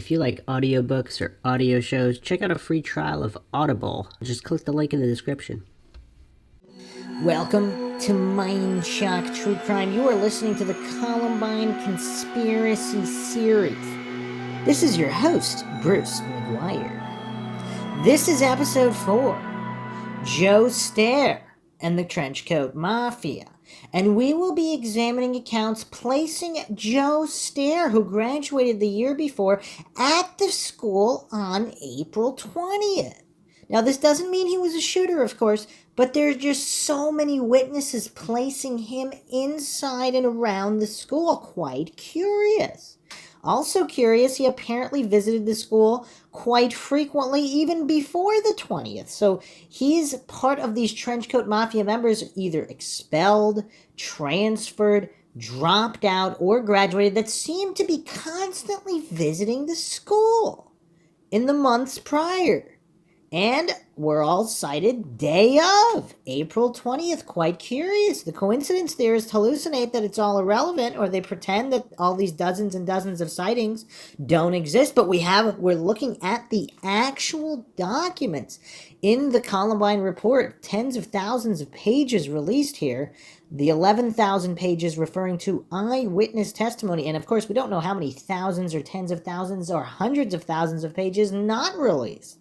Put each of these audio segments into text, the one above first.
If you like audiobooks or audio shows, check out a free trial of Audible. Just click the link in the description. Welcome to Mindshock True Crime. You are listening to the Columbine Conspiracy Series. This is your host, Bruce McGuire. This is episode 4, Joe Stair and the Trenchcoat Mafia. And we will be examining accounts placing Joe Stair, who graduated the year before, at the school on April 20th. Now, this doesn't mean he was a shooter, of course, but there are just so many witnesses placing him inside and around the school. Quite curious. Also curious, he apparently visited the school quite frequently, even before the 20th. So he's part of these Trenchcoat Mafia members either expelled, transferred, dropped out, or graduated that seem to be constantly visiting the school in the months prior. And were all cited day of, April 20th. Quite curious. The coincidence theorists hallucinate that it's all irrelevant, or they pretend that all these dozens and dozens of sightings don't exist. But we're looking at the actual documents in the Columbine report. Tens of thousands of pages released here. The 11,000 pages referring to eyewitness testimony. And of course, we don't know how many thousands or tens of thousands or hundreds of thousands of pages not released.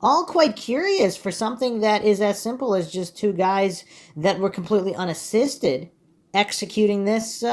All quite curious for something that is as simple as just two guys that were completely unassisted executing this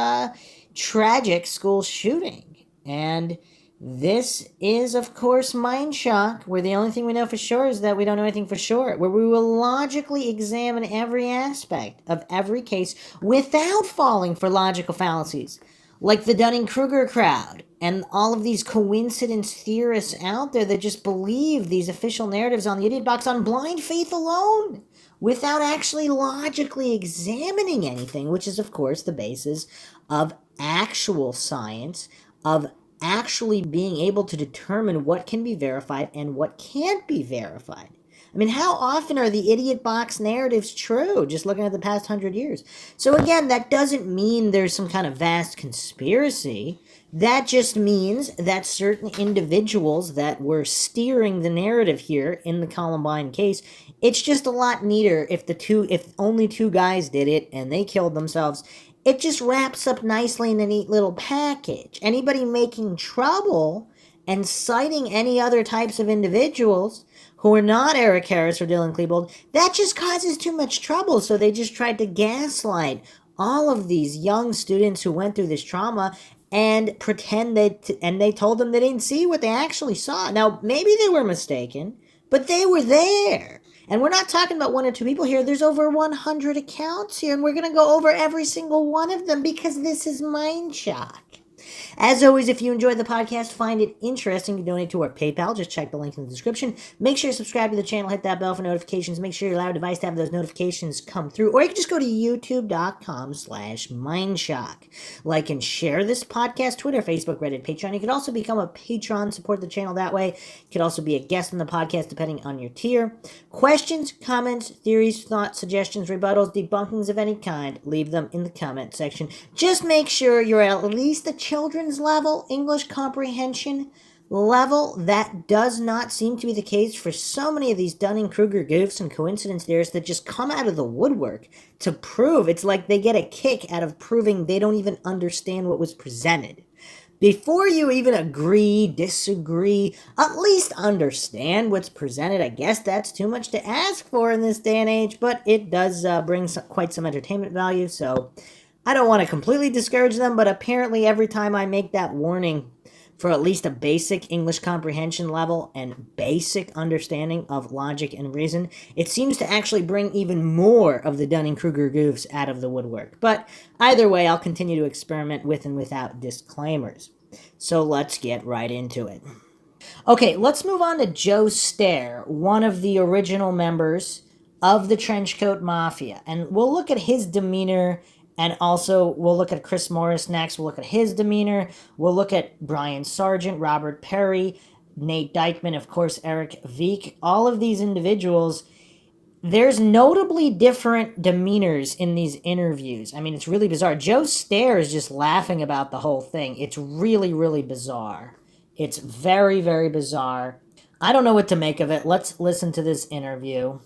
tragic school shooting. And this is, of course, Mindshock, where the only thing we know for sure is that we don't know anything for sure, where we will logically examine every aspect of every case without falling for logical fallacies, like the Dunning-Kruger crowd and all of these coincidence theorists out there that just believe these official narratives on the idiot box on blind faith alone, without actually logically examining anything, which is, of course, the basis of actual science, of actually being able to determine what can be verified and what can't be verified. I mean, how often are the idiot box narratives true, just looking at the past 100 years? So again, that doesn't mean there's some kind of vast conspiracy. That just means that certain individuals that were steering the narrative here in the Columbine case, it's just a lot neater if only two guys did it and they killed themselves. It just wraps up nicely in a neat little package. Anybody making trouble and citing any other types of individuals who are not Eric Harris or Dylan Klebold, that just causes too much trouble. So they just tried to gaslight all of these young students who went through this trauma and pretend and they told them they didn't see what they actually saw. Now, maybe they were mistaken, but they were there. And we're not talking about one or two people here. There's over 100 accounts here, and we're going to go over every single one of them because this is Mindshock. As always, if you enjoy the podcast, find it interesting to donate to our PayPal, just check the link in the description. Make sure you subscribe to the channel, hit that bell for notifications. Make sure you allow your device to have those notifications come through. Or you can just go to youtube.com/Mindshock. Like and share this podcast, Twitter, Facebook, Reddit, Patreon. You can also become a patron, support the channel that way. You can also be a guest on the podcast depending on your tier. Questions, comments, theories, thoughts, suggestions, rebuttals, debunkings of any kind, leave them in the comment section. Just make sure you're at least the children's level, English comprehension level. That does not seem to be the case for so many of these Dunning-Kruger goofs and coincidence theorists that just come out of the woodwork to prove. It's like they get a kick out of proving they don't even understand what was presented. Before you even agree, disagree, at least understand what's presented. I guess that's too much to ask for in this day and age, but it does bring quite some entertainment value, so I don't want to completely discourage them, but apparently every time I make that warning for at least a basic English comprehension level and basic understanding of logic and reason, it seems to actually bring even more of the Dunning-Kruger goofs out of the woodwork. But either way, I'll continue to experiment with and without disclaimers. So let's get right into it. Okay, let's move on to Joe Stair, one of the original members of the Trenchcoat Mafia. And we'll look at his demeanor. And also, we'll look at Chris Morris next. We'll look at his demeanor. We'll look at Brian Sargent, Robert Perry, Nate Dykman, of course, Eric Veek. All of these individuals, there's notably different demeanors in these interviews. I mean, it's really bizarre. Joe Stair is just laughing about the whole thing. It's really, really bizarre. It's very, very bizarre. I don't know what to make of it. Let's listen to this interview.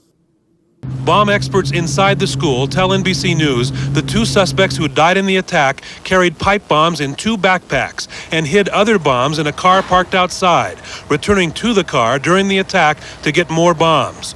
Bomb experts inside the school tell NBC News the two suspects who died in the attack carried pipe bombs in 2 backpacks and hid other bombs in a car parked outside, returning to the car during the attack to get more bombs.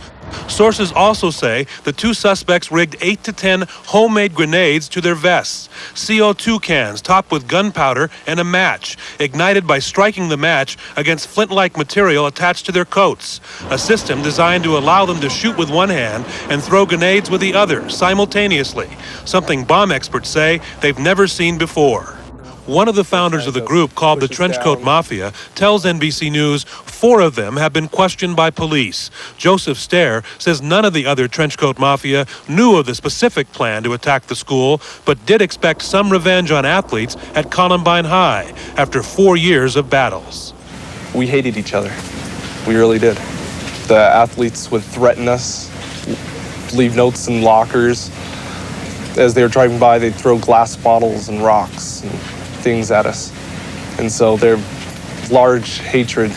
Sources also say the two suspects rigged 8 to 10 homemade grenades to their vests, CO2 cans topped with gunpowder and a match, ignited by striking the match against flint-like material attached to their coats, a system designed to allow them to shoot with one hand and throw grenades with the other simultaneously, something bomb experts say they've never seen before. One of the founders of the group, called the Trenchcoat Mafia, tells NBC News 4 of them have been questioned by police. Joe Stair says none of the other Trenchcoat Mafia knew of the specific plan to attack the school, but did expect some revenge on athletes at Columbine High after 4 years of battles. We hated each other. We really did. The athletes would threaten us, leave notes in lockers. As they were driving by, they'd throw glass bottles and rocks and things at us. And so their large hatred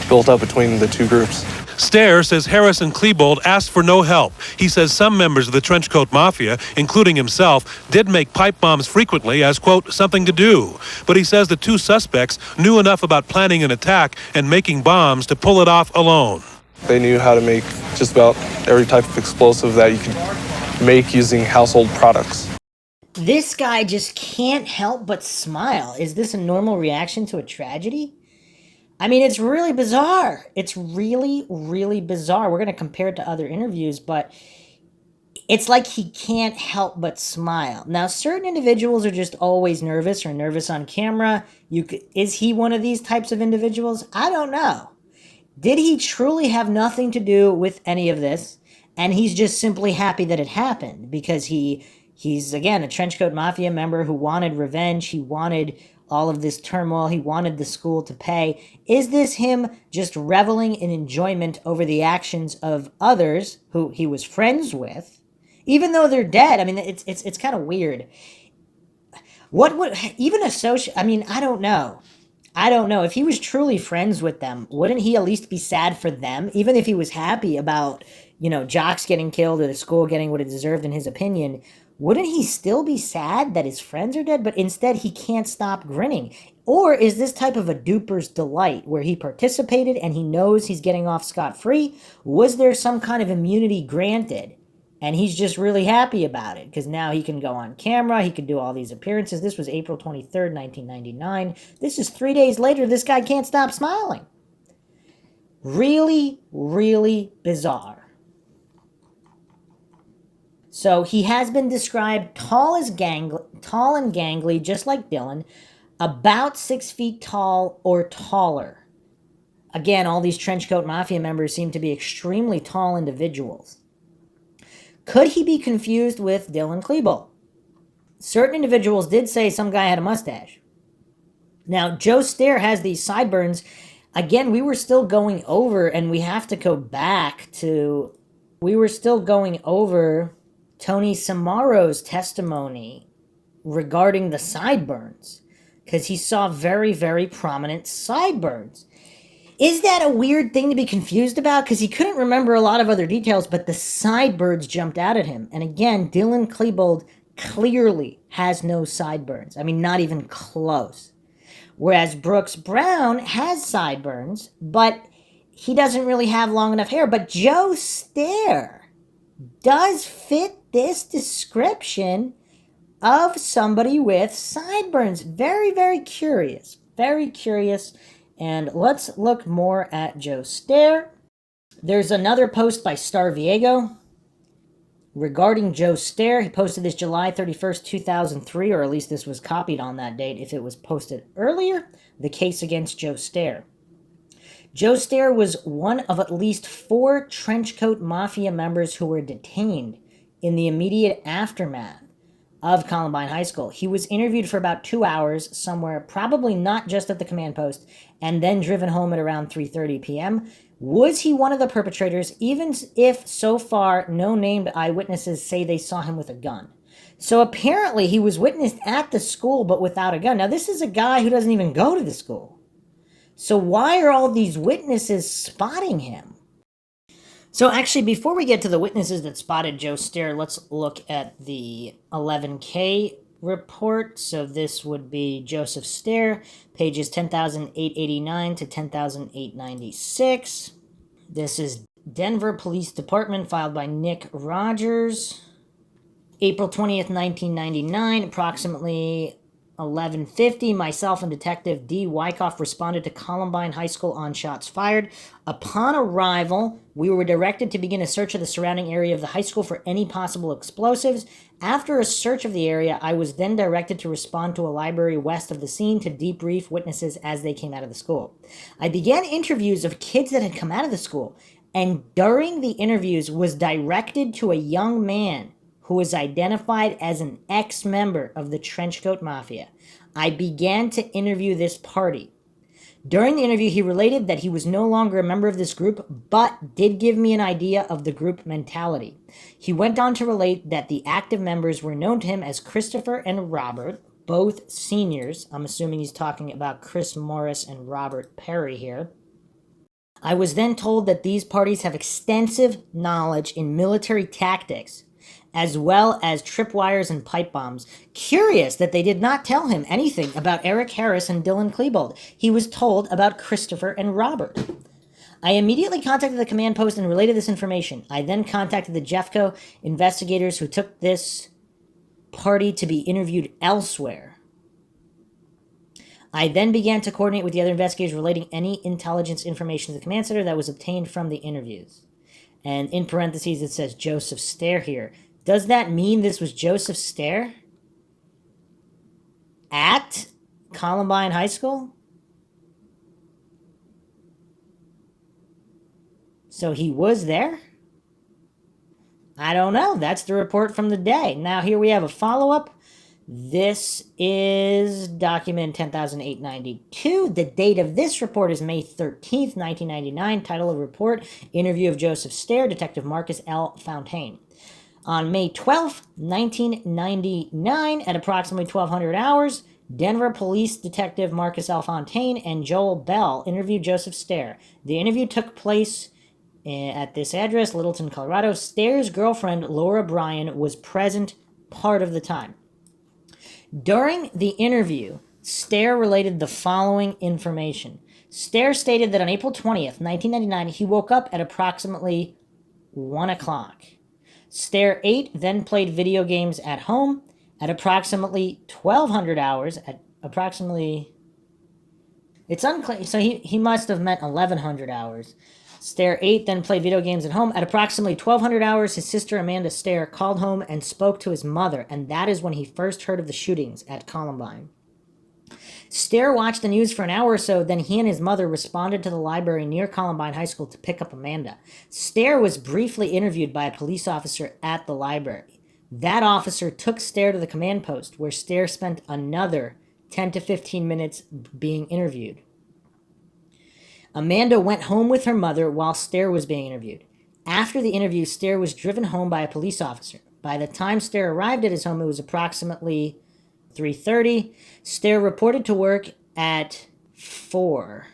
built up between the two groups. Stair says Harris and Klebold asked for no help. He says some members of the Trenchcoat Mafia, including himself, did make pipe bombs frequently as, quote, something to do. But he says the two suspects knew enough about planning an attack and making bombs to pull it off alone. They knew how to make just about every type of explosive that you could make using household products. This guy just can't help but smile. Is this a normal reaction to a tragedy? I mean, it's really bizarre. It's really, really bizarre. We're going to compare it to other interviews, but it's like he can't help but smile. Now, certain individuals are just always nervous or nervous on camera. Is he one of these types of individuals? I don't know. Did he truly have nothing to do with any of this? And he's just simply happy that it happened because he's, again, a Trenchcoat Mafia member who wanted revenge. He wanted all of this turmoil. He wanted the school to pay. Is this him just reveling in enjoyment over the actions of others who he was friends with, even though they're dead? I mean, it's kind of weird. What would even associate? I mean, I don't know. If he was truly friends with them, wouldn't he at least be sad for them, even if he was happy about, jocks getting killed or the school getting what it deserved in his opinion? Wouldn't he still be sad that his friends are dead? But instead, he can't stop grinning. Or is this type of a duper's delight where he participated and he knows he's getting off scot-free? Was there some kind of immunity granted? And he's just really happy about it because now he can go on camera. He can do all these appearances. This was April 23rd, 1999. This is 3 days later. This guy can't stop smiling. Really, really bizarre. So he has been described tall and gangly, just like Dylan, about 6 feet tall or taller. Again, all these Trenchcoat Mafia members seem to be extremely tall individuals. Could he be confused with Dylan Klebold? Certain individuals did say some guy had a mustache. Now, Joe Stair has these sideburns. Again, we were still going over, and we have to go back to... We were still going over Tony Samaro's testimony regarding the sideburns, because he saw very, very prominent sideburns. Is that a weird thing to be confused about? Because he couldn't remember a lot of other details, but the sideburns jumped out at him. And again, Dylan Klebold clearly has no sideburns. I mean, not even close. Whereas Brooks Brown has sideburns, but he doesn't really have long enough hair. But Joe Stair does fit this description of somebody with sideburns. Very, very curious. Very curious. And let's look more at Joe Stair. There's another post by Star Viego regarding Joe Stair. He posted this July 31st, 2003, or at least this was copied on that date if it was posted earlier. The case against Joe Stair. Joe Stair was one of at least 4 Trenchcoat Mafia members who were detained in the immediate aftermath of Columbine High School. He was interviewed for about 2 hours somewhere, probably not just at the command post, and then driven home at around 3:30 p.m. Was he one of the perpetrators, even if so far no named eyewitnesses say they saw him with a gun? So apparently he was witnessed at the school but without a gun. Now this is a guy who doesn't even go to the school. So why are all these witnesses spotting him? So actually, before we get to the witnesses that spotted Joe Stair, let's look at the 11K report. So this would be Joseph Stair, pages 10,889 to 10,896. This is Denver Police Department, filed by Nick Rogers. April 20th, 1999, approximately 11:50, myself and Detective D. Wyckoff responded to Columbine High School on shots fired. Upon arrival, we were directed to begin a search of the surrounding area of the high school for any possible explosives. After a search of the area, I was then directed to respond to a library west of the scene to debrief witnesses as they came out of the school. I began interviews of kids that had come out of the school, and during the interviews was directed to a young man who was identified as an ex-member of the Trenchcoat Mafia. I began to interview this party. During the interview, he related that he was no longer a member of this group, but did give me an idea of the group mentality. He went on to relate that the active members were known to him as Christopher and Robert, both seniors. I'm assuming he's talking about Chris Morris and Robert Perry here. I was then told that these parties have extensive knowledge in military tactics, as well as tripwires and pipe bombs. Curious that they did not tell him anything about Eric Harris and Dylan Klebold. He was told about Christopher and Robert. I immediately contacted the command post and related this information. I then contacted the Jeffco investigators who took this party to be interviewed elsewhere. I then began to coordinate with the other investigators relating any intelligence information to the command center that was obtained from the interviews. And in parentheses, it says Joseph Stair here. Does that mean this was Joseph Stair at Columbine High School? So he was there? I don't know. That's the report from the day. Now here we have a follow-up. This is document 10,892. The date of this report is May 13th, 1999. Title of report, Interview of Joseph Stair, Detective Marcus L. Fontaine. On May 12th, 1999, at approximately 1200 hours, Denver Police Detective Marcus L. Fontaine and Joel Bell interviewed Joseph Stair. The interview took place at this address, Littleton, Colorado. Stair's girlfriend, Laura Bryan, was present part of the time. During the interview, Stair related the following information. Stair stated that on April 20th, 1999, he woke up at approximately 1 o'clock. Stair ate, then played video games at home at approximately 1200 hours, at approximately... It's unclear, so he must have meant 1100 hours. Stair ate, then played video games at home. At approximately 1200 hours, his sister Amanda Stair called home and spoke to his mother, and that is when he first heard of the shootings at Columbine. Stair watched the news for an hour or so, then he and his mother responded to the library near Columbine High School to pick up Amanda. Stair was briefly interviewed by a police officer at the library. That officer took Stair to the command post, where Stair spent another 10 to 15 minutes being interviewed. Amanda went home with her mother while Stair was being interviewed. After the interview, Stair was driven home by a police officer. By the time Stair arrived at his home, it was approximately 3:30. Stair reported to work at 4.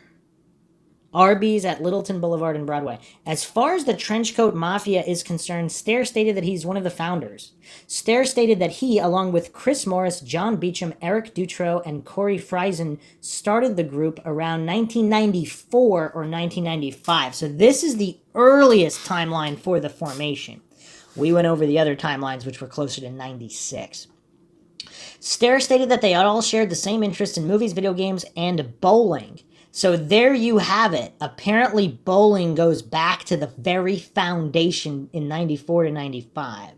Arby's at Littleton Boulevard and Broadway. As far as the Trenchcoat Mafia is concerned, Stair stated that he's one of the founders. Stair stated that he, along with Chris Morris, John Beecham, Eric Dutro, and Corey Friesen, started the group around 1994 or 1995. So this is the earliest timeline for the formation. We went over the other timelines, which were closer to 96. Stair stated that they all shared the same interest in movies, video games, and bowling. So there you have it. Apparently bowling goes back to the very foundation in 94 to 95.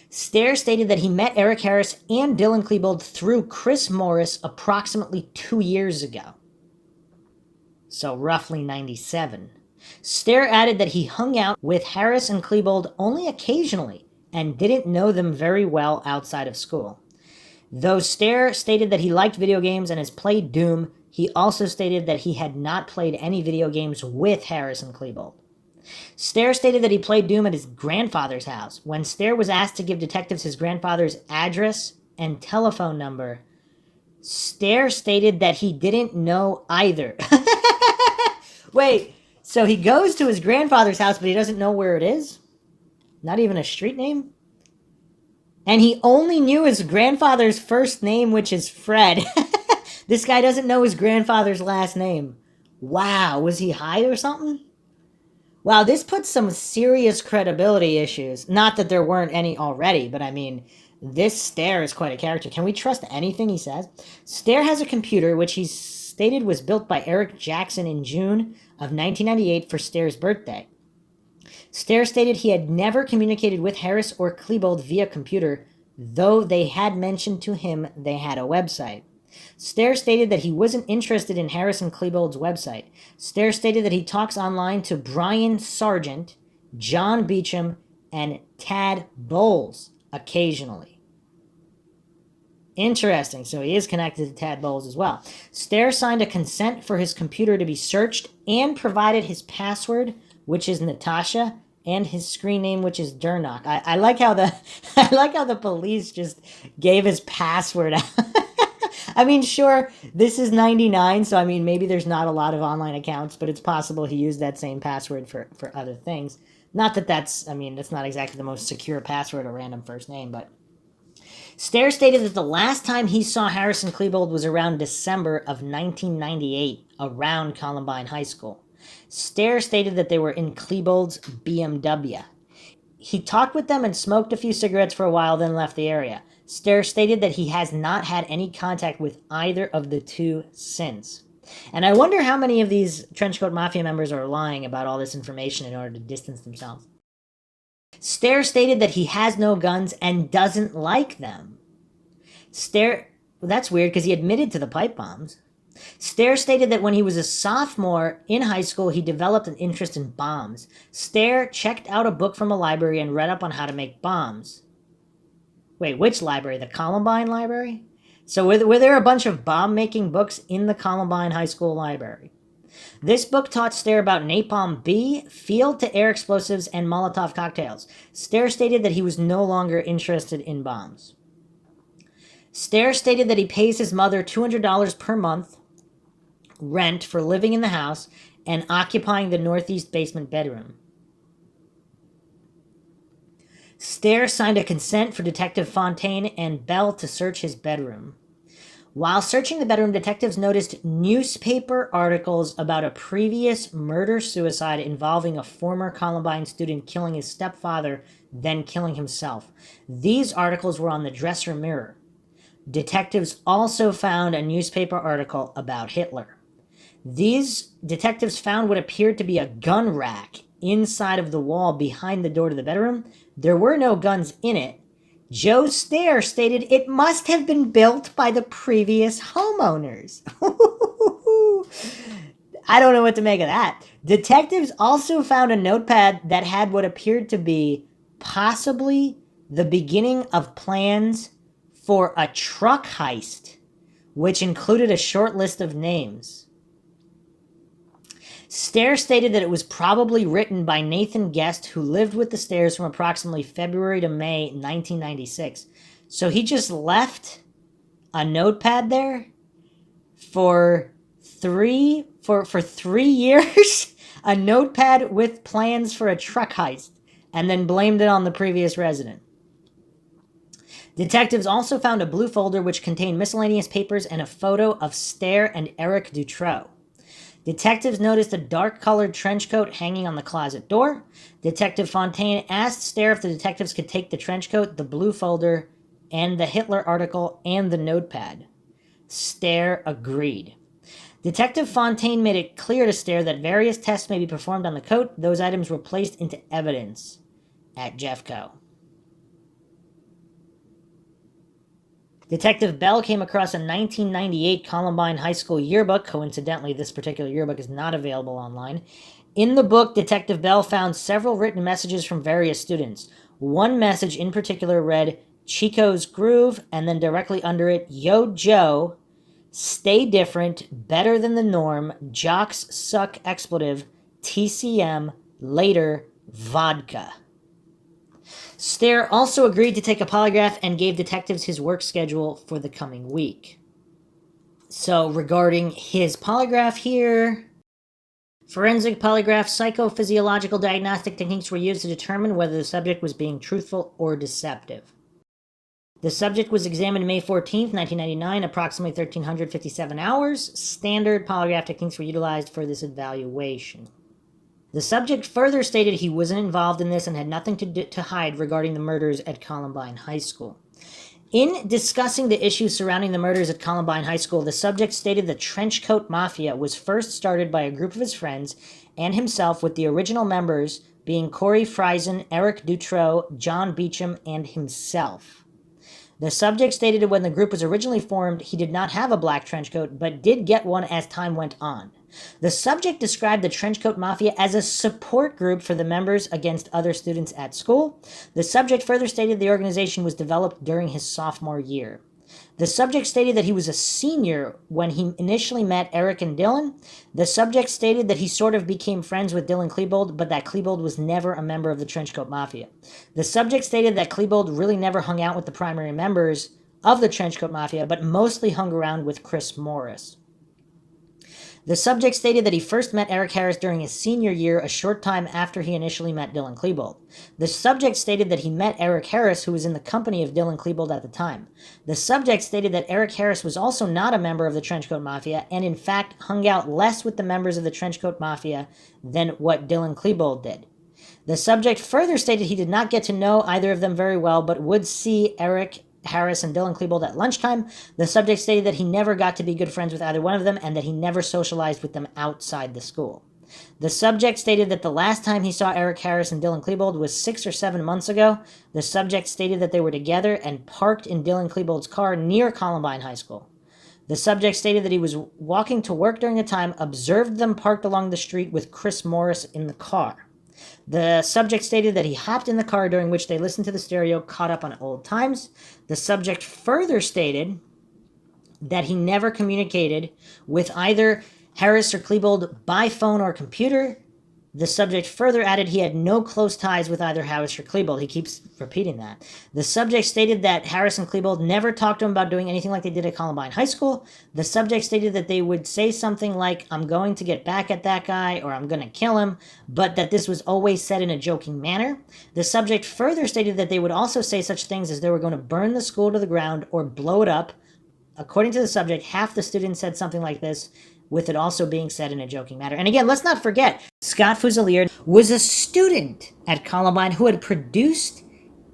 Stair stated that he met Eric Harris and Dylan Klebold through Chris Morris approximately 2 years ago. So roughly 97. Stair added that he hung out with Harris and Klebold only occasionally and didn't know them very well outside of school. Though Stair stated that he liked video games and has played Doom, he also stated that he had not played any video games with Harris and Klebold. Stair stated that he played Doom at his grandfather's house. When Stair was asked to give detectives his grandfather's address and telephone number, Stair stated that he didn't know either. Wait, so he goes to his grandfather's house, but he doesn't know where it is? Not even a street name? And he only knew his grandfather's first name, which is Fred. This guy doesn't know his grandfather's last name. Wow, was he high or something? Wow, this puts some serious credibility issues. Not that there weren't any already, but I mean, this Stair is quite a character. Can we trust anything he says? Stair has a computer which he stated was built by Eric Jackson in June of 1998 for Stair's birthday. Stair stated he had never communicated with Harris or Klebold via computer, though they had mentioned to him they had a website. Stair stated that he wasn't interested in Harris and Klebold's website. Stair stated that he talks online to Brian Sargent, John Beecham, and Tad Bowles occasionally. Interesting. So he is connected to Tad Bowles as well. Stair signed a consent for his computer to be searched and provided his password, which is Natasha, and his screen name, which is Durnock. I like how the police just gave his password out. I mean, sure, this is 99, so I mean, maybe there's not a lot of online accounts, but it's possible he used that same password for other things. Not that that's not exactly the most secure password, a random first name, but... Stair stated that the last time he saw Harrison Klebold was around December of 1998, around Columbine High School. Stair stated that they were in Klebold's BMW. He talked with them and smoked a few cigarettes for a while, then left the area. Stair stated that he has not had any contact with either of the two since. And I wonder how many of these Trenchcoat Mafia members are lying about all this information in order to distance themselves. Stair stated that he has no guns and doesn't like them. That's weird because he admitted to the pipe bombs. Stair stated that when he was a sophomore in high school, he developed an interest in bombs. Stair checked out a book from a library and read up on how to make bombs. Wait, which library? The Columbine library? So were there a bunch of bomb-making books in the Columbine High School library? This book taught Stair about napalm B, field-to-air explosives, and Molotov cocktails. Stair stated that he was no longer interested in bombs. Stair stated that he pays his mother $200 per month rent for living in the house and occupying the northeast basement bedroom. Stair signed a consent for Detective Fontaine and Bell to search his bedroom. While searching the bedroom, detectives noticed newspaper articles about a previous murder-suicide involving a former Columbine student killing his stepfather, then killing himself. These articles were on the dresser mirror. Detectives also found a newspaper article about Hitler. These detectives found what appeared to be a gun rack inside of the wall behind the door to the bedroom. There were no guns in it. Joe Stair stated it must have been built by the previous homeowners. I don't know what to make of that. Detectives also found a notepad that had what appeared to be possibly the beginning of plans for a truck heist, which included a short list of names. Stair stated that it was probably written by Nathan Guest, who lived with the Stairs from approximately February to May 1996. So he just left a notepad there for 3 years, a notepad with plans for a truck heist, and then blamed it on the previous resident. Detectives also found a blue folder which contained miscellaneous papers and a photo of Stair and Eric Dutroux. Detectives noticed a dark-colored trench coat hanging on the closet door. Detective Fontaine asked Stair if the detectives could take the trench coat, the blue folder, and the Hitler article, and the notepad. Stair agreed. Detective Fontaine made it clear to Stair that various tests may be performed on the coat. Those items were placed into evidence at Jeffco. Detective Bell came across a 1998 Columbine High School yearbook. Coincidentally, this particular yearbook is not available online. In the book, Detective Bell found several written messages from various students. One message in particular read, Chico's Groove, and then directly under it, Yo Joe, stay different, better than the norm, jocks suck expletive, TCM, later, vodka. Stair also agreed to take a polygraph and gave detectives his work schedule for the coming week. So regarding his polygraph here, forensic polygraph psychophysiological diagnostic techniques were used to determine whether the subject was being truthful or deceptive. The subject was examined May 14th, 1999, approximately 1,357 hours. Standard polygraph techniques were utilized for this evaluation. The subject further stated he wasn't involved in this and had nothing to hide regarding the murders at Columbine High School. In discussing the issues surrounding the murders at Columbine High School, the subject stated the Trenchcoat Mafia was first started by a group of his friends and himself, with the original members being Corey Friesen, Eric Dutrow, John Beecham, and himself. The subject stated that when the group was originally formed, he did not have a black trench coat, but did get one as time went on. The subject described the Trenchcoat Mafia as a support group for the members against other students at school. The subject further stated the organization was developed during his sophomore year. The subject stated that he was a senior when he initially met Eric and Dylan. The subject stated that he sort of became friends with Dylan Klebold, but that Klebold was never a member of the Trenchcoat Mafia. The subject stated that Klebold really never hung out with the primary members of the Trenchcoat Mafia, but mostly hung around with Chris Morris. The subject stated that he first met Eric Harris during his senior year, a short time after he initially met Dylan Klebold. The subject stated that he met Eric Harris, who was in the company of Dylan Klebold at the time. The subject stated that Eric Harris was also not a member of the Trenchcoat Mafia, and in fact hung out less with the members of the Trenchcoat Mafia than what Dylan Klebold did. The subject further stated he did not get to know either of them very well, but would see Eric Harris and Dylan Klebold at lunchtime. The subject stated that he never got to be good friends with either one of them and that he never socialized with them outside the school. The subject stated that the last time he saw Eric Harris and Dylan Klebold was 6 or 7 months ago. The subject stated that they were together and parked in Dylan Klebold's car near Columbine High School. The subject stated that he was walking to work during the time, observed them parked along the street with Chris Morris in the car. The subject stated that he hopped in the car, during which they listened to the stereo, caught up on old times. The subject further stated that he never communicated with either Harris or Klebold by phone or computer. The subject further added he had no close ties with either Harris or Klebold. He keeps repeating that. The subject stated that Harris and Klebold never talked to him about doing anything like they did at Columbine High School. The subject stated that they would say something like, "I'm going to get back at that guy," or "I'm going to kill him," but that this was always said in a joking manner. The subject further stated that they would also say such things as they were going to burn the school to the ground or blow it up. According to the subject, half the students said something like this, with it also being said in a joking manner. And again, let's not forget, Scott Fusilier was a student at Columbine who had produced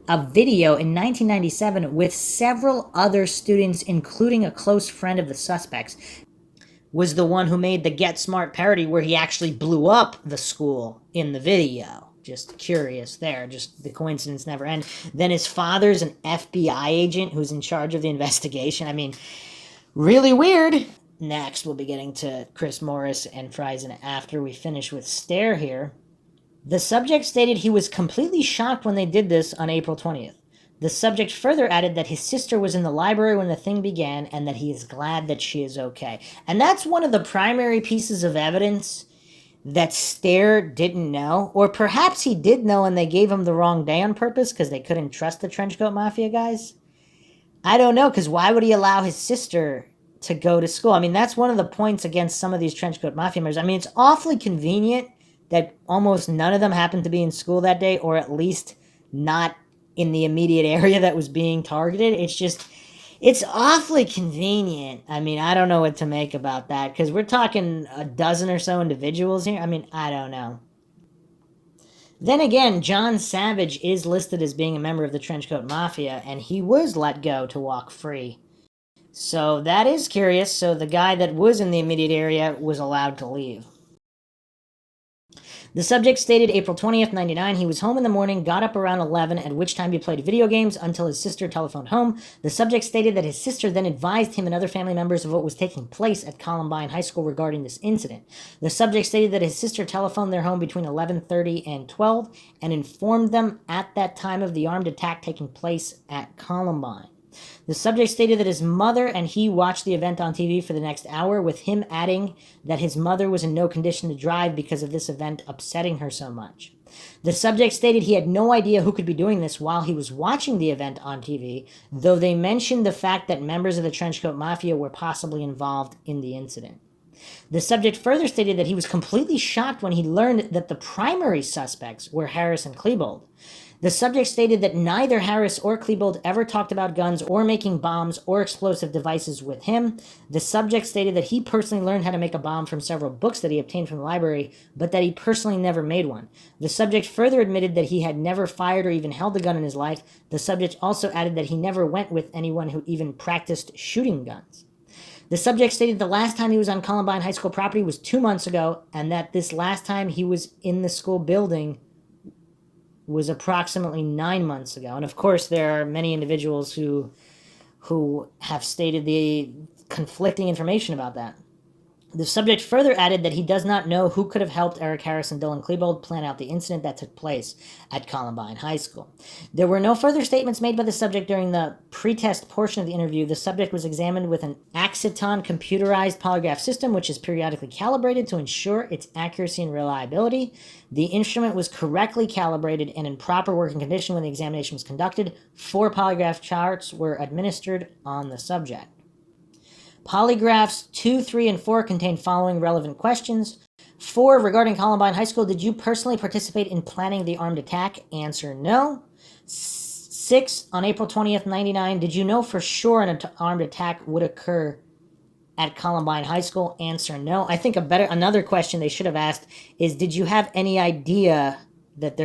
a video in 1997 with several other students, including a close friend of the suspects. Was the one who made the Get Smart parody where he actually blew up the school in the video. Just curious there. Just the coincidence never ends. Then his father's an FBI agent who's in charge of the investigation. I mean, really weird. Next, we'll be getting to Chris Morris and Friesen after we finish with Stair here. The subject stated he was completely shocked when they did this on April 20th. The subject further added that his sister was in the library when the thing began and that he is glad that she is okay. And that's one of the primary pieces of evidence that Stair didn't know. Or perhaps he did know and they gave him the wrong day on purpose because they couldn't trust the Trenchcoat Mafia guys. I don't know, because why would he allow his sister to go to school? I mean, that's one of the points against some of these Trenchcoat Mafia members. I mean, it's awfully convenient that almost none of them happened to be in school that day, or at least not in the immediate area that was being targeted. It's awfully convenient. I mean, I don't know what to make about that, because we're talking a dozen or so individuals here. I mean, I don't know. Then again, John Savage is listed as being a member of the Trenchcoat Mafia, and he was let go to walk free. So that is curious. So the guy that was in the immediate area was allowed to leave. The subject stated April 20th, 1999, he was home in the morning, got up around 11, at which time he played video games until his sister telephoned home. The subject stated that his sister then advised him and other family members of what was taking place at Columbine High School regarding this incident. The subject stated that his sister telephoned their home between 11:30 and 12 and informed them at that time of the armed attack taking place at Columbine. The subject stated that his mother and he watched the event on TV for the next hour, with him adding that his mother was in no condition to drive because of this event upsetting her so much. The subject stated he had no idea who could be doing this while he was watching the event on TV, though they mentioned the fact that members of the Trenchcoat Mafia were possibly involved in the incident. The subject further stated that he was completely shocked when he learned that the primary suspects were Harris and Klebold. The subject stated that neither Harris or Klebold ever talked about guns or making bombs or explosive devices with him. The subject stated that he personally learned how to make a bomb from several books that he obtained from the library, but that he personally never made one. The subject further admitted that he had never fired or even held a gun in his life. The subject also added that he never went with anyone who even practiced shooting guns. The subject stated the last time he was on Columbine High School property was 2 months ago, and that this last time he was in the school building was approximately 9 months ago. And of course, there are many individuals who have stated the conflicting information about that. The subject further added that he does not know who could have helped Eric Harris and Dylan Klebold plan out the incident that took place at Columbine High School. There were no further statements made by the subject during the pre-test portion of the interview. The subject was examined with an Acceton computerized polygraph system, which is periodically calibrated to ensure its accuracy and reliability. The instrument was correctly calibrated and in proper working condition when the examination was conducted. 4 polygraph charts were administered on the subject. Polygraphs 2, 3, and 4 contain following relevant questions. 4, regarding Columbine High School, did you personally participate in planning the armed attack? Answer, no. 6, on April 20th, 99, did you know for sure an armed attack would occur at Columbine High School? Answer, no. I think another question they should have asked is, did you have any idea that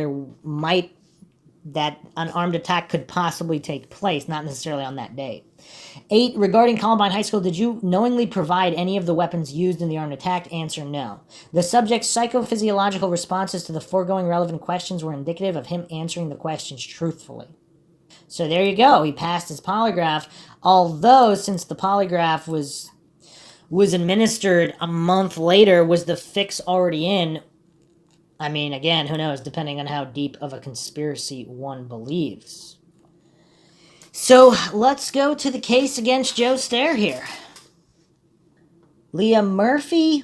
that an armed attack could possibly take place, not necessarily on that day? 8, regarding Columbine High School, did you knowingly provide any of the weapons used in the armed attack? Answer, no. The subject's psychophysiological responses to the foregoing relevant questions were indicative of him answering the questions truthfully. So there you go. He passed his polygraph, although since the polygraph was administered a month later, was the fix already in? I mean, again, who knows, depending on how deep of a conspiracy one believes. So let's go to the case against Joe Stair here. Leah Murphy,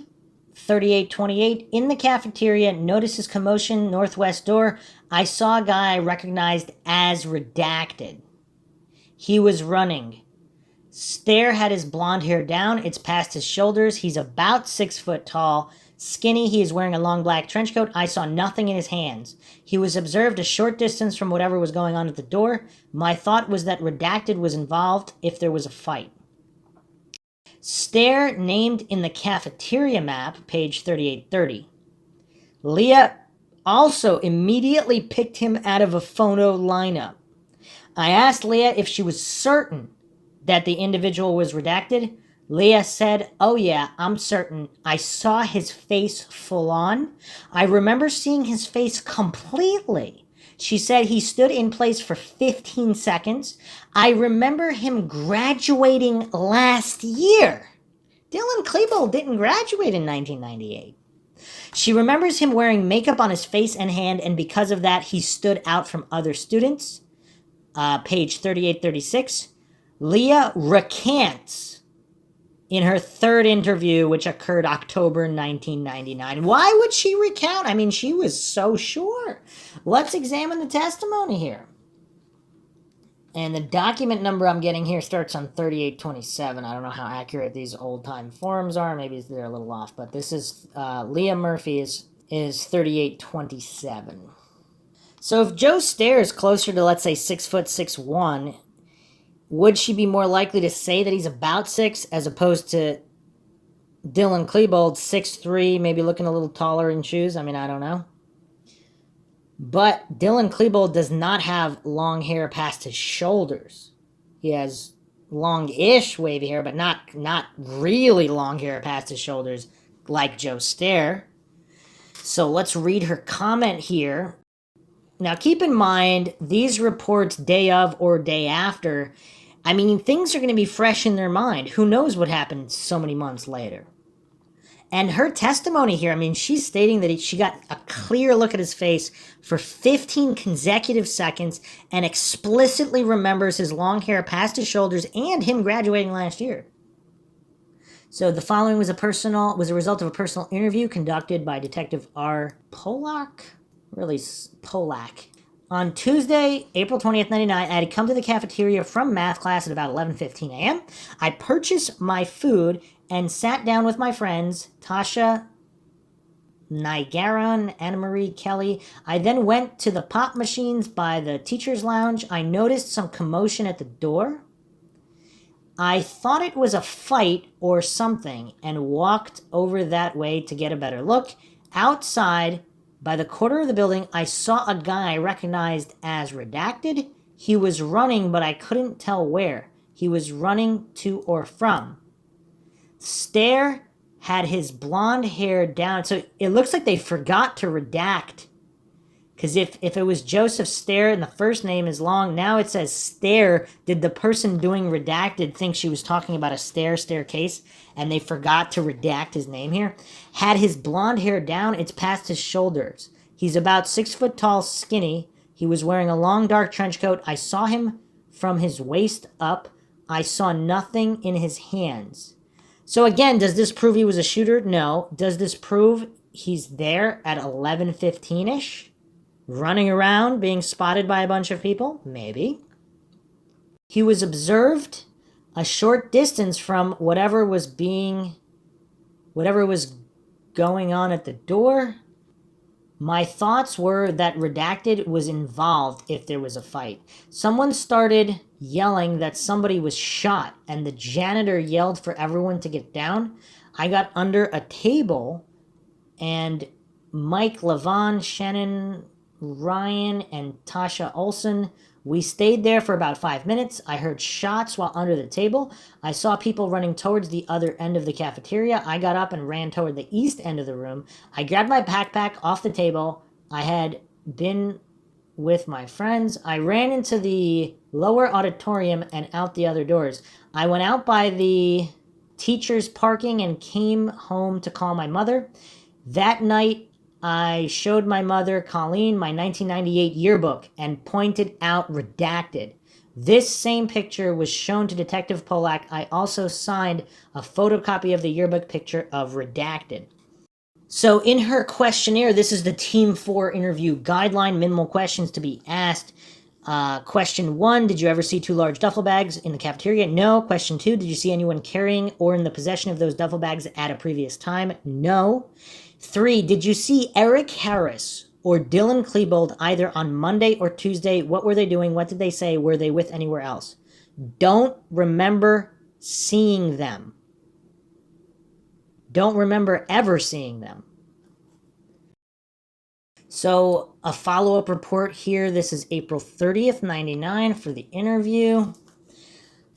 3828, in the cafeteria, notices commotion, northwest door. I saw a guy recognized as redacted. He was running. Stair had his blonde hair down. It's past his shoulders. He's about 6 foot tall. Skinny, he is wearing a long black trench coat. I saw nothing in his hands. He was observed a short distance from whatever was going on at the door. My thought was that redacted was involved if there was a fight. Stair named in the cafeteria map, page 3830. Leah also immediately picked him out of a photo lineup. I asked Leah if she was certain that the individual was redacted. Leah said, oh yeah, I'm certain. I saw his face full on. I remember seeing his face completely. She said he stood in place for 15 seconds. I remember him graduating last year. Dylan Klebold didn't graduate in 1998. She remembers him wearing makeup on his face and hand, and because of that, he stood out from other students. Page 3836. Leah recants in her third interview, which occurred October 1999. Why would she recount? I mean, she was so sure. Let's examine the testimony here. And the document number I'm getting here starts on 3827. I don't know how accurate these old-time forms are. Maybe they're a little off. But this is, Leah Murphy is 3827. So if Joe Stair is closer to, let's say, 6 foot 6'1", would she be more likely to say that he's about 6 as opposed to Dylan Klebold, 6'3", maybe looking a little taller in shoes? I mean, I don't know. But Dylan Klebold does not have long hair past his shoulders. He has long-ish wavy hair, but not really long hair past his shoulders like Joe Stair. So let's read her comment here. Now, keep in mind, these reports day of or day after, I mean, things are going to be fresh in their mind. Who knows what happened so many months later? And her testimony here, I mean, she's stating that she got a clear look at his face for 15 consecutive seconds and explicitly remembers his long hair past his shoulders and him graduating last year. So the following was a result of a personal interview conducted by Detective R. Polak. Really Polak. On Tuesday, April 20th, 99, I had come to the cafeteria from math class at about 11:15 a.m. I purchased my food and sat down with my friends, Tasha, Nigaron, Anna Marie, Kelly. I then went to the pop machines by the teacher's lounge. I noticed some commotion at the door. I thought it was a fight or something and walked over that way to get a better look. Outside, by the corner of the building, I saw a guy I recognized as Redacted. He was running, but I couldn't tell where. He was running to or from. Stair had his blonde hair down. So it looks like they forgot to redact. Because if it was Joseph Stair and the first name is long, now it says Stair. Did the person doing Redacted think she was talking about a staircase, and they forgot to redact his name here? Had his blonde hair down, it's past his shoulders. He's about 6 foot tall, skinny. He was wearing a long dark trench coat. I saw him from his waist up. I saw nothing in his hands. So again, does this prove he was a shooter? No. Does this prove he's there at 11:15-ish? Running around, being spotted by a bunch of people? Maybe. He was observed a short distance from whatever was going on at the door. My thoughts were that Redacted was involved if there was a fight. Someone started yelling that somebody was shot, and the janitor yelled for everyone to get down. I got under a table, and Mike Levon, Shannon Ryan, and Tasha Olson. We stayed there for about 5 minutes. I heard shots while under the table. I saw people running towards the other end of the cafeteria. I got up and ran toward the east end of the room. I grabbed my backpack off the table. I had been with my friends. I ran into the lower auditorium and out the other doors. I went out by the teacher's parking and came home to call my mother. That night, I showed my mother, Colleen, my 1998 yearbook and pointed out Redacted. This same picture was shown to Detective Polak. I also signed a photocopy of the yearbook picture of Redacted. So in her questionnaire, this is the Team 4 interview guideline, minimal questions to be asked. Question 1, did you ever see 2 large duffel bags in the cafeteria? No. Question 2, did you see anyone carrying or in the possession of those duffel bags at a previous time? No. 3, did you see Eric Harris or Dylan Klebold either on Monday or Tuesday? What were they doing? What did they say? Were they with anywhere else? Don't remember seeing them. Don't remember ever seeing them. So a follow-up report here. This is April 30th, 99 for the interview.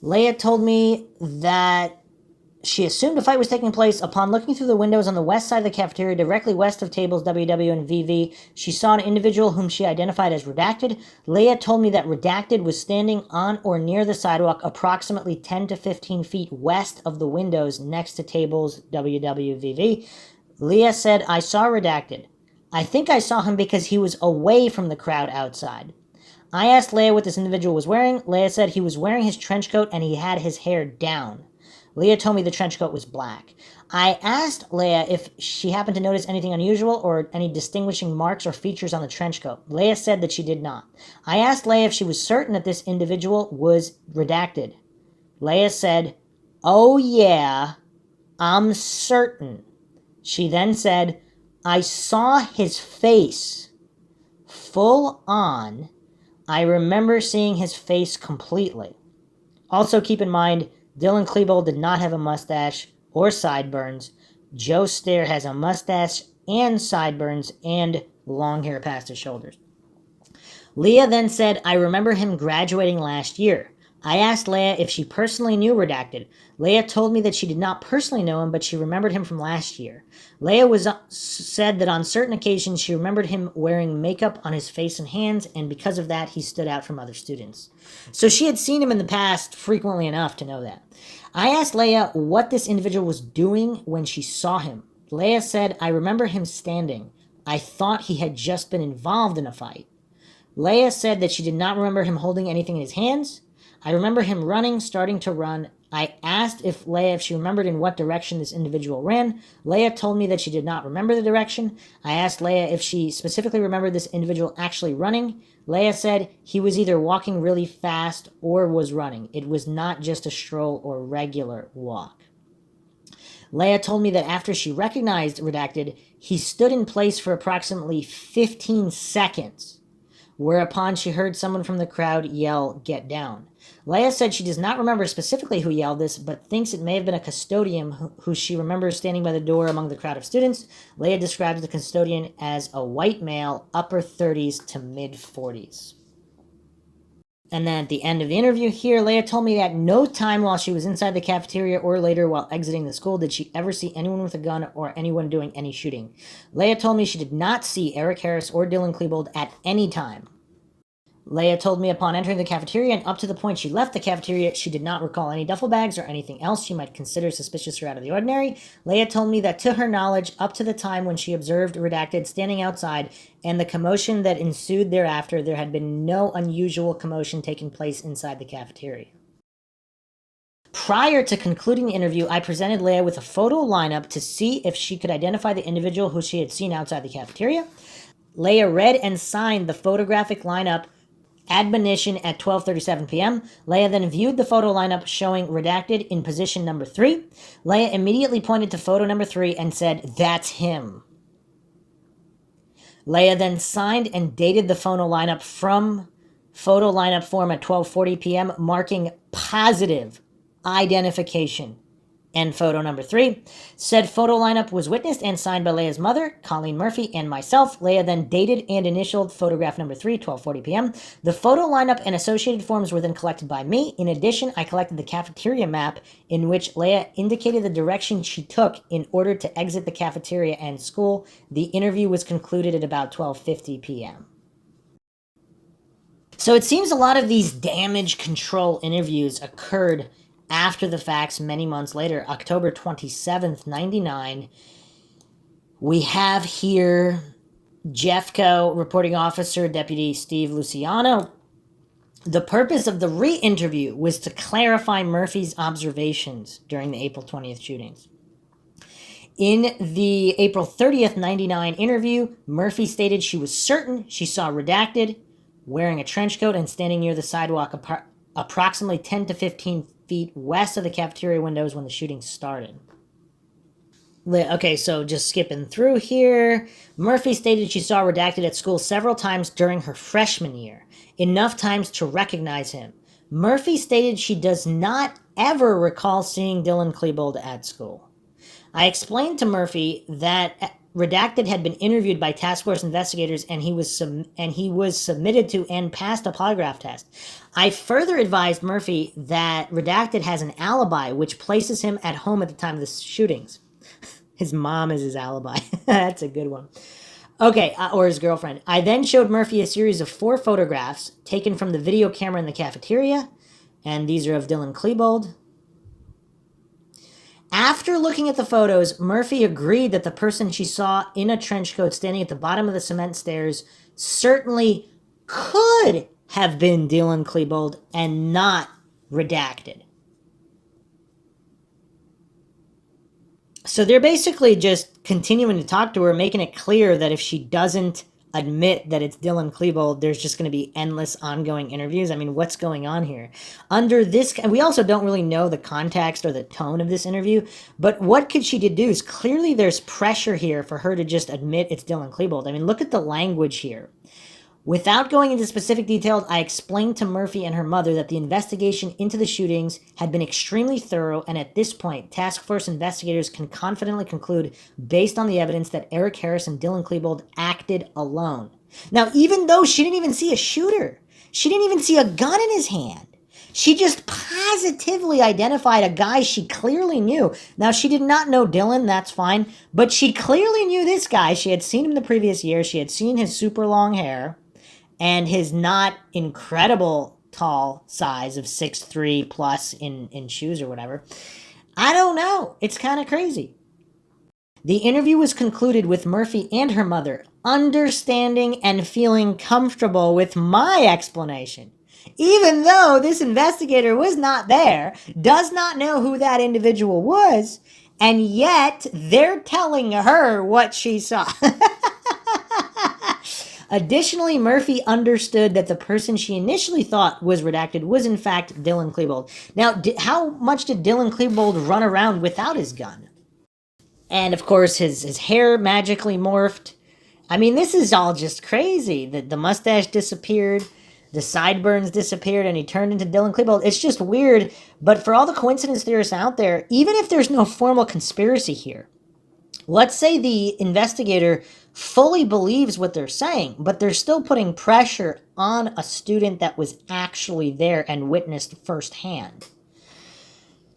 Leah told me that she assumed a fight was taking place. Upon looking through the windows on the west side of the cafeteria, directly west of tables WW and VV, she saw an individual whom she identified as Redacted. Leah told me that Redacted was standing on or near the sidewalk approximately 10 to 15 feet west of the windows next to tables WW, VV. Leah said, I saw Redacted. I think I saw him because he was away from the crowd outside. I asked Leah what this individual was wearing. Leah said he was wearing his trench coat and he had his hair down. Leah told me the trench coat was black. I asked Leah if she happened to notice anything unusual or any distinguishing marks or features on the trench coat. Leah said that she did not. I asked Leah if she was certain that this individual was Redacted. Leah said, oh yeah, I'm certain. She then said, I saw his face full on. I remember seeing his face completely. Also keep in mind, Dylan Klebold did not have a mustache or sideburns. Joe Stair has a mustache and sideburns and long hair past his shoulders. Leah then said, I remember him graduating last year. I asked Leah if she personally knew Redacted. Leah told me that she did not personally know him, but she remembered him from last year. Leah said that on certain occasions she remembered him wearing makeup on his face and hands, and because of that, he stood out from other students. So she had seen him in the past frequently enough to know that. I asked Leah what this individual was doing when she saw him. Leah said, I remember him standing. I thought he had just been involved in a fight. Leah said that she did not remember him holding anything in his hands. I remember him running, starting to run. I asked if she remembered in what direction this individual ran. Leah told me that she did not remember the direction. I asked Leah if she specifically remembered this individual actually running. Leah said he was either walking really fast or was running. It was not just a stroll or regular walk. Leah told me that after she recognized Redacted, he stood in place for approximately 15 seconds, whereupon she heard someone from the crowd yell, "Get down." Leah said she does not remember specifically who yelled this, but thinks it may have been a custodian who she remembers standing by the door among the crowd of students. Leah describes the custodian as a white male, upper 30s to mid 40s. And then at the end of the interview here, Leah told me that no time while she was inside the cafeteria or later while exiting the school did she ever see anyone with a gun or anyone doing any shooting. Leah told me she did not see Eric Harris or Dylan Klebold at any time. Leah told me upon entering the cafeteria and up to the point she left the cafeteria, she did not recall any duffel bags or anything else she might consider suspicious or out of the ordinary. Leah told me that to her knowledge, up to the time when she observed Redacted standing outside and the commotion that ensued thereafter, there had been no unusual commotion taking place inside the cafeteria. Prior to concluding the interview, I presented Leah with a photo lineup to see if she could identify the individual who she had seen outside the cafeteria. Leah read and signed the photographic lineup admonition at 12:37 p.m. Leah then viewed the photo lineup showing Redacted in position number 3. Leah immediately pointed to photo number 3 and said, "That's him." Leah then signed and dated the photo lineup from photo lineup form at 12:40 p.m., marking positive identification. And photo number 3. Said photo lineup was witnessed and signed by Leah's mother, Colleen Murphy, and myself. Leah then dated and initialed photograph number 3, 12:40 p.m. The photo lineup and associated forms were then collected by me. In addition, I collected the cafeteria map in which Leah indicated the direction she took in order to exit the cafeteria and school. The interview was concluded at about 12:50 p.m. So it seems a lot of these damage control interviews occurred after the facts many months later. October 27th, 99. We have here Jeffco reporting officer Deputy Steve Luciano. The purpose of the re-interview was to clarify Murphy's observations during the April 20th shootings. In the April 30th, 99 interview, Murphy stated she was certain she saw Redacted wearing a trench coat and standing near the sidewalk approximately 10 to 15 feet west of the cafeteria windows when the shooting started. Okay, so just skipping through here. Murphy stated she saw Redacted at school several times during her freshman year, enough times to recognize him. Murphy stated she does not ever recall seeing Dylan Klebold at school. I explained to Murphy that Redacted had been interviewed by task force investigators and he was submitted to and passed a polygraph test. I further advised Murphy that Redacted has an alibi which places him at home at the time of the shootings. His mom is his alibi. That's a good one. Okay, or his girlfriend. I then showed Murphy a series of 4 photographs taken from the video camera in the cafeteria, and these are of Dylan Klebold. After looking at the photos, Murphy agreed that the person she saw in a trench coat standing at the bottom of the cement stairs certainly could have been Dylan Klebold and not Redacted. So they're basically just continuing to talk to her, making it clear that if she doesn't admit that it's Dylan Klebold, there's just going to be endless ongoing interviews. I mean, what's going on here? Under this, we also don't really know the context or the tone of this interview, but what could she deduce? Clearly there's pressure here for her to just admit it's Dylan Klebold. I mean, look at the language here. Without going into specific details, I explained to Murphy and her mother that the investigation into the shootings had been extremely thorough, and at this point, task force investigators can confidently conclude, based on the evidence, that Eric Harris and Dylan Klebold acted alone. Now, even though she didn't even see a shooter, she didn't even see a gun in his hand, she just positively identified a guy she clearly knew. Now, she did not know Dylan, that's fine, but she clearly knew this guy. She had seen him the previous year. She had seen his super long hair and his not incredible tall size of 6'3" plus in shoes or whatever. I don't know. It's kind of crazy. The interview was concluded with Murphy and her mother understanding and feeling comfortable with my explanation. Even though this investigator was not there, does not know who that individual was, and yet they're telling her what she saw. Additionally, Murphy understood that the person she initially thought was redacted was in fact Dylan Klebold. Now, how much did Dylan Klebold run around without his gun? And of course, his hair magically morphed. I mean, this is all just crazy. The mustache disappeared, the sideburns disappeared, and he turned into Dylan Klebold. It's just weird. But for all the coincidence theorists out there, even if there's no formal conspiracy here, let's say the investigator fully believes what they're saying, but they're still putting pressure on a student that was actually there and witnessed firsthand.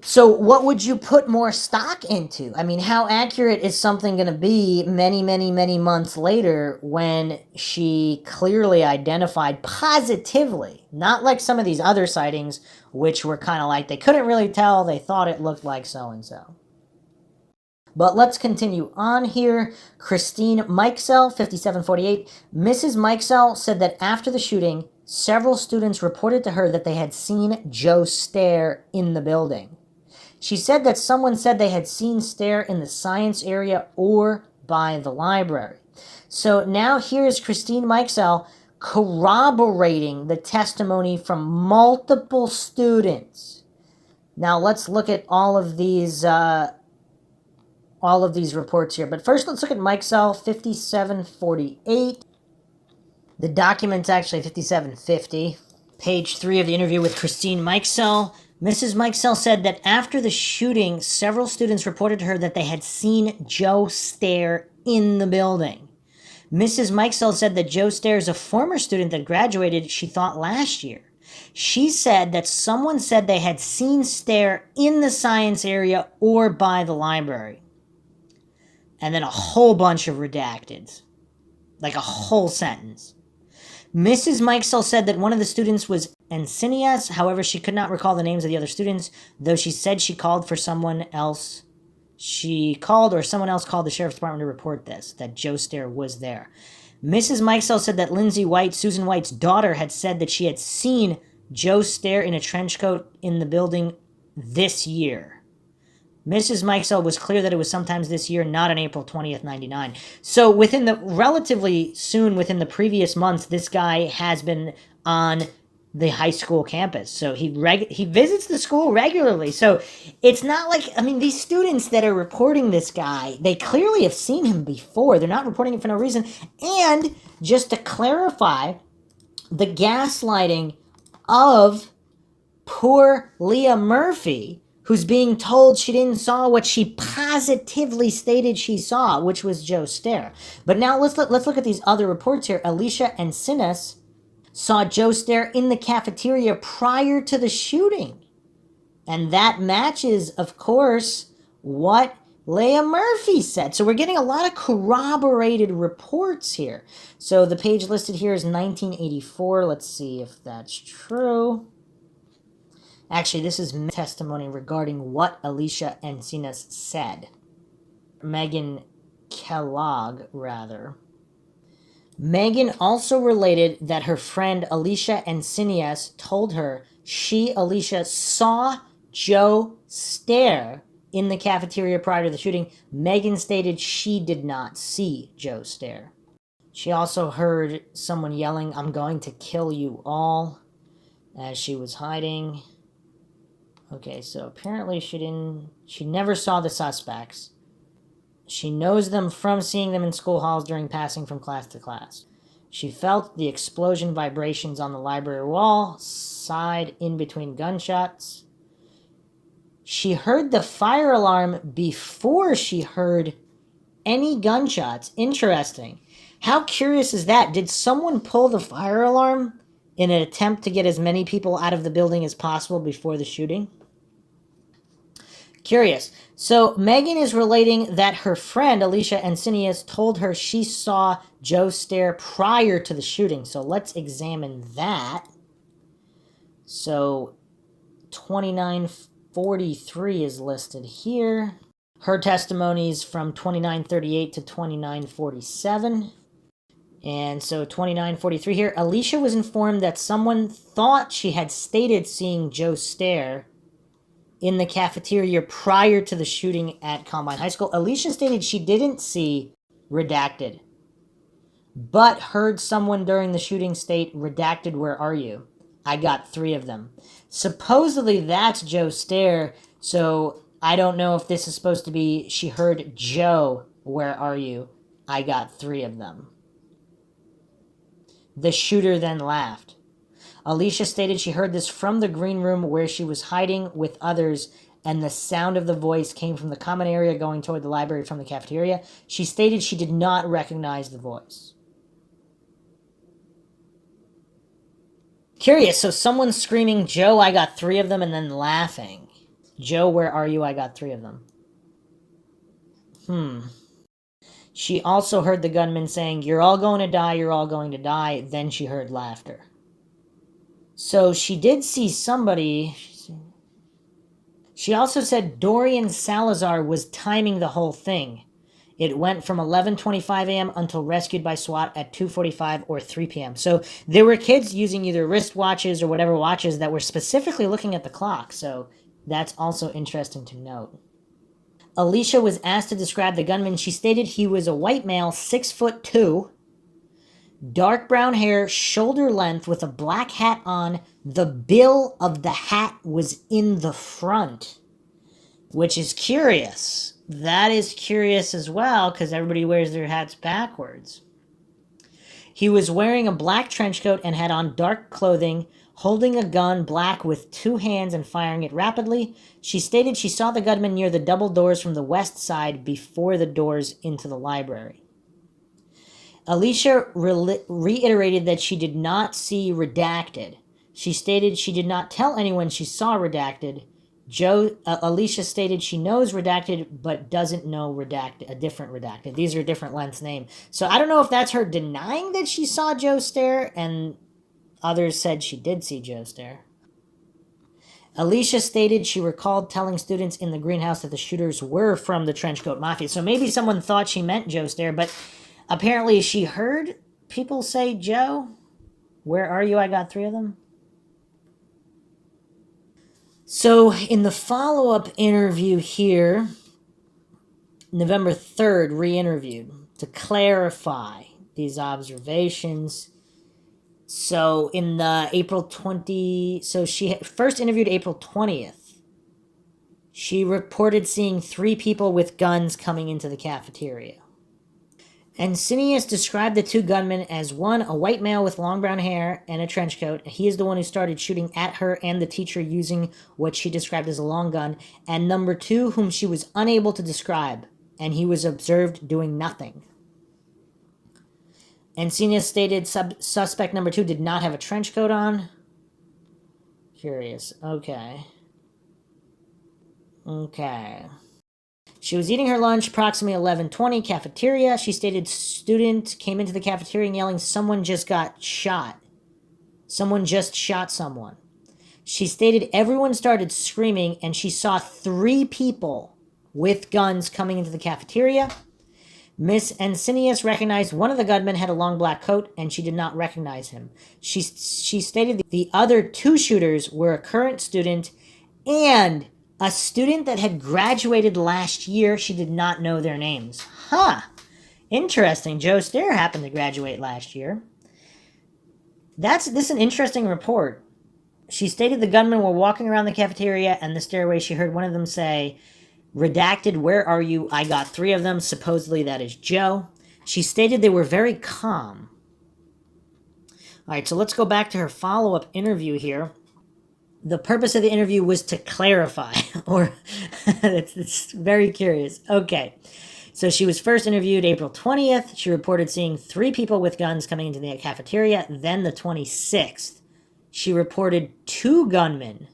So what would you put more stock into? I mean, how accurate is something going to be many, many, many months later when she clearly identified positively, not like some of these other sightings, which were kind of like they couldn't really tell, they thought it looked like so-and-so. But let's continue on here. Christine Mikesell, 5748. Mrs. Mikesell said that after the shooting, several students reported to her that they had seen Joe Stair in the building. She said that someone said they had seen Stair in the science area or by the library. So now here's Christine Mikesell corroborating the testimony from multiple students. Now let's look at all of these reports here. But first, let's look at Mikesell, 5748. The document's actually 5750. Page 3 of the interview with Christine Mikesell. Mrs. Mikesell said that after the shooting, several students reported to her that they had seen Joe Stair in the building. Mrs. Mikesell said that Joe Stair is a former student that graduated, she thought, last year. She said that someone said they had seen Stair in the science area or by the library. And then a whole bunch of redacteds. Like a whole sentence. Mrs. Mikesell said that one of the students was Encinias. However, she could not recall the names of the other students, though she said she called for someone else. She called or someone else called the sheriff's department to report this, that Joe Stair was there. Mrs. Mikesell said that Lindsay White, Susan White's daughter, had said that she had seen Joe Stair in a trench coat in the building this year. Mrs. Mikesell was clear that it was sometimes this year, not on April 20th, 99. So within the relatively soon, within the previous months, this guy has been on the high school campus. So he visits the school regularly. So it's not like, I mean, these students that are reporting this guy, they clearly have seen him before. They're not reporting it for no reason. And just to clarify, the gaslighting of poor Leah Murphy, who's being told she didn't saw what she positively stated she saw, which was Joe Stair. But now let's look at these other reports here. Alicia and Sinas saw Joe Stair in the cafeteria prior to the shooting. And that matches, of course, what Leah Murphy said. So we're getting a lot of corroborated reports here. So the page listed here is 1984. Let's see if that's true. Actually, this is testimony regarding what Alicia Encinas said. Megan Kellogg, rather. Megan also related that her friend Alicia Encinas told her she, Alicia, saw Joe Stair in the cafeteria prior to the shooting. Megan stated she did not see Joe Stair. She also heard someone yelling, "I'm going to kill you all," as she was hiding. Okay, so apparently she never saw the suspects. She knows them from seeing them in school halls during passing from class to class. She felt the explosion vibrations on the library wall, side in between gunshots. She heard the fire alarm before she heard any gunshots. Interesting. How curious is that? Did someone pull the fire alarm in an attempt to get as many people out of the building as possible before the shooting? Curious. So Megan is relating that her friend Alicia Encinias told her she saw Joe Stair prior to the shooting. So let's examine that. So 2943 is listed here. Her testimonies from 2938 to 2947. And so 29:43 here. Alicia was informed that someone thought she had stated seeing Joe Stair in the cafeteria prior to the shooting at Columbine High School. Alicia stated she didn't see Redacted, but heard someone during the shooting state, Redacted, where are you? I got 3 of them. Supposedly that's Joe Stair, so I don't know if this is supposed to be she heard Joe, where are you? I got 3 of them. The shooter then laughed. Alicia stated she heard this from the green room where she was hiding with others, and the sound of the voice came from the common area going toward the library from the cafeteria. She stated she did not recognize the voice. Curious, so someone's screaming, Joe, I got 3 of them, and then laughing. Joe, where are you? I got 3 of them. She also heard the gunman saying, you're all going to die, you're all going to die. Then she heard laughter. So she did see somebody. She also said Dorian Salazar was timing the whole thing. It went from 11:25 a.m. until rescued by SWAT at 2:45 or 3 p.m. So there were kids using either wristwatches or whatever watches that were specifically looking at the clock. So that's also interesting to note. Alicia was asked to describe the gunman. She stated he was a white male, 6'2", dark brown hair, shoulder length, with a black hat on. The bill of the hat was in the front, which is curious. That is curious as well, because everybody wears their hats backwards. He was wearing a black trench coat and had on dark clothing, holding a gun, black, with 2 hands and firing it rapidly. She stated she saw the gunman near the double doors from the west side before the doors into the library. Alicia reiterated that she did not see Redacted. She stated she did not tell anyone she saw Redacted. Alicia stated she knows Redacted, but doesn't know Redacted, a different Redacted. These are a different length name. So I don't know if that's her denying that she saw Joe Stair, and others said she did see Joe Stair. Alicia stated she recalled telling students in the greenhouse that the shooters were from the Trenchcoat Mafia. So maybe someone thought she meant Joe Stair, but apparently she heard people say, Joe, where are you? I got 3 of them. So in the follow-up interview here, November 3rd, re-interviewed to clarify these observations. So in the April 20... So she first interviewed April 20th. She reported seeing 3 people with guns coming into the cafeteria. Encinius described the 2 gunmen as, one, a white male with long brown hair and a trench coat. He is the one who started shooting at her and the teacher using what she described as a long gun. And number 2, whom she was unable to describe, and he was observed doing nothing. Encinius stated suspect number 2 did not have a trench coat on. Curious. Okay. She was eating her lunch, approximately 11:20, cafeteria. She stated student came into the cafeteria and yelling, someone just got shot. Someone just shot someone. She stated everyone started screaming, and she saw 3 people with guns coming into the cafeteria. Miss Encinius recognized one of the gunmen had a long black coat, and she did not recognize him. She stated the other 2 shooters were a current student and a student that had graduated last year. She did not know their names. Interesting. Joe Stair happened to graduate last year. This is an interesting report. She stated the gunmen were walking around the cafeteria and the stairway. She heard one of them say, Redacted, where are you? I got 3 of them. Supposedly that is Joe. She stated they were very calm. All right, so let's go back to her follow-up interview here. The purpose of the interview was to clarify, or it's very curious. Okay, so she was first interviewed April 20th. She reported seeing 3 people with guns coming into the cafeteria. Then the 26th, she reported 2 gunmen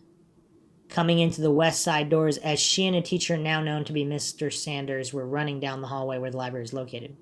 coming into the west side doors as she and a teacher, now known to be Mr. Sanders, were running down the hallway where the library is located.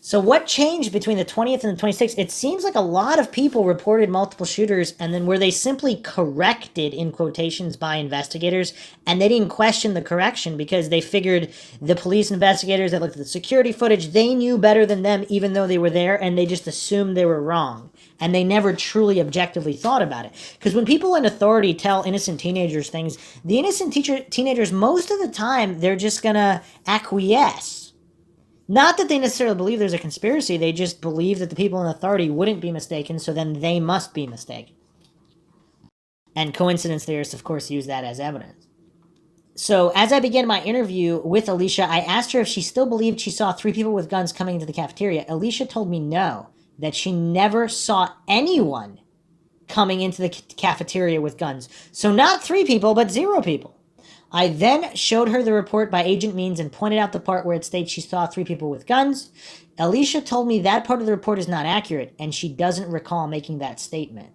So what changed between the 20th and the 26th? It seems like a lot of people reported multiple shooters, and then were they simply corrected, in quotations, by investigators, and they didn't question the correction because they figured the police investigators that looked at the security footage, they knew better than them even though they were there, and they just assumed they were wrong. And they never truly objectively thought about it. Because when people in authority tell innocent teenagers things, the innocent teenagers, most of the time, they're just gonna acquiesce. Not that they necessarily believe there's a conspiracy, they just believe that the people in authority wouldn't be mistaken, so then they must be mistaken. And coincidence theorists, of course, use that as evidence. So as I began my interview with Alicia, I asked her if she still believed she saw 3 people with guns coming into the cafeteria. Alicia told me no, that she never saw anyone coming into the cafeteria with guns. So not 3 people, but 0 people. I then showed her the report by Agent Means and pointed out the part where it states she saw 3 people with guns. Alicia told me that part of the report is not accurate, and she doesn't recall making that statement.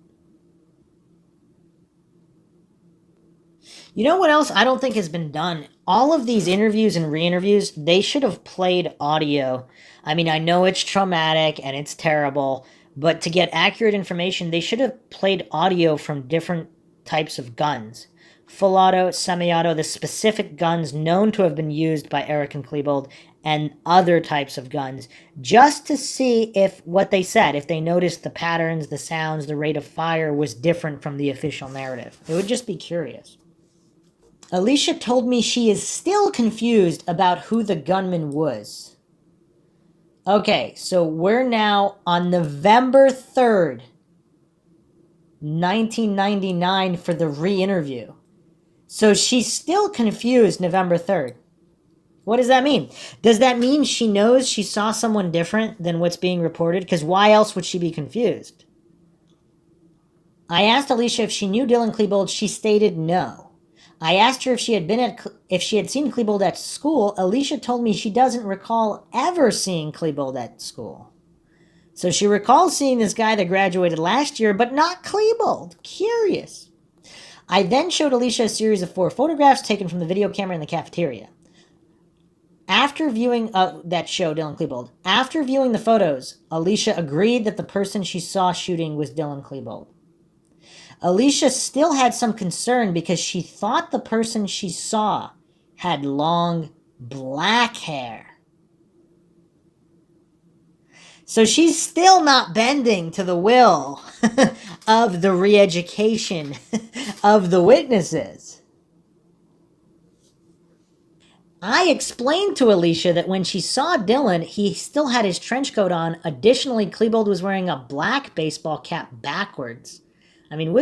You know what else I don't think has been done? All of these interviews and re-interviews, they should have played audio. I mean, I know it's traumatic and it's terrible, but to get accurate information, they should have played audio from different types of guns. Full auto, semi-auto, the specific guns known to have been used by Eric and Klebold, and other types of guns, just to see if what they said, if they noticed the patterns, the sounds, the rate of fire was different from the official narrative. It would just be curious. Alicia told me she is still confused about who the gunman was. Okay, so we're now on November 3rd, 1999 for the re-interview. So she's still confused November 3rd. What does that mean? Does that mean she knows she saw someone different than what's being reported? Because why else would she be confused? I asked Alicia if she knew Dylan Klebold. She stated no. I asked her if she had seen Klebold at school. Alicia told me she doesn't recall ever seeing Klebold at school. So she recalls seeing this guy that graduated last year, but not Klebold. Curious. I then showed Alicia a series of 4 photographs taken from the video camera in the cafeteria. After viewing that show, Dylan Klebold, after viewing the photos, Alicia agreed that the person she saw shooting was Dylan Klebold. Alicia still had some concern because she thought the person she saw had long black hair. So she's still not bending to the will of the re-education of the witnesses. I explained to Alicia that when she saw Dylan, he still had his trench coat on. Additionally, Klebold was wearing a black baseball cap backwards. I mean,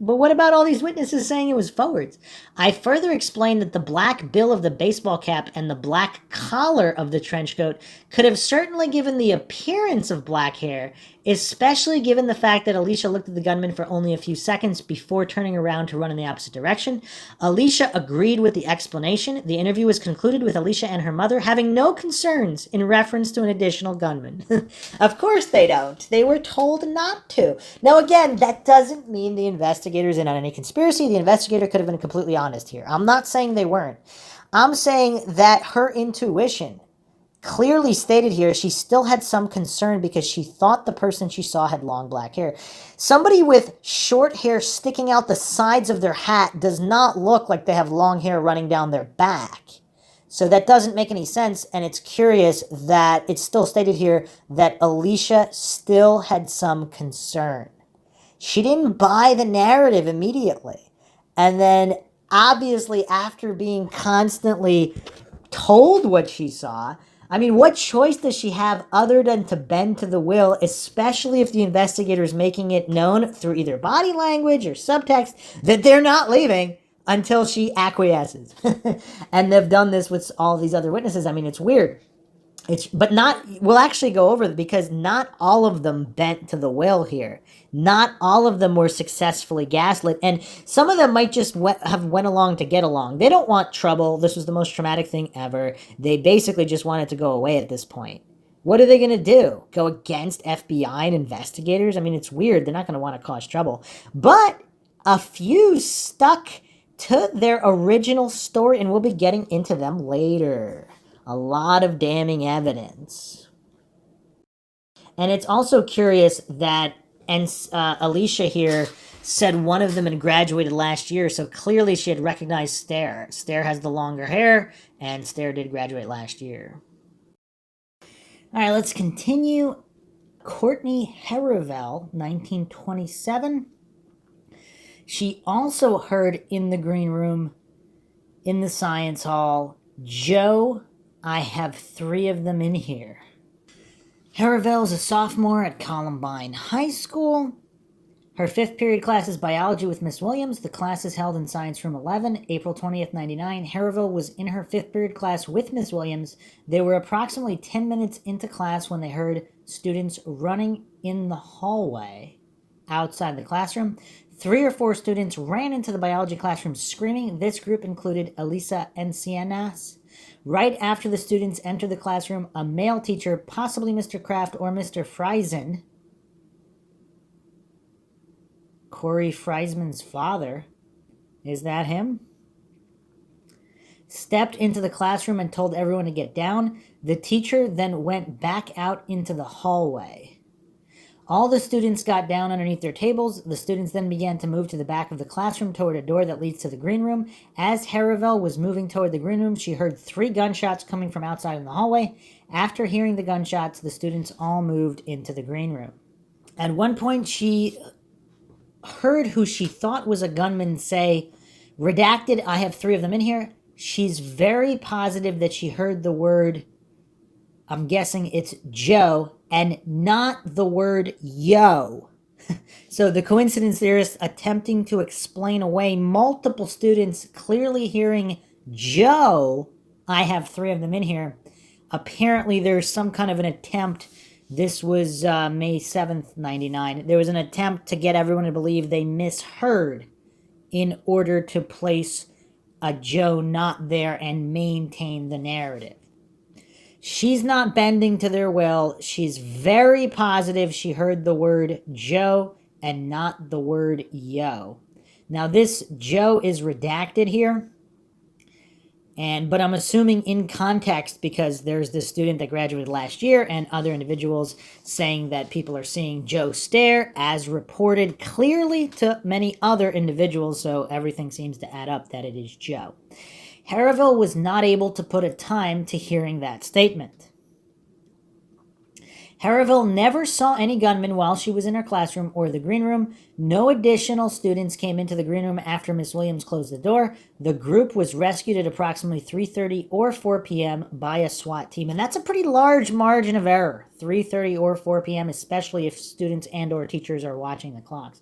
but what about all these witnesses saying it was forwards? I further explained that the black bill of the baseball cap and the black collar of the trench coat could have certainly given the appearance of black hair, especially given the fact that Alicia looked at the gunman for only a few seconds before turning around to run in the opposite direction. Alicia agreed with the explanation. The interview was concluded with Alicia and her mother having no concerns in reference to an additional gunman. Of course they don't. They were told not to. Now again, that doesn't mean the investigators in on any conspiracy. The investigator could have been completely honest here. I'm not saying they weren't. I'm saying that her intuition clearly stated here she still had some concern because she thought the person she saw had long black hair. Somebody with short hair sticking out the sides of their hat does not look like they have long hair running down their back. So that doesn't make any sense, and it's curious that it's still stated here that Alicia still had some concern. She didn't buy the narrative immediately. And then, obviously, after being constantly told what she saw, I mean, what choice does she have other than to bend to the will, especially if the investigator is making it known through either body language or subtext that they're not leaving until she acquiesces. And they've done this with all these other witnesses. I mean, it's weird. We'll actually go over it because not all of them bent to the will here. Not all of them were successfully gaslit, and some of them might just have went along to get along. They don't want trouble. This was the most traumatic thing ever. They basically just want it to go away at this point. What are they going to do? Go against FBI and investigators? I mean, it's weird. They're not going to want to cause trouble. But a few stuck to their original story, and we'll be getting into them later. A lot of damning evidence. And it's also curious that, and Alicia here said one of them had graduated last year, so clearly she had recognized Stair. Stair has the longer hair, and Stair did graduate last year. All right, let's continue. Courtney Heravel, 1927. She also heard in the green room, in the science hall, Joe, I have 3 of them in here. Heravel is a sophomore at Columbine High School. Her 5th period class is biology with Miss Williams. The class is held in Science Room 11, April 20th, 99. Heravel was in her 5th period class with Miss Williams. They were approximately 10 minutes into class when they heard students running in the hallway outside the classroom. 3 or 4 students ran into the biology classroom screaming. This group included Elisa Encinas. Right after the students entered the classroom, a male teacher, possibly Mr. Kraft or Mr. Friesen, Corey Friesman's father, is that him? Stepped into the classroom and told everyone to get down. The teacher then went back out into the hallway. All the students got down underneath their tables. The students then began to move to the back of the classroom toward a door that leads to the green room. As Heravel was moving toward the green room, she heard 3 gunshots coming from outside in the hallway. After hearing the gunshots, the students all moved into the green room. At one point, she heard who she thought was a gunman say, redacted, I have 3 of them in here. She's very positive that she heard the word, I'm guessing it's Joe, and not the word yo. So the coincidence theorist attempting to explain away multiple students clearly hearing Joe, I have 3 of them in here. Apparently there's some kind of an attempt. This was May 7th, 99. There was an attempt to get everyone to believe they misheard in order to place a Joe not there and maintain the narrative. She's not bending to their will. She's very positive she heard the word Joe and not the word yo. Now this Joe is redacted here. But I'm assuming in context because there's this student that graduated last year and other individuals saying that people are seeing Joe Stair as reported clearly to many other individuals, so everything seems to add up that it is Joe. Heravel was not able to put a time to hearing that statement. Heravel never saw any gunmen while she was in her classroom or the green room. No additional students came into the green room after Miss Williams closed the door. The group was rescued at approximately 3:30 or 4 p.m. by a SWAT team. And that's a pretty large margin of error, 3:30 or 4 p.m., especially if students and or teachers are watching the clocks.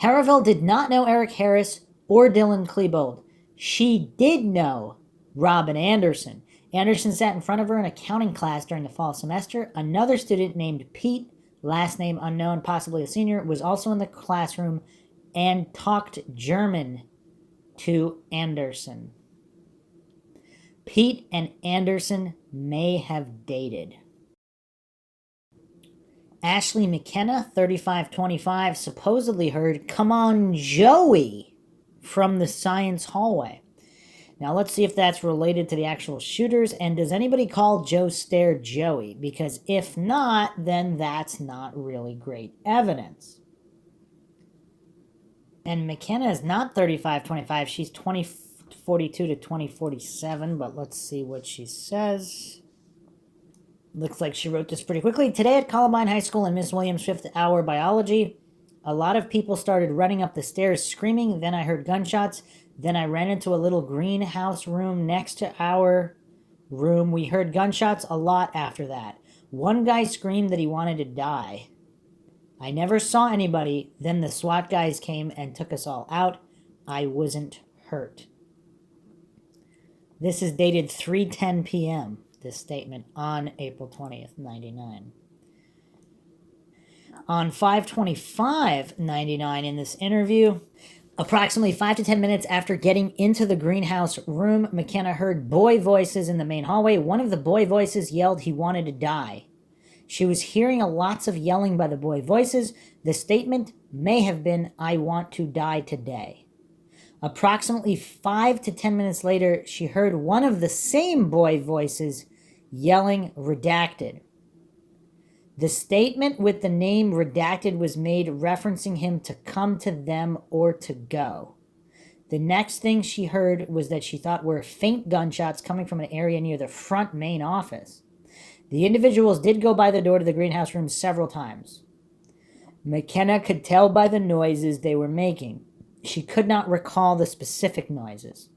Heravel did not know Eric Harris or Dylan Klebold. She did know Robin Anderson. Anderson sat in front of her in accounting class during the fall semester. Another student named Pete, last name unknown, possibly a senior, was also in the classroom and talked German to Anderson. Pete and Anderson may have dated. Ashley McKenna, 3525, supposedly heard, "Come on, Joey," from the science hallway. Now let's see if that's related to the actual shooters, and does anybody call Joe Stair Joey? Because if not, then that's not really great evidence. And McKenna is not 3525, she's 2042 to 2047, but let's see what she says. Looks like she wrote this pretty quickly. Today at Columbine High School in Miss Williams' 5th hour biology, a lot of people started running up the stairs screaming. Then I heard gunshots. Then I ran into a little greenhouse room next to our room. We heard gunshots a lot after that. One guy screamed that he wanted to die. I never saw anybody. Then the SWAT guys came and took us all out. I wasn't hurt. This is dated 3:10 p.m., this statement, on April 20th, 99. On 5/25/99 in this interview, approximately 5 to 10 minutes after getting into the greenhouse room, McKenna heard boy voices in the main hallway. One of the boy voices yelled he wanted to die. She was hearing lots of yelling by the boy voices. The statement may have been, "I want to die today." Approximately 5 to 10 minutes later, she heard one of the same boy voices yelling redacted. The statement with the name redacted was made referencing him to come to them or to go. The next thing she heard was that she thought were faint gunshots coming from an area near the front main office. The individuals did go by the door to the greenhouse room several times. McKenna could tell by the noises they were making. She could not recall the specific noises.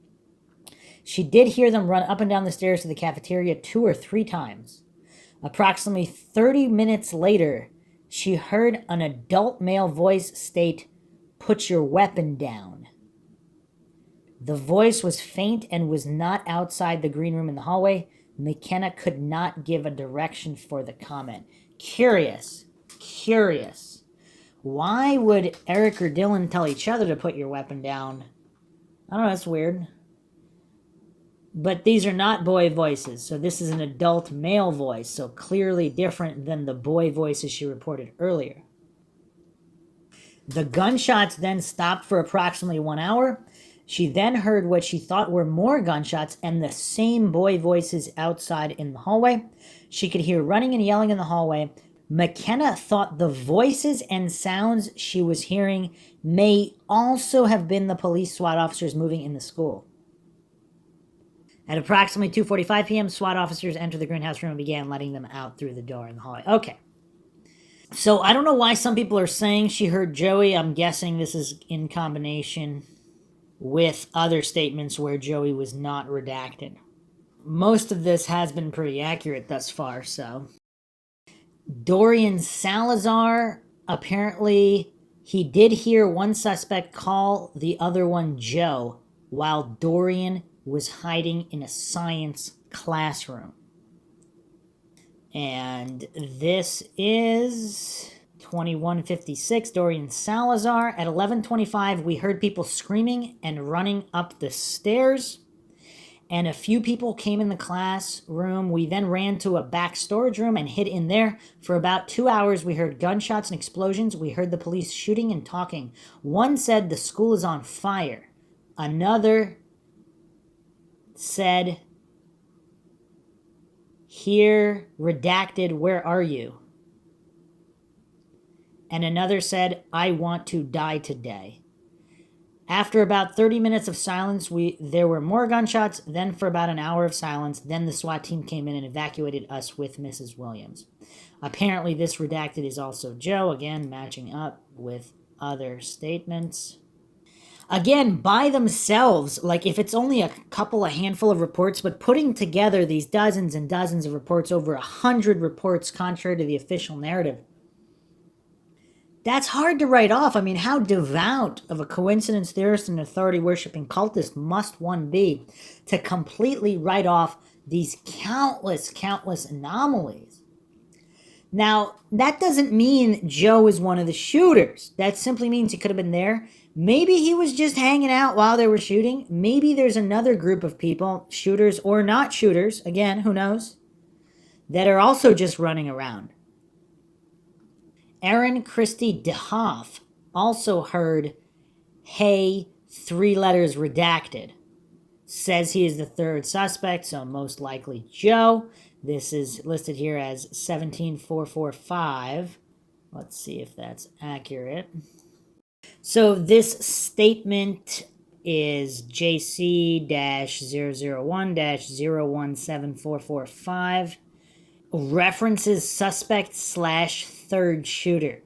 She did hear them run up and down the stairs to the cafeteria 2 or 3 times. Approximately 30 minutes later, she heard an adult male voice state, "Put your weapon down." The voice was faint and was not outside the green room in the hallway. McKenna could not give a direction for the comment. Curious. Why would Eric or Dylan tell each other to put your weapon down? I don't know, that's weird. But these are not boy voices, so this is an adult male voice, so clearly different than the boy voices she reported earlier. The gunshots then stopped for approximately 1 hour. She then heard what she thought were more gunshots and the same boy voices outside in the hallway. She could hear running and yelling in the hallway. McKenna thought the voices and sounds she was hearing may also have been the police SWAT officers moving in the school. At approximately 2:45 p.m., SWAT officers entered the greenhouse room and began letting them out through the door in the hallway. Okay. So I don't know why some people are saying she heard Joey. I'm guessing this is in combination with other statements where Joey was not redacted. Most of this has been pretty accurate thus far, so. Dorian Salazar, apparently he did hear one suspect call the other one Joe while Dorian was hiding in a science classroom. And this is 2156, Dorian Salazar. At 11:25, we heard people screaming and running up the stairs. And a few people came in the classroom. We then ran to a back storage room and hid in there. For about 2 hours, we heard gunshots and explosions. We heard the police shooting and talking. One said the school is on fire. Another said, "Here, redacted, where are you?" And another said, "I want to die today." After about 30 minutes of silence, there were more gunshots. Then for about an hour of silence, then the SWAT team came in and evacuated us with Mrs. Williams. Apparently this redacted is also Joe, again matching up with other statements. Again, by themselves, like if it's only a handful of reports, but putting together these dozens and dozens of reports, over 100 reports contrary to the official narrative, that's hard to write off. I mean, how devout of a coincidence theorist and authority-worshipping cultist must one be to completely write off these countless anomalies? Now, that doesn't mean Joe is one of the shooters. That simply means he could have been there. Maybe he was just hanging out while they were shooting. Maybe there's another group of people, shooters or not shooters, again, who knows, that are also just running around. Aaron Christie DeHoff also heard, "Hey, 3 letters redacted." Says he is the third suspect, so most likely Joe. This is listed here as 17445. Let's see if that's accurate. So this statement is JC-001-017445. References suspect / third shooter.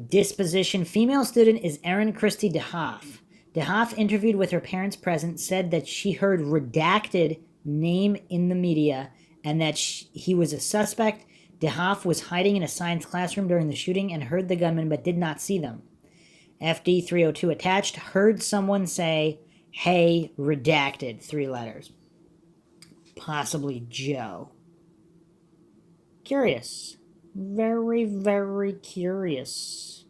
Disposition: female student is Erin Christie DeHoff. DeHoff, interviewed with her parents present, said that she heard redacted name in the media and that he was a suspect. DeHoff was hiding in a science classroom during the shooting and heard the gunman but did not see them. FD 302 attached, heard someone say, "Hey, redacted," 3 letters. Possibly Joe. Curious. Very, very curious.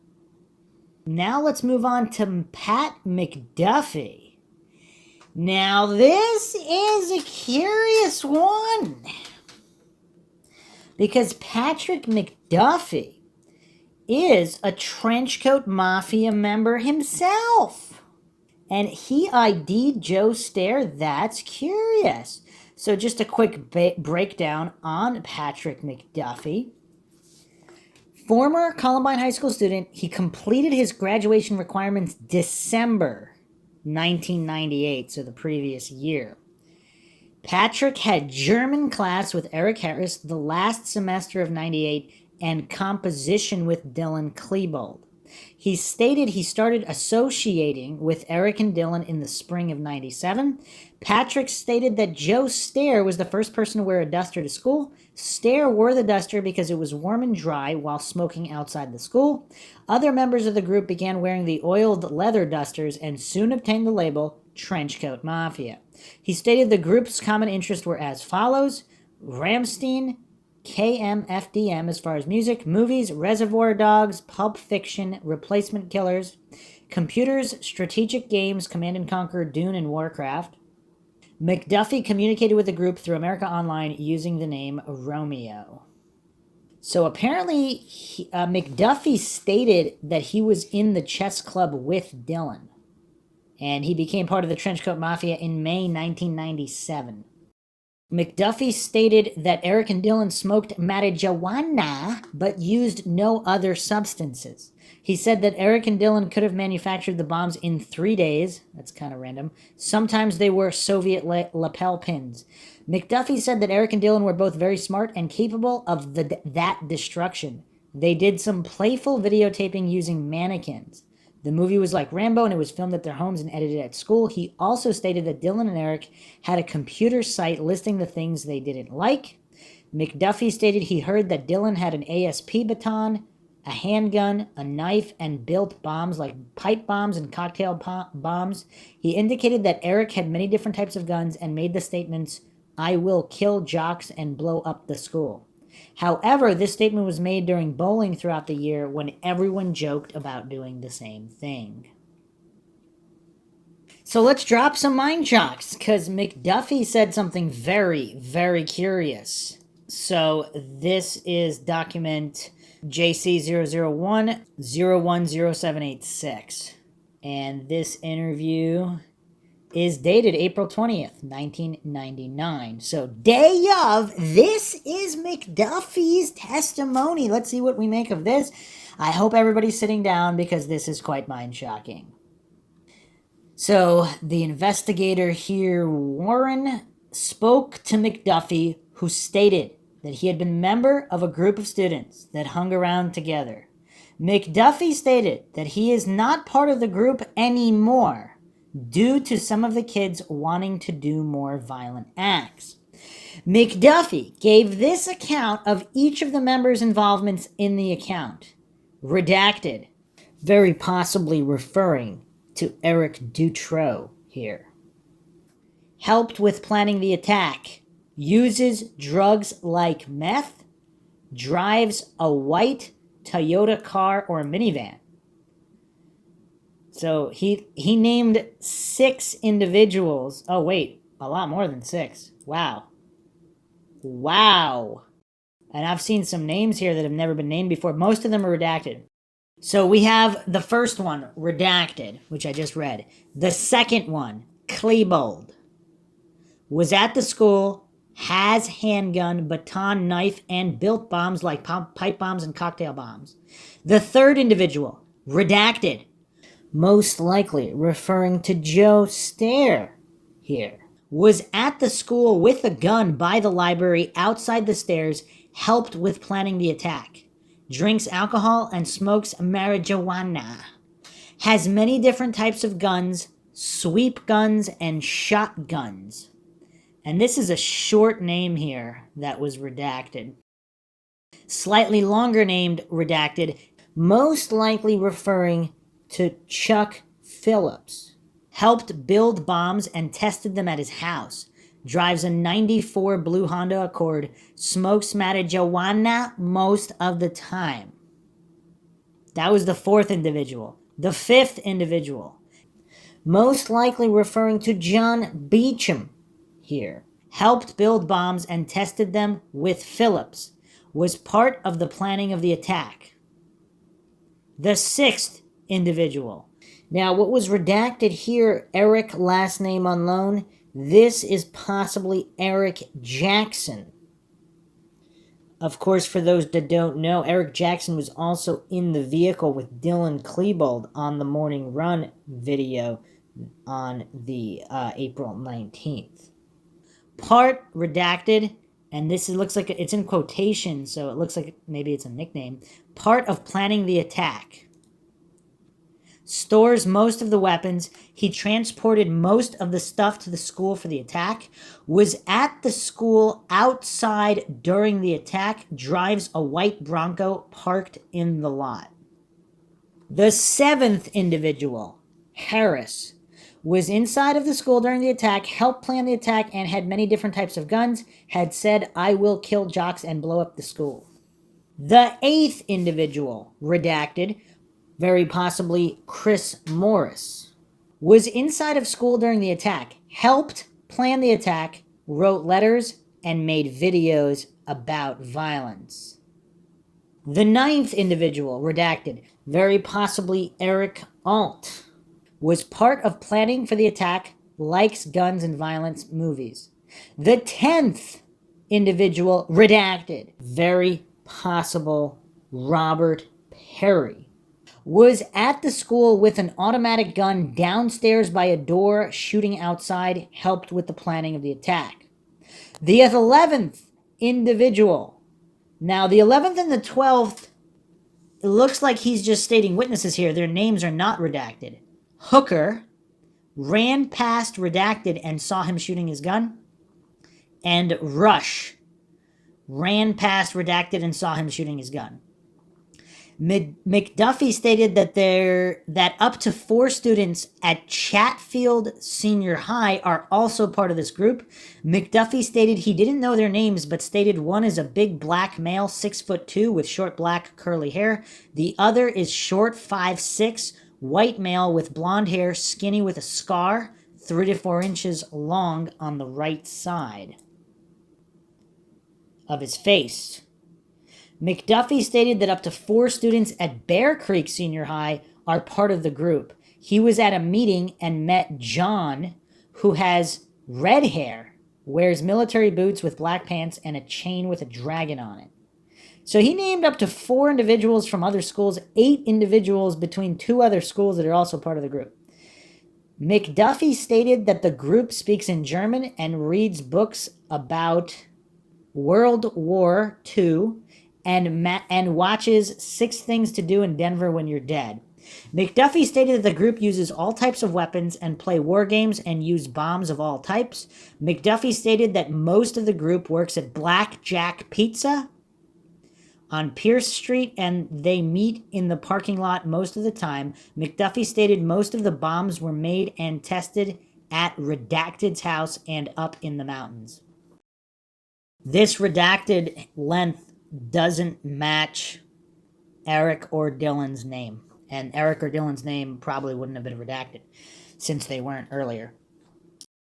Now let's move on to Pat McDuffy. Now this is a curious one, because Patrick McDuffy is a trenchcoat mafia member himself. And he ID'd Joe Stair. That's curious. So just a quick breakdown on Patrick McDuffy. Former Columbine High School student, he completed his graduation requirements December 1998, so the previous year. Patrick had German class with Eric Harris the last semester of 98 and composition with Dylan Klebold. He stated he started associating with Eric and Dylan in the spring of 97. Patrick stated that Joe Stair was the first person to wear a duster to school. Stair wore the duster because it was warm and dry while smoking outside the school. Other members of the group began wearing the oiled leather dusters and soon obtained the label Trenchcoat Mafia. He stated the group's common interests were as follows: Rammstein, KMFDM as far as music, movies, Reservoir Dogs, Pulp Fiction, Replacement Killers, computers, strategic games, Command and Conquer, Dune, and Warcraft. McDuffy communicated with the group through America Online using the name Romeo. So apparently, McDuffy stated that he was in the chess club with Dylan, and he became part of the Trenchcoat Mafia in May 1997. McDuffy stated that Eric and Dylan smoked marijuana but used no other substances. He said that Eric and Dylan could have manufactured the bombs in 3 days. That's kind of random. Sometimes they were Soviet lapel pins. McDuffy said that Eric and Dylan were both very smart and capable of that destruction. They did some playful videotaping using mannequins. The movie was like Rambo, and it was filmed at their homes and edited at school. He also stated that Dylan and Eric had a computer site listing the things they didn't like. McDuffy stated he heard that Dylan had an ASP baton, a handgun, a knife, and built bombs like pipe bombs and cocktail bombs. He indicated that Eric had many different types of guns and made the statements, "I will kill jocks and blow up the school." However, this statement was made during bowling throughout the year when everyone joked about doing the same thing. So let's drop some mind shocks, because McDuffy said something very, very curious. So this is document JC001-010786. And this interview is dated April 20th, 1999. So day of, this is McDuffy's testimony. Let's see what we make of this. I hope everybody's sitting down because this is quite mind-shocking. So the investigator here, Warren, spoke to McDuffy, who stated that he had been a member of a group of students that hung around together. McDuffy stated that he is not part of the group anymore due to some of the kids wanting to do more violent acts. McDuffy gave this account of each of the members' involvements in the account. Redacted, very possibly referring to Eric Dutroux here. Helped with planning the attack. Uses drugs like meth. Drives a white Toyota car or minivan. So he named 6 individuals. Oh, wait, a lot more than 6. Wow. And I've seen some names here that have never been named before. Most of them are redacted. So we have the first one, redacted, which I just read. The second one, Klebold, was at the school, has handgun, baton, knife, and built bombs like pipe bombs and cocktail bombs. The third individual, redacted, most likely referring to Joe Stair here, was at the school with a gun by the library outside the stairs, helped with planning the attack, drinks alcohol and smokes marijuana, has many different types of guns, sweep guns, and shotguns. And this is a short name here that was redacted. Slightly longer named redacted, most likely referring to Chuck Phillips. Helped build bombs and tested them at his house. Drives a 94 blue Honda Accord. Smokes marijuana most of the time. That was the fourth individual. The fifth individual, most likely referring to John Beecham here. Helped build bombs and tested them with Phillips. Was part of the planning of the attack. The sixth individual. Now, what was redacted here, Eric, last name unknown, this is possibly Eric Jackson. Of course, for those that don't know, Eric Jackson was also in the vehicle with Dylan Klebold on the Morning Run video on the April 19th. Part redacted, and looks like it's in quotation, so it looks like maybe it's a nickname. Part of planning the attack. Stores most of the weapons. He transported most of the stuff to the school for the attack. Was at the school outside during the attack. Drives a white Bronco parked in the lot. The seventh individual, Harris, was inside of the school during the attack, helped plan the attack, and had many different types of guns, had said, "I will kill jocks and blow up the school." The eighth individual, redacted, very possibly Chris Morris, was inside of school during the attack, helped plan the attack, wrote letters, and made videos about violence. The ninth individual, redacted, very possibly Eric Alt, was part of planning for the attack, likes guns and violence movies. The 10th individual, redacted, very possible Robert Perry, was at the school with an automatic gun downstairs by a door, shooting outside, helped with the planning of the attack. The 11th individual. Now, the 11th and the 12th, it looks like he's just stating witnesses here. Their names are not redacted. Hooker ran past redacted and saw him shooting his gun. And Rush ran past redacted and saw him shooting his gun. McDuffy stated that up to 4 students at Chatfield Senior High are also part of this group. McDuffy stated he didn't know their names, but stated one is a big black male, 6'2", with short black curly hair. The other is short, 5'6", white male with blonde hair, skinny with a scar, 3 to 4 inches long on the right side of his face. McDuffy stated that up to 4 students at Bear Creek Senior High are part of the group. He was at a meeting and met John, who has red hair, wears military boots with black pants, and a chain with a dragon on it. So he named up to 4 individuals from other schools, 8 individuals between 2 other schools that are also part of the group. McDuffy stated that the group speaks in German and reads books about World War II and watches 6 Things to Do in Denver When You're Dead. McDuffy stated that the group uses all types of weapons and play war games and use bombs of all types. McDuffy stated that most of the group works at Black Jack Pizza on Pierce Street, and they meet in the parking lot most of the time. McDuffy stated most of the bombs were made and tested at Redacted's house and up in the mountains. This redacted length doesn't match Eric or Dylan's name. And Eric or Dylan's name probably wouldn't have been redacted since they weren't earlier.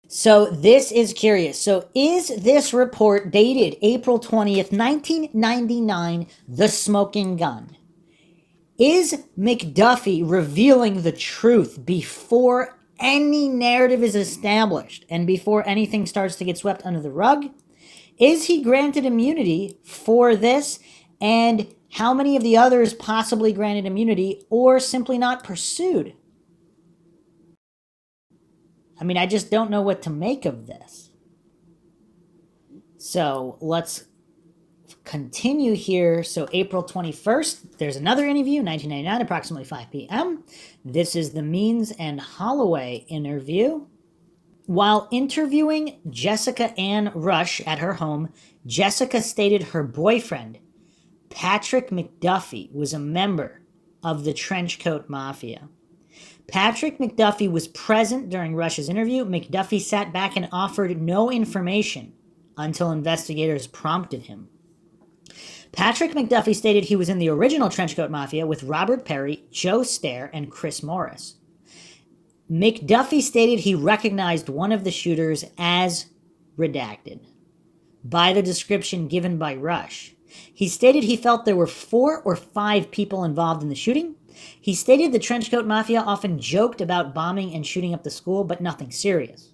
So this is curious. So is this report dated April 20th, 1999, the smoking gun? Is McDuffy revealing the truth before any narrative is established and before anything starts to get swept under the rug? Is he granted immunity for this? And how many of the others possibly granted immunity or simply not pursued? I mean, I just don't know what to make of this. So let's continue here. So April 21st, there's another interview, 1999, approximately 5 p.m. This is the Means and Holloway interview. While interviewing Jessica Ann Rush at her home, Jessica stated her boyfriend, Patrick McDuffy, was a member of the Trenchcoat Mafia. Patrick McDuffy was present during Rush's interview. McDuffy sat back and offered no information until investigators prompted him. Patrick McDuffy stated he was in the original Trenchcoat Mafia with Robert Perry, Joe Stair, and Chris Morris. McDuffy stated he recognized one of the shooters as redacted by the description given by Rush. He stated he felt there were 4 or 5 people involved in the shooting. He stated the Trenchcoat Mafia often joked about bombing and shooting up the school, but nothing serious.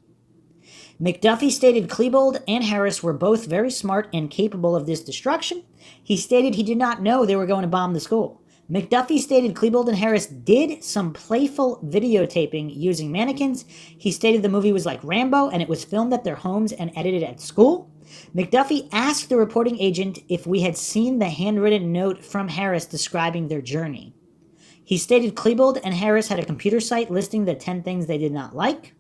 McDuffy stated Klebold and Harris were both very smart and capable of this destruction. He stated he did not know they were going to bomb the school. McDuffy stated Klebold and Harris did some playful videotaping using mannequins. He stated the movie was like Rambo and it was filmed at their homes and edited at school. McDuffy asked the reporting agent if we had seen the handwritten note from Harris describing their journey. He stated Klebold and Harris had a computer site listing the 10 things they did not like.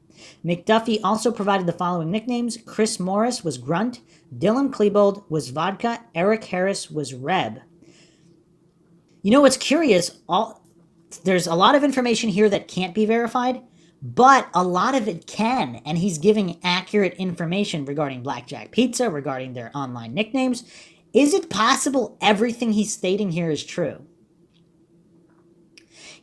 McDuffy also provided the following nicknames. Chris Morris was Grunt, Dylan Klebold was Vodka, Eric Harris was Reb. You know what's curious? There's a lot of information here that can't be verified, but a lot of it can, and he's giving accurate information regarding Blackjack Pizza, regarding their online nicknames. Is it possible everything he's stating here is true?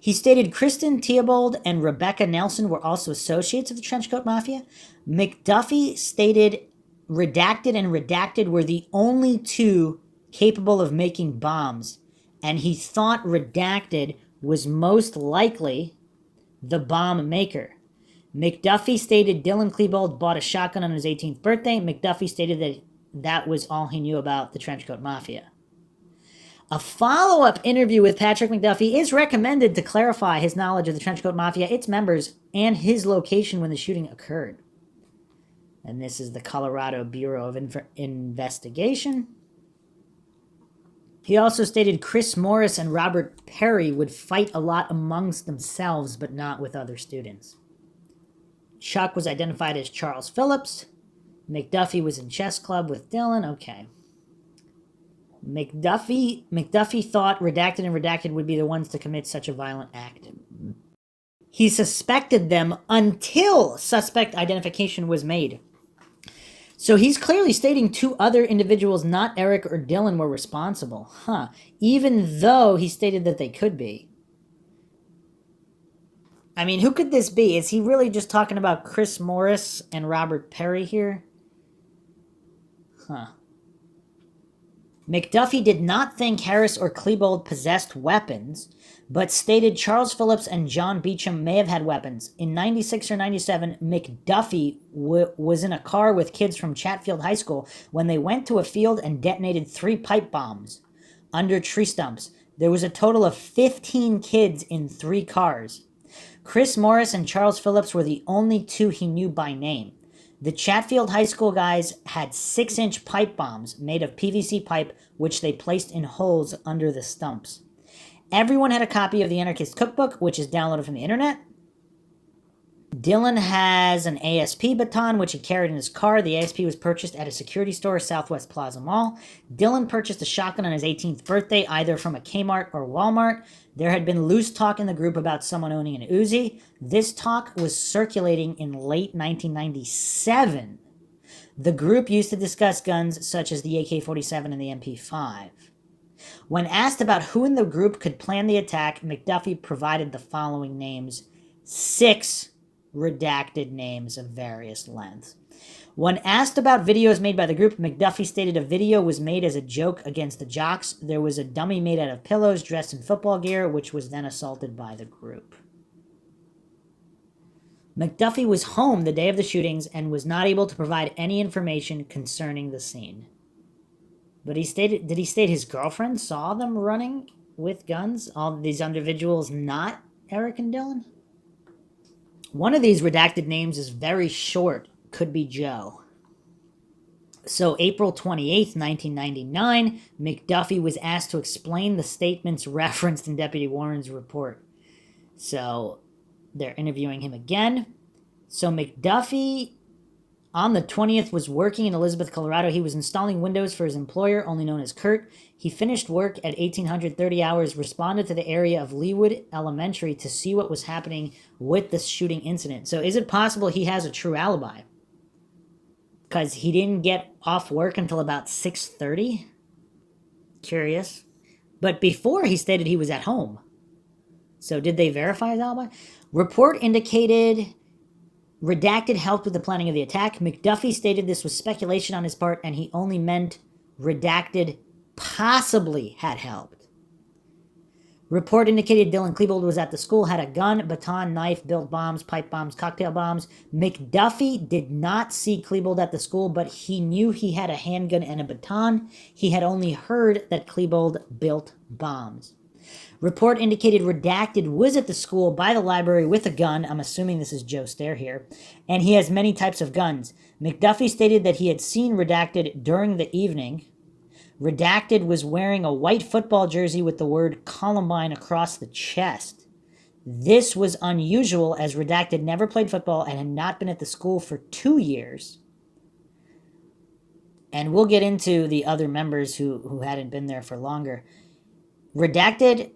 He stated Kristen Theobald and Rebecca Nelson were also associates of the Trenchcoat Mafia. McDuffy stated Redacted and Redacted were the only two capable of making bombs, and he thought Redacted was most likely the bomb maker. McDuffy stated Dylan Klebold bought a shotgun on his 18th birthday. McDuffy stated that was all he knew about the Trenchcoat Mafia. A follow-up interview with Patrick McDuffie is recommended to clarify his knowledge of the Trenchcoat Mafia, its members, and his location when the shooting occurred. And this is the Colorado Bureau of Investigation. He also stated Chris Morris and Robert Perry would fight a lot amongst themselves, but not with other students. Chuck was identified as Charles Phillips. McDuffie was in chess club with Dylan. Okay. McDuffie thought Redacted and Redacted would be the ones to commit such a violent act. He suspected them until suspect identification was made. So he's clearly stating two other individuals, not Eric or Dylan, were responsible. Even though he stated that they could be. I mean, who could this be? Is he really just talking about Chris Morris and Robert Perry here? McDuffie did not think Harris or Klebold possessed weapons, but stated Charles Phillips and John Beecham may have had weapons. In 96 or 97, McDuffie was in a car with kids from Chatfield High School when they went to a field and detonated 3 pipe bombs under tree stumps. There was a total of 15 kids in 3 cars. Chris Morris and Charles Phillips were the only 2 he knew by name. The Chatfield High School guys had 6-inch pipe bombs made of PVC pipe, which they placed in holes under the stumps. Everyone had a copy of the Anarchist Cookbook, which is downloaded from the internet. Dylan has an ASP baton, which he carried in his car. The ASP was purchased at a security store, Southwest Plaza Mall. Dylan purchased a shotgun on his 18th birthday, either from a Kmart or Walmart. There had been loose talk in the group about someone owning an Uzi. This talk was circulating in late 1997. The group used to discuss guns such as the AK-47 and the MP5. When asked about who in the group could plan the attack, McDuffie provided the following names: 6 redacted names of various lengths. When asked about videos made by the group, McDuffie stated a video was made as a joke against the jocks. There was a dummy made out of pillows dressed in football gear, which was then assaulted by the group. McDuffie was home the day of the shootings and was not able to provide any information concerning the scene. But did he state his girlfriend saw them running with guns? All these individuals, not Eric and Dylan? One of these redacted names is very short. Could be Joe. So April 28th, 1999, McDuffie was asked to explain the statements referenced in Deputy Warren's report. So they're interviewing him again. So McDuffie, on the 20th, was working in Elizabeth, Colorado. He was installing windows for his employer, only known as Kurt. He finished work at 1830 hours, responded to the area of Leawood Elementary to see what was happening with the shooting incident. So is it possible he has a true alibi? Because he didn't get off work until about 6:30? Curious. But before, he stated he was at home. So did they verify his alibi? Report indicated redacted helped with the planning of the attack. McDuffie stated this was speculation on his part, and he only meant redacted possibly had helped. Report indicated Dylan Klebold was at the school, had a gun, baton, knife, built bombs, pipe bombs, cocktail bombs. McDuffy did not see Klebold at the school, but he knew he had a handgun and a baton. He had only heard that Klebold built bombs. Report indicated Redacted was at the school by the library with a gun. I'm assuming this is Joe Stair here. And he has many types of guns. McDuffy stated that he had seen Redacted during the evening. Redacted was wearing a white football jersey with the word Columbine across the chest. This was unusual as Redacted never played football and had not been at the school for 2 years. And we'll get into the other members who hadn't been there for longer. Redacted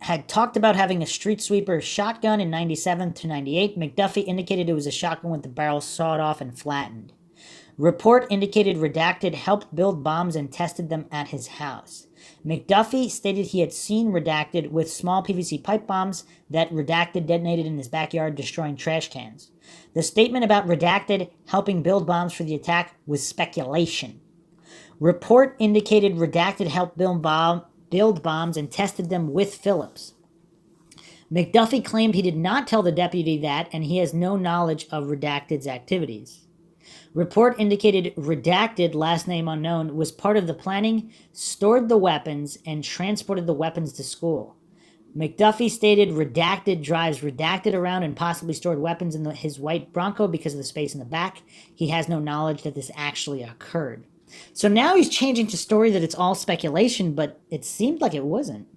had talked about having a street sweeper shotgun in 97 to 98. McDuffy indicated it was a shotgun with the barrel sawed off and flattened. Report indicated Redacted helped build bombs and tested them at his house. McDuffy stated he had seen Redacted with small PVC pipe bombs that Redacted detonated in his backyard, destroying trash cans. The statement about Redacted helping build bombs for the attack was speculation. Report indicated Redacted helped build bombs and tested them with Phillips. McDuffy claimed he did not tell the deputy that, and he has no knowledge of Redacted's activities. Report indicated Redacted, last name unknown, was part of the planning, stored the weapons, and transported the weapons to school. McDuffy stated Redacted drives Redacted around and possibly stored weapons in his white Bronco because of the space in the back. He has no knowledge that this actually occurred. So now he's changing to story that it's all speculation, but it seemed like it wasn't.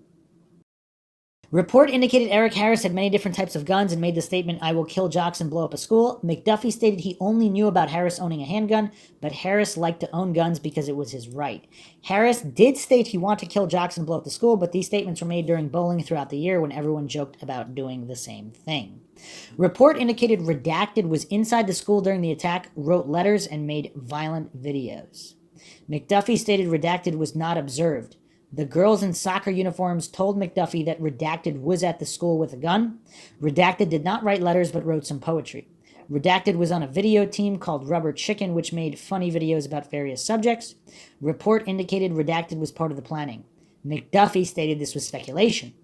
Report indicated Eric Harris had many different types of guns and made the statement, "I will kill jocks and blow up a school." McDuffy stated he only knew about Harris owning a handgun, but Harris liked to own guns because it was his right. Harris did state he wanted to kill jocks and blow up the school, but these statements were made during bowling throughout the year when everyone joked about doing the same thing. Report indicated Redacted was inside the school during the attack, wrote letters, and made violent videos. McDuffy stated Redacted was not observed. The girls in soccer uniforms told McDuffy that Redacted was at the school with a gun. Redacted did not write letters but wrote some poetry. Redacted was on a video team called Rubber Chicken, which made funny videos about various subjects. Report indicated Redacted was part of the planning. McDuffy stated this was speculation.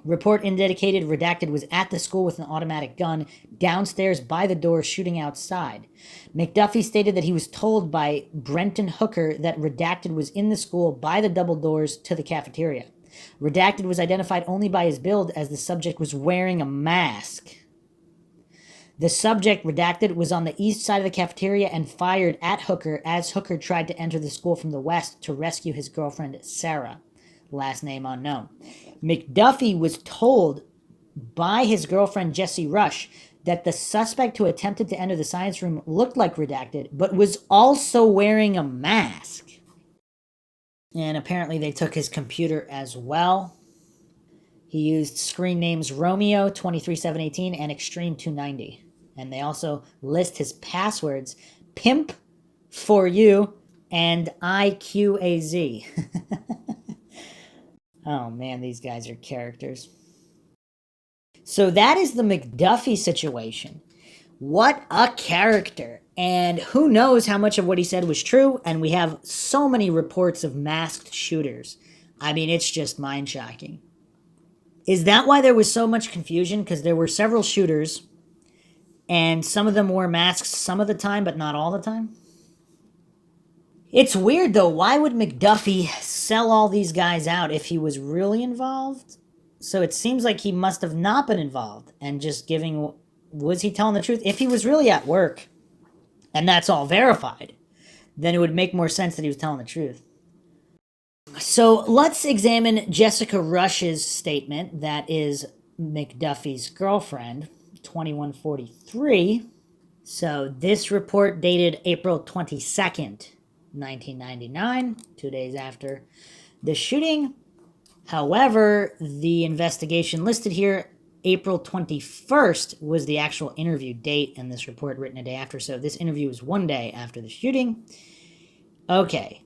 Report indicated Redacted was at the school with an automatic gun downstairs by the door shooting outside. McDuffy stated that he was told by Brenton Hooker that Redacted was in the school by the double doors to the cafeteria. Redacted was identified only by his build as the subject was wearing a mask. The subject, Redacted, was on the east side of the cafeteria and fired at Hooker as Hooker tried to enter the school from the west to rescue his girlfriend, Sarah, last name unknown. McDuffy was told by his girlfriend, Jessie Rush, that the suspect who attempted to enter the science room looked like Redacted, but was also wearing a mask. And apparently they took his computer as well. He used screen names Romeo 23718 and Extreme 290. And they also list his passwords, Pimp for You and IQAZ. Oh man, these guys are characters. So that is the McDuffy situation. What a character. And who knows how much of what he said was true, and we have so many reports of masked shooters. I mean, it's just mind-shocking. Is that why there was so much confusion? Because there were several shooters, and some of them wore masks some of the time, but not all the time? It's weird, though. Why would McDuffy sell all these guys out if he was really involved? So it seems like he must have not been involved and just giving... Was he telling the truth? If he was really at work, and that's all verified, then it would make more sense that he was telling the truth. So let's examine Jessica Rush's statement, that is McDuffy's girlfriend, 2143. So this report dated April 22nd, 1999, 2 days after the shooting. However, the investigation listed here, April 21st, was the actual interview date, and this report written a day after, so this interview was 1 day after the shooting. Okay.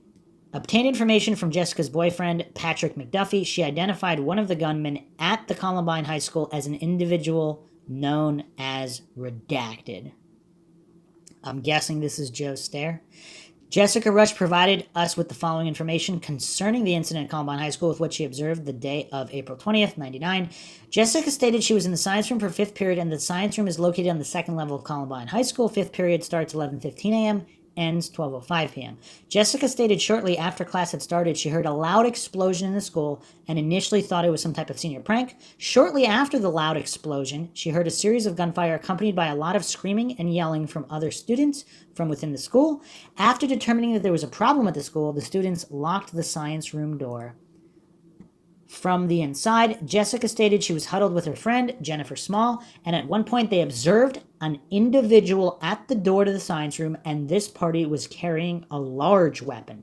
Obtained information from Jessica's boyfriend, Patrick McDuffy. She identified one of the gunmen at the Columbine High School as an individual known as Redacted. I'm guessing this is Joe Stair. Jessica Rush provided us with the following information concerning the incident at Columbine High School with what she observed the day of April 20th, 99. Jessica stated she was in the science room for 5th period, and the science room is located on the 2nd level of Columbine High School. 5th period starts 11:15 a.m., ends 12:05 p.m. Jessica stated shortly after class had started, she heard a loud explosion in the school and initially thought it was some type of senior prank. Shortly after the loud explosion, she heard a series of gunfire accompanied by a lot of screaming and yelling from other students from within the school. After determining that there was a problem at the school, the students locked the science room door from the inside. Jessica stated she was huddled with her friend, Jennifer Small, and at one point they observed an individual at the door to the science room, and this party was carrying a large weapon.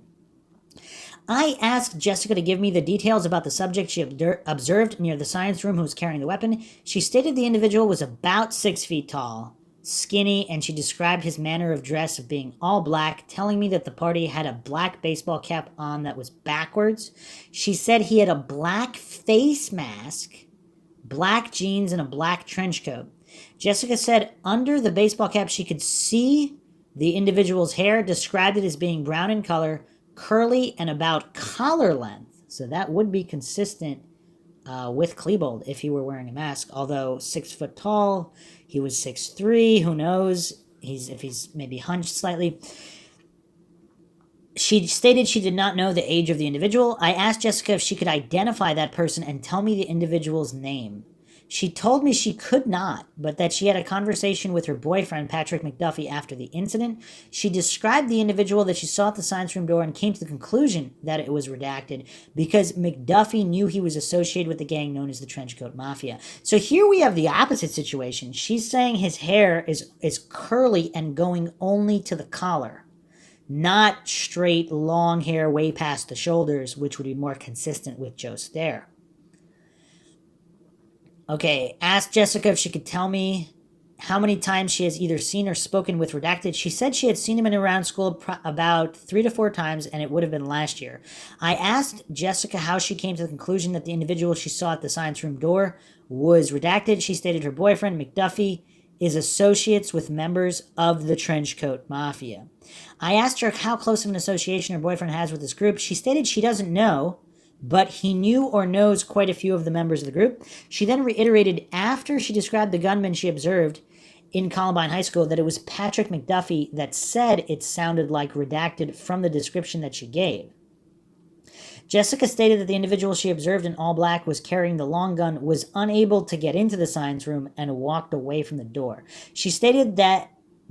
I asked Jessica to give me the details about the subject she observed near the science room who was carrying the weapon. She stated the individual was about 6 feet tall, skinny, and she described his manner of dress of being all black, telling me that the party had a black baseball cap on that was backwards. She said he had a black face mask, black jeans, and a black trench coat. Jessica said under the baseball cap she could see the individual's hair, described it as being brown in color, curly, and about collar length. So that would be consistent with Klebold if he were wearing a mask, although 6 foot tall. He was 6'3", who knows if he's maybe hunched slightly. She stated she did not know the age of the individual. I asked Jessica if she could identify that person and tell me the individual's name. She told me she could not, but that she had a conversation with her boyfriend, Patrick McDuffy, after the incident. She described the individual that she saw at the science room door and came to the conclusion that it was redacted because McDuffy knew he was associated with the gang known as the Trenchcoat Mafia. So here we have the opposite situation. She's saying his hair is curly and going only to the collar, not straight, long hair way past the shoulders, which would be more consistent with Joe Stair. Okay, asked Jessica if she could tell me how many times she has either seen or spoken with Redacted. She said she had seen him in around school about 3 to 4 times, and it would have been last year. I asked Jessica how she came to the conclusion that the individual she saw at the science room door was Redacted. She stated her boyfriend, McDuffy, is associates with members of the Trenchcoat Mafia. I asked her how close of an association her boyfriend has with this group. She stated she doesn't know, but he knew or knows quite a few of the members of the group. She then reiterated after she described the gunman she observed in Columbine High School that it was Patrick McDuffy that said it sounded like Redacted from the description that she gave. Jessica stated that the individual she observed in all black was carrying the long gun, was unable to get into the science room, and walked away from the door.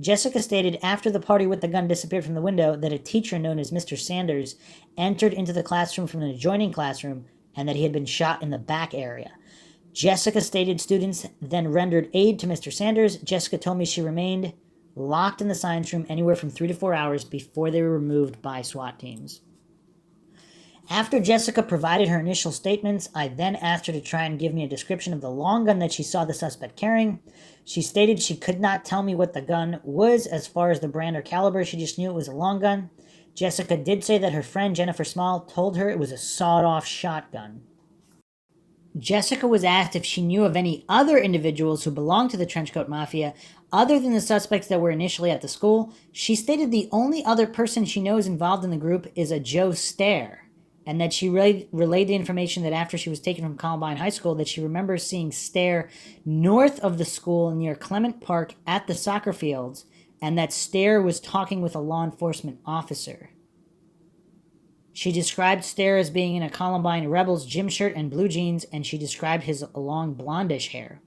Jessica stated after the party with the gun disappeared from the window that a teacher known as Mr. Sanders entered into the classroom from an adjoining classroom and that he had been shot in the back area. Jessica stated students then rendered aid to Mr. Sanders. Jessica told me she remained locked in the science room anywhere from 3 to 4 hours before they were removed by SWAT teams. After Jessica provided her initial statements, I then asked her to try and give me a description of the long gun that she saw the suspect carrying. She stated she could not tell me what the gun was as far as the brand or caliber. She just knew it was a long gun. Jessica did say that her friend Jennifer Small told her it was a sawed-off shotgun. Jessica was asked if she knew of any other individuals who belonged to the Trenchcoat Mafia other than the suspects that were initially at the school. She stated the only other person she knows involved in the group is a Joe Stair, and that she relayed the information that after she was taken from Columbine High School that she remembers seeing Stair north of the school near Clement Park at the soccer fields, and that Stair was talking with a law enforcement officer. She described Stair as being in a Columbine Rebels gym shirt and blue jeans, and she described his long blondish hair.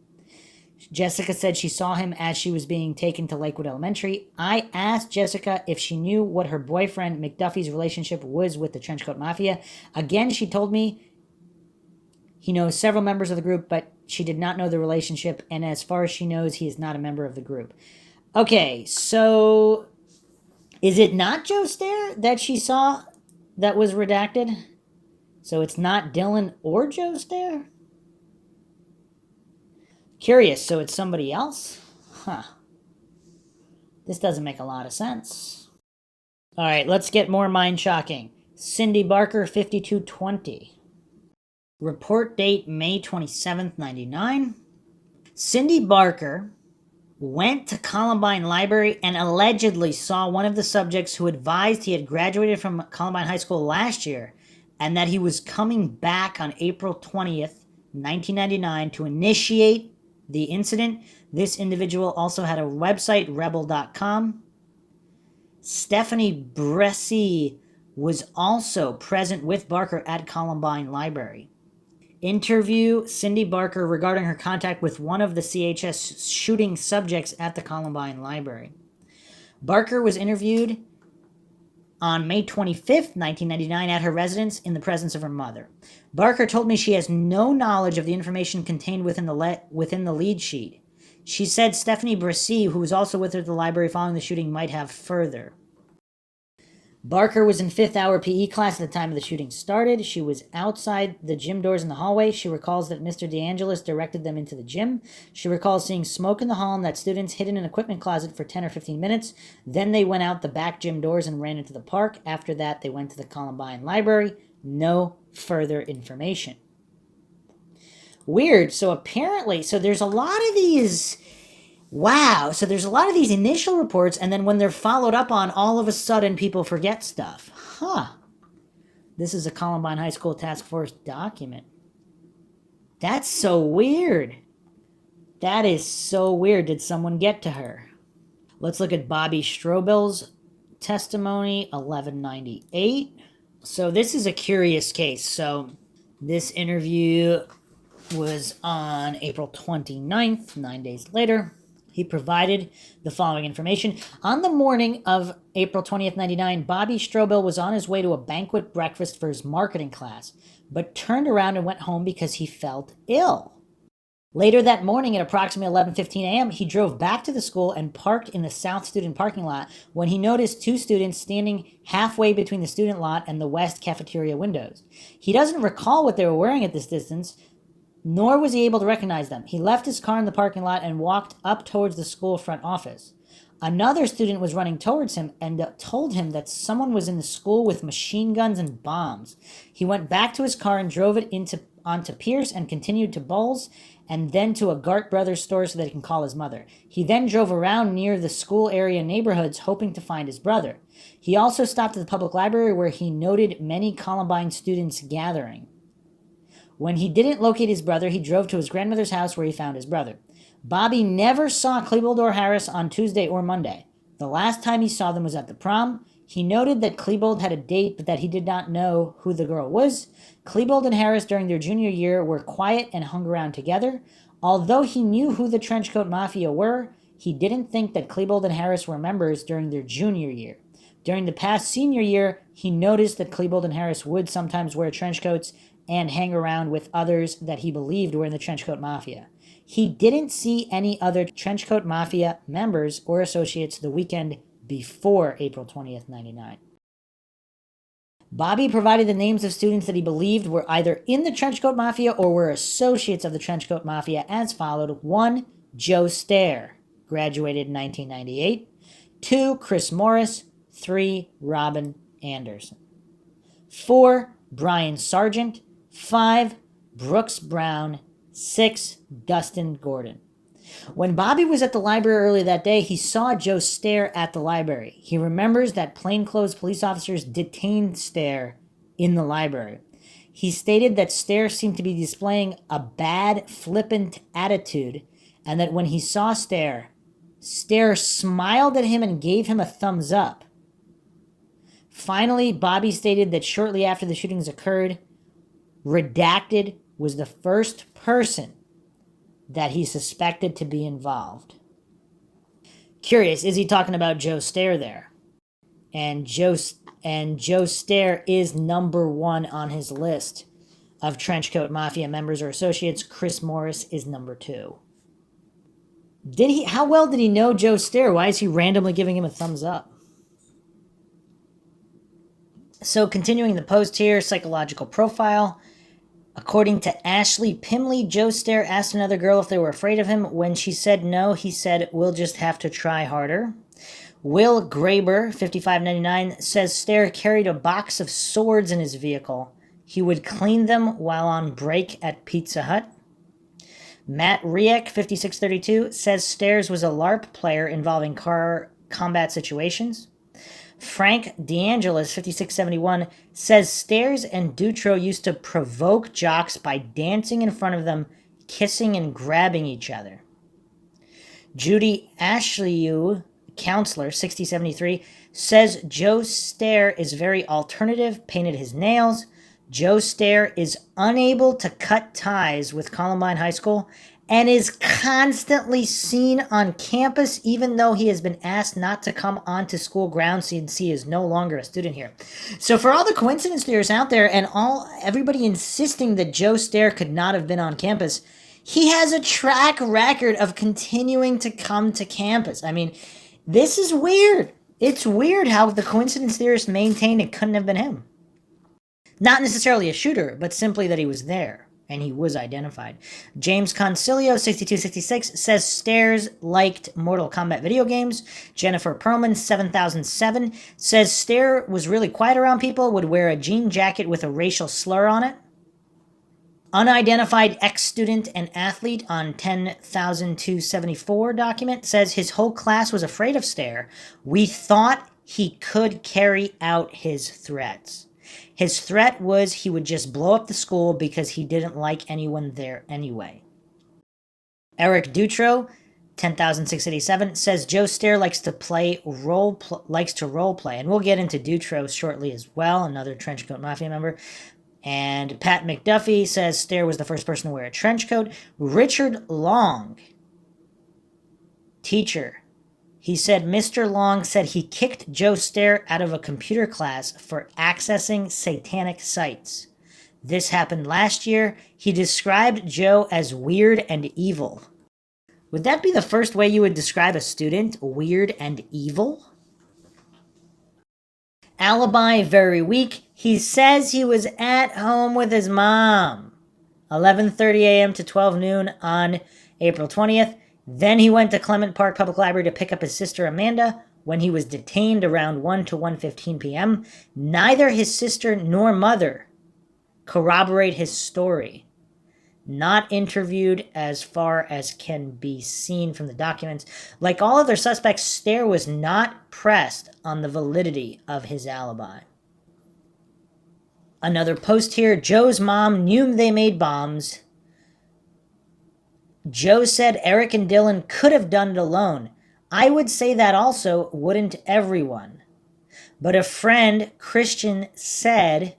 Jessica said she saw him as she was being taken to Lakewood Elementary. I asked Jessica if she knew what her boyfriend McDuffy's relationship was with the Trenchcoat Mafia. Again, she told me he knows several members of the group, but she did not know the relationship, and as far as she knows, he is not a member of the group. Okay, so is it not Joe Stair that she saw that was redacted? So it's not Dylan or Joe Stair? Curious, so it's somebody else? Huh. This doesn't make a lot of sense. All right, let's get more mind-shocking. Cindy Barker, 5220. Report date May 27th, 99. Cindy Barker went to Columbine Library and allegedly saw one of the subjects who advised he had graduated from Columbine High School last year and that he was coming back on April 20th, 1999 to initiate the incident. This individual also had a website, rebel.com. Stephanie Bresci was also present with Barker at Columbine Library. Interview Cindy Barker regarding her contact with one of the CHS shooting subjects at the Columbine Library. Barker was interviewed on May 25th, 1999 at her residence in the presence of her mother. Barker told me she has no knowledge of the information contained within the lead sheet. She said Stephanie Bresci, who was also with her at the library following the shooting, might have further. Barker was in 5th hour PE class at the time of the shooting started. She was outside the gym doors in the hallway. She recalls that Mr. DeAngelis directed them into the gym. She recalls seeing smoke in the hall and that students hid in an equipment closet for 10 or 15 minutes. Then they went out the back gym doors and ran into the park. After that, they went to the Columbine Library. No further information. Weird. So there's a lot of these... Wow, so there's a lot of these initial reports, and then when they're followed up on, all of a sudden people forget stuff. Huh. This is a Columbine High School Task Force document. That's so weird. That is so weird. Did someone get to her? Let's look at Bobby Strobel's testimony, 1198. So this is a curious case. So this interview was on April 29th, 9 days later. He provided the following information. On the morning of April 20th, 1999, Bobby Strobel was on his way to a banquet breakfast for his marketing class, but turned around and went home because he felt ill. Later that morning at approximately 11:15 a.m., he drove back to the school and parked in the South student parking lot when he noticed two students standing halfway between the student lot and the West cafeteria windows. He doesn't recall what they were wearing at this distance, nor was he able to recognize them. He left his car in the parking lot and walked up towards the school front office. Another student was running towards him and told him that someone was in the school with machine guns and bombs. He went back to his car and drove it onto Pierce and continued to Bowles and then to a Gart Brothers store so that he can call his mother. He then drove around near the school area neighborhoods hoping to find his brother. He also stopped at the public library where he noted many Columbine students gathering. When he didn't locate his brother, he drove to his grandmother's house where he found his brother. Bobby never saw Klebold or Harris on Tuesday or Monday. The last time he saw them was at the prom. He noted that Klebold had a date, but that he did not know who the girl was. Klebold and Harris during their junior year were quiet and hung around together. Although he knew who the Trenchcoat Mafia were, he didn't think that Klebold and Harris were members during their junior year. During the past senior year, he noticed that Klebold and Harris would sometimes wear trench coats and hang around with others that he believed were in the Trenchcoat Mafia. He didn't see any other Trenchcoat Mafia members or associates the weekend before April 20th, 1999. Bobby provided the names of students that he believed were either in the Trenchcoat Mafia or were associates of the Trenchcoat Mafia as followed. 1. Joe Stair, graduated in 1998. 2. Chris Morris. 3. Robin Anderson. 4. Brian Sargent. 5. Brooks Brown. 6. Dustin Gordon. When Bobby was at the library earlier that day, he saw Joe Stair at the library. He remembers that plainclothes police officers detained Stair in the library. He stated that Stair seemed to be displaying a bad, flippant attitude, and that when he saw Stair, Stair smiled at him and gave him a thumbs up. Finally, Bobby stated that shortly after the shootings occurred, Redacted was the first person that he suspected to be involved. Curious, is he talking about Joe Stair there? And Joe Stair is number 1 on his list of Trenchcoat Mafia members or associates. Chris Morris is number 2. How well did he know Joe Stair? Why is he randomly giving him a thumbs up? So continuing the post here, psychological profile. According to Ashley Pimley, Joe Stair asked another girl if they were afraid of him. When she said no, he said, "We'll just have to try harder." Will Graber, 5599, says Stair carried a box of swords in his vehicle. He would clean them while on break at Pizza Hut. Matt Riek, 5632, says Stairs was a LARP player involving car combat situations. Frank DeAngelis, 5671, says Stairs and Dutro used to provoke jocks by dancing in front of them, kissing and grabbing each other. Judy Ashlew, counselor, 6073, says Joe Stair is very alternative, painted his nails. Joe Stair is unable to cut ties with Columbine High School and is constantly seen on campus, even though he has been asked not to come onto school grounds since he is no longer a student here. So for all the coincidence theorists out there and everybody insisting that Joe Stair could not have been on campus, he has a track record of continuing to come to campus. I mean, this is weird. It's weird how the coincidence theorists maintain it couldn't have been him. Not necessarily a shooter, but simply that he was there, and he was identified. James Concilio, 6266, says Stairs liked Mortal Kombat video games. Jennifer Perlman, 7007, says Stair was really quiet around people, would wear a jean jacket with a racial slur on it. Unidentified ex-student and athlete on 10,274 document says his whole class was afraid of Stair. We thought he could carry out his threats. His threat was he would just blow up the school because he didn't like anyone there anyway. Eric Dutro, 10,687, says Joe Stair likes to role play, and we'll get into Dutro shortly as well, another Trenchcoat Mafia member. And Pat McDuffy says Stair was the first person to wear a trench coat. Richard Long, teacher. He said Mr. Long said he kicked Joe Stair out of a computer class for accessing satanic sites. This happened last year. He described Joe as weird and evil. Would that be the first way you would describe a student? Weird and evil? Alibi very weak. He says he was at home with his mom. 11:30 a.m. to 12 noon on April 20th. Then he went to Clement Park Public Library to pick up his sister Amanda when he was detained around 1 to 1:15 p.m. Neither his sister nor mother corroborate his story. Not interviewed as far as can be seen from the documents. Like all other suspects, Stair was not pressed on the validity of his alibi. Another post here, Joe's mom knew they made bombs. Joe said Eric and Dylan could have done it alone. I would say that also, wouldn't everyone? But a friend, Christian, said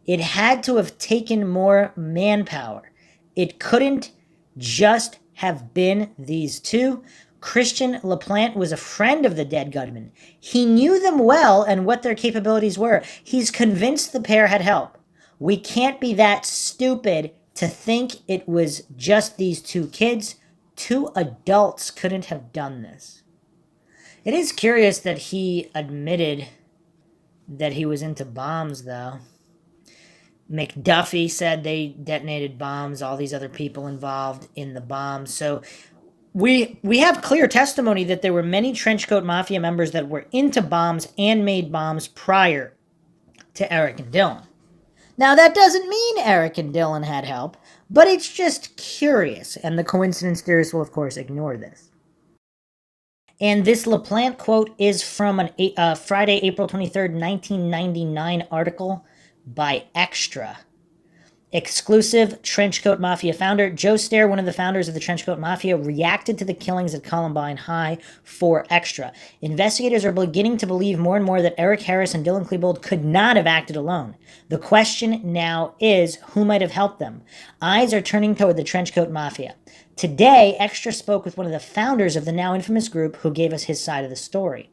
it had to have taken more manpower. It couldn't just have been these two. Christian LaPlante was a friend of the dead gunmen. He knew them well and what their capabilities were. He's convinced the pair had help. We can't be that stupid to think it was just these two kids. Two adults couldn't have done this. It is curious that he admitted that he was into bombs, though. McDuffy said they detonated bombs, all these other people involved in the bombs. So we have clear testimony that there were many Trenchcoat Mafia members that were into bombs and made bombs prior to Eric and Dylan. Now, that doesn't mean Eric and Dylan had help, but it's just curious, and the coincidence theorists will, of course, ignore this. And this LaPlante quote is from a Friday, April 23rd, 1999 article by Extra. Exclusive Trenchcoat Mafia founder Joe Stair, one of the founders of the Trenchcoat Mafia, reacted to the killings at Columbine High for Extra. Investigators are beginning to believe more and more that Eric Harris and Dylan Klebold could not have acted alone. The question now is, who might have helped them? Eyes are turning toward the Trenchcoat Mafia. Today, Extra spoke with one of the founders of the now infamous group who gave us his side of the story.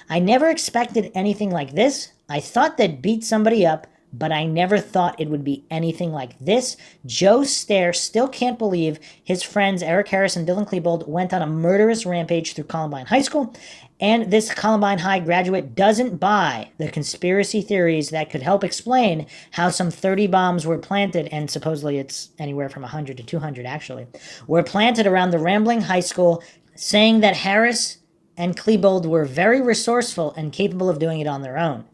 I never expected anything like this. I thought they'd beat somebody up, but I never thought it would be anything like this. Joe Stair still can't believe his friends Eric Harris and Dylan Klebold went on a murderous rampage through Columbine High School, and this Columbine High graduate doesn't buy the conspiracy theories that could help explain how some 30 bombs were planted, and supposedly it's anywhere from 100 to 200 actually, were planted around the rambling high school, saying that Harris and Klebold were very resourceful and capable of doing it on their own.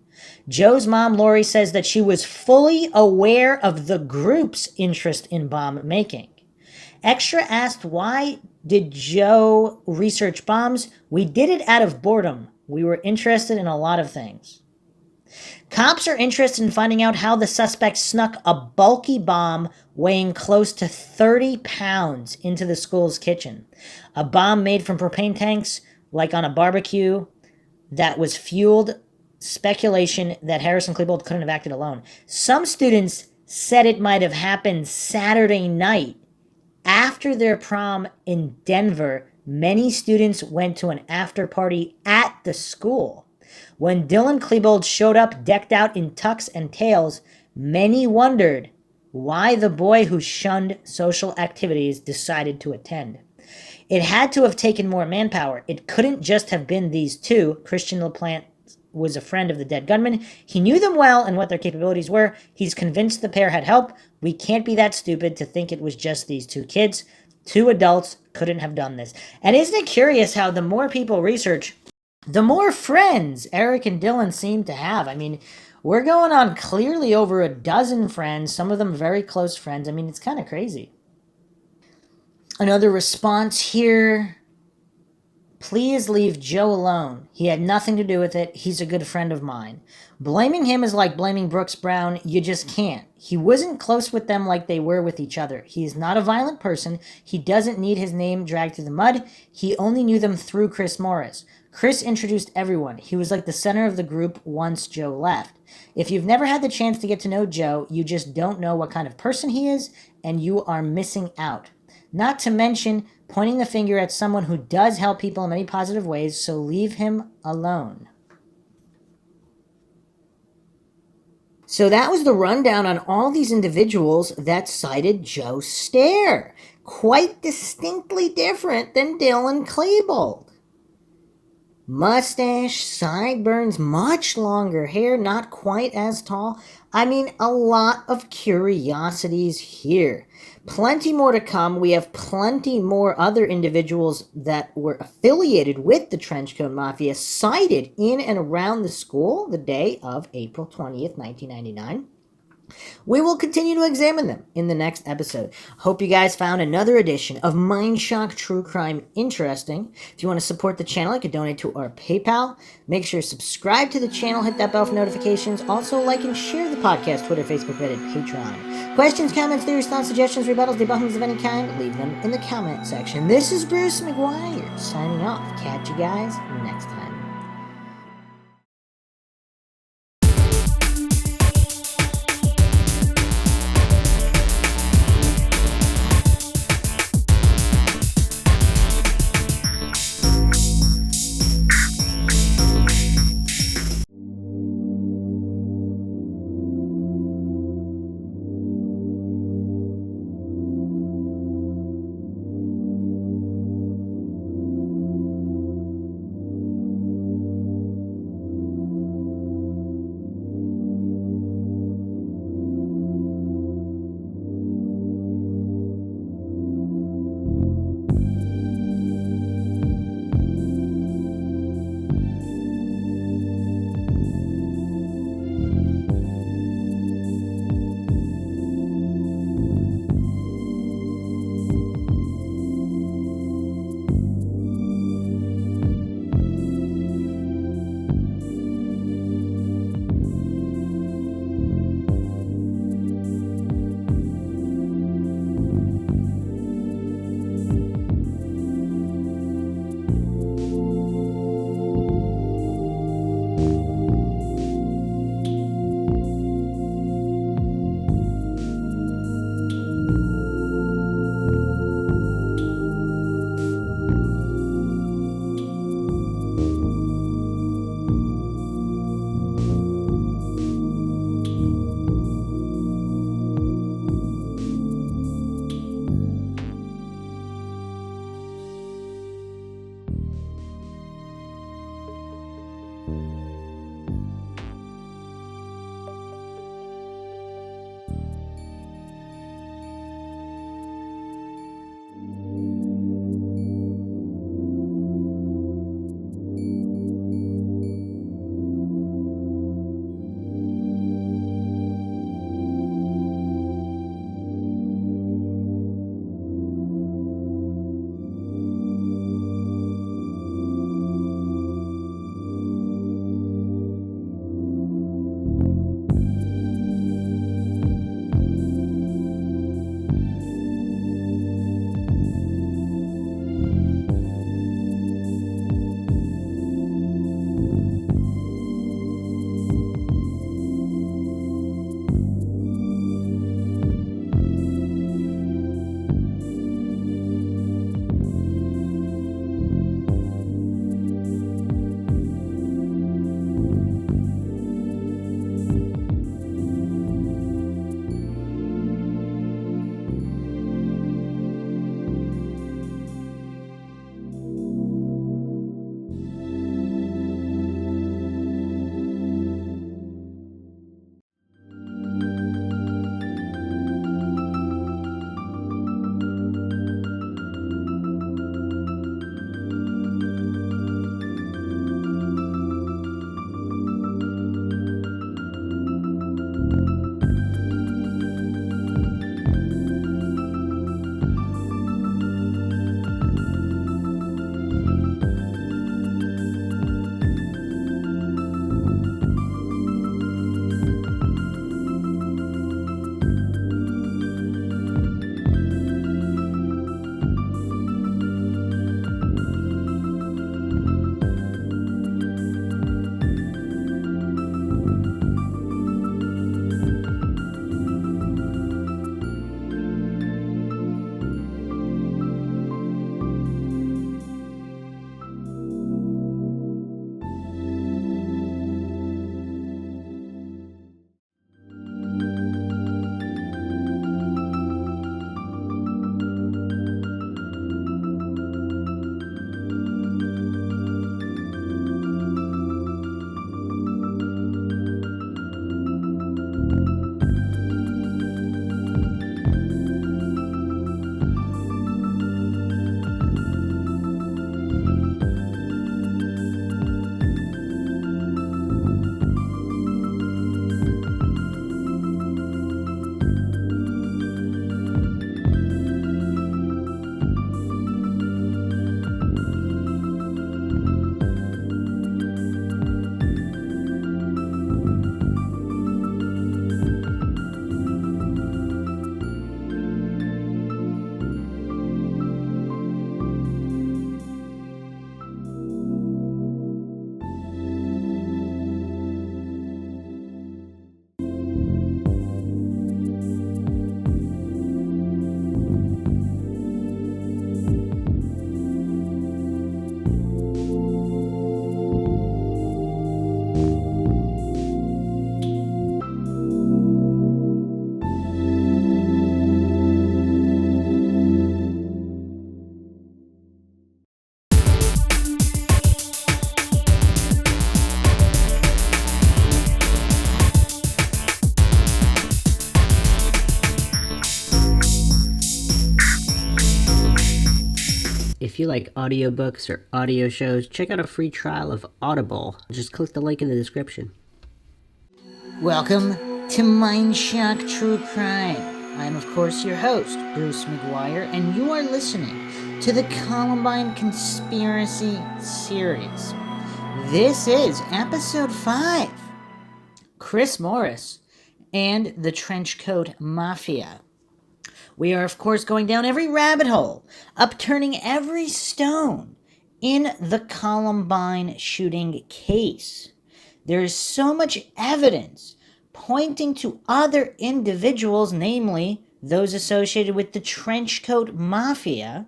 Joe's mom, Lori, says that she was fully aware of the group's interest in bomb making. Extra asked, why did Joe research bombs? We did it out of boredom. We were interested in a lot of things. Cops are interested in finding out how the suspect snuck a bulky bomb weighing close to 30 pounds into the school's kitchen. A bomb made from propane tanks, like on a barbecue, that was fueled speculation that Harrison Klebold couldn't have acted alone. Some students said it might have happened Saturday night. After their prom in Denver, many students went to an after party at the school. When Dylan Klebold showed up decked out in tux and tails, many wondered why the boy who shunned social activities decided to attend. It had to have taken more manpower. It couldn't just have been these two. Christian LaPlante was a friend of the dead gunman. He knew them well and what their capabilities were. He's convinced the pair had help. We can't be that stupid to think it was just these two kids. Two adults couldn't have done this. And isn't it curious how the more people research, the more friends Eric and Dylan seem to have? I mean, we're going on clearly over a dozen friends, some of them very close friends. I mean, it's kind of crazy. Another response here. Please leave Joe alone. He had nothing to do with it. He's a good friend of mine. Blaming him is like blaming Brooks Brown. You just can't. He wasn't close with them like they were with each other. He is not a violent person. He doesn't need his name dragged through the mud. He only knew them through Chris Morris. Chris introduced everyone. He was like the center of the group once Joe left. If you've never had the chance to get to know Joe, you just don't know what kind of person he is, and you are missing out. Not to mention pointing the finger at someone who does help people in many positive ways, so leave him alone. So that was the rundown on all these individuals that cited Joe Stair. Quite distinctly different than Dylan Klebold. Mustache, sideburns, much longer hair, not quite as tall. I mean, a lot of curiosities here. Plenty more to come. We have plenty more other individuals that were affiliated with the Trenchcoat Mafia cited in and around the school the day of April 20th, 1999. We will continue to examine them in the next episode. Hope you guys found another edition of Mindshock True Crime interesting. If you want to support the channel, you can donate to our PayPal. Make sure to subscribe to the channel, hit that bell for notifications. Also, like and share the podcast, Twitter, Facebook, Reddit, Patreon. Questions, comments, theories, thoughts, suggestions, rebuttals, debunkings of any kind, leave them in the comment section. This is Bruce McGuire signing off. Catch you guys next time. If you like audiobooks or audio shows, check out a free trial of Audible. Just click the link in the description. Welcome to Mindshock True Crime. I'm, of course, your host, Bruce McGuire, and you are listening to the Columbine Conspiracy Series. This is Episode 5, Chris Morris and the Trenchcoat Mafia. We are, of course, going down every rabbit hole, upturning every stone in the Columbine shooting case. There is so much evidence pointing to other individuals, namely those associated with the Trenchcoat Mafia,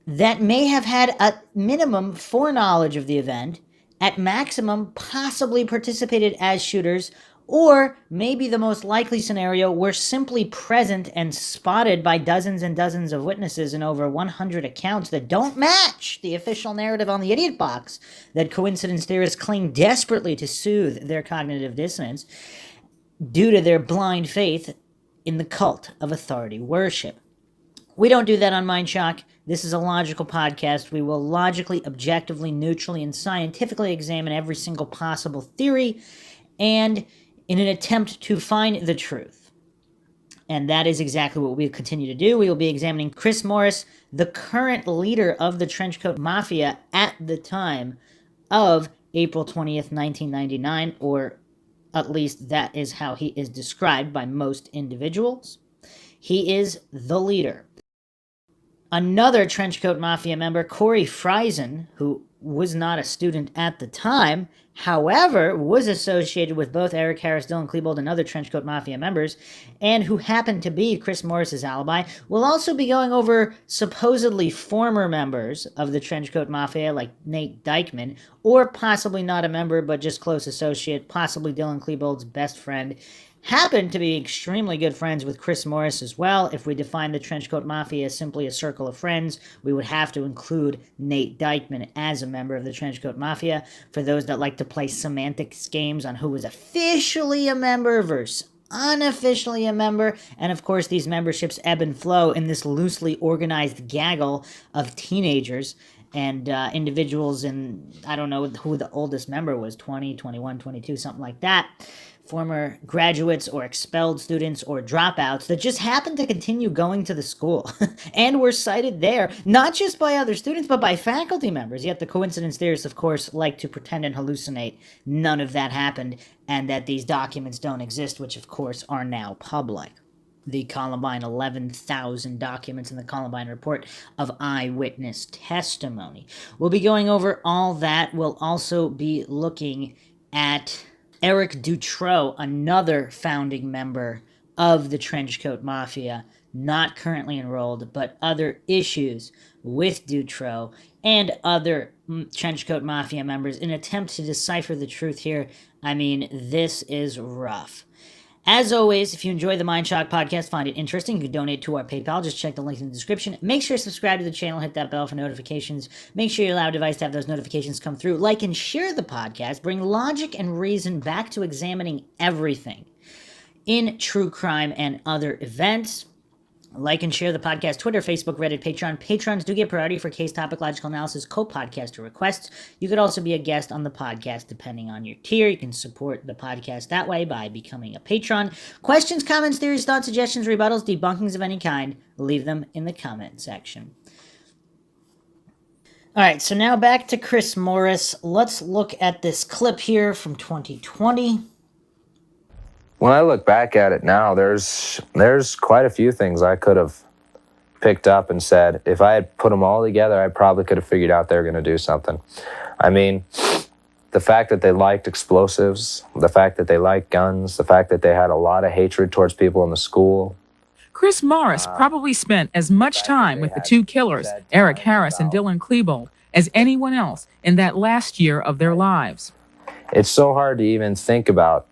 that may have had at minimum foreknowledge of the event, at maximum possibly participated as shooters, or maybe the most likely scenario were simply present and spotted by dozens and dozens of witnesses in over 100 accounts that don't match the official narrative on the idiot box that coincidence theorists cling desperately to soothe their cognitive dissonance due to their blind faith in the cult of authority worship. We don't do that on Mindshock. This is a logical podcast. We will logically, objectively, neutrally, and scientifically examine every single possible theory and in an attempt to find the truth. And that is exactly what we'll continue to do. We will be examining Chris Morris, the current leader of the Trenchcoat Mafia at the time of April 20th, 1999, or at least that is how he is described by most individuals. He is the leader. Another Trenchcoat Mafia member, Corey Friesen, who was not a student at the time, however, was associated with both Eric Harris, Dylan Klebold, and other Trenchcoat Mafia members, and who happened to be Chris Morris's alibi. We'll also be going over supposedly former members of the Trenchcoat Mafia, like Nate Dykman, or possibly not a member, but just close associate, possibly Dylan Klebold's best friend, happened to be extremely good friends with Chris Morris as well. If we define the Trenchcoat Mafia as simply a circle of friends, we would have to include Nate Dykman as a member of the Trenchcoat Mafia. For those that like to play semantics games on who was officially a member versus unofficially a member, and of course these memberships ebb and flow in this loosely organized gaggle of teenagers and individuals, and I don't know who the oldest member was, 20, 21, 22, something like that. Former graduates or expelled students or dropouts that just happened to continue going to the school and were cited there, not just by other students, but by faculty members. Yet the coincidence theorists, of course, like to pretend and hallucinate none of that happened and that these documents don't exist, which, of course, are now public. The Columbine 11,000 documents in the Columbine report of eyewitness testimony. We'll be going over all that. We'll also be looking at Eric Dutroux, another founding member of the Trenchcoat Mafia, not currently enrolled, but other issues with Dutroux and other Trenchcoat Mafia members in an attempt to decipher the truth here. I mean, this is rough. As always, if you enjoy the Mindshock podcast, find it interesting, you can donate to our PayPal. Just check the link in the description. Make sure to subscribe to the channel, hit that bell for notifications. Make sure you allow a device to have those notifications come through. Like and share the podcast. Bring logic and reason back to examining everything in true crime and other events. Like and share the podcast, Twitter, Facebook, Reddit, Patreon. Patrons do get priority for case topic, logical analysis, co-podcaster requests. You could also be a guest on the podcast depending on your tier. You can support the podcast that way by becoming a patron. Questions, comments, theories, thoughts, suggestions, rebuttals, debunkings of any kind, leave them in the comment section. All right, so now back to Chris Morris. Let's look at this clip here from 2020. When I look back at it now, there's quite a few things I could have picked up and said, if I had put them all together, I probably could have figured out they were going to do something. I mean, the fact that they liked explosives, the fact that they liked guns, the fact that they had a lot of hatred towards people in the school. Chris Morris probably spent as much time with the two killers, Eric Harris and Dylan Klebold, as anyone else in that last year of their lives. It's so hard to even think about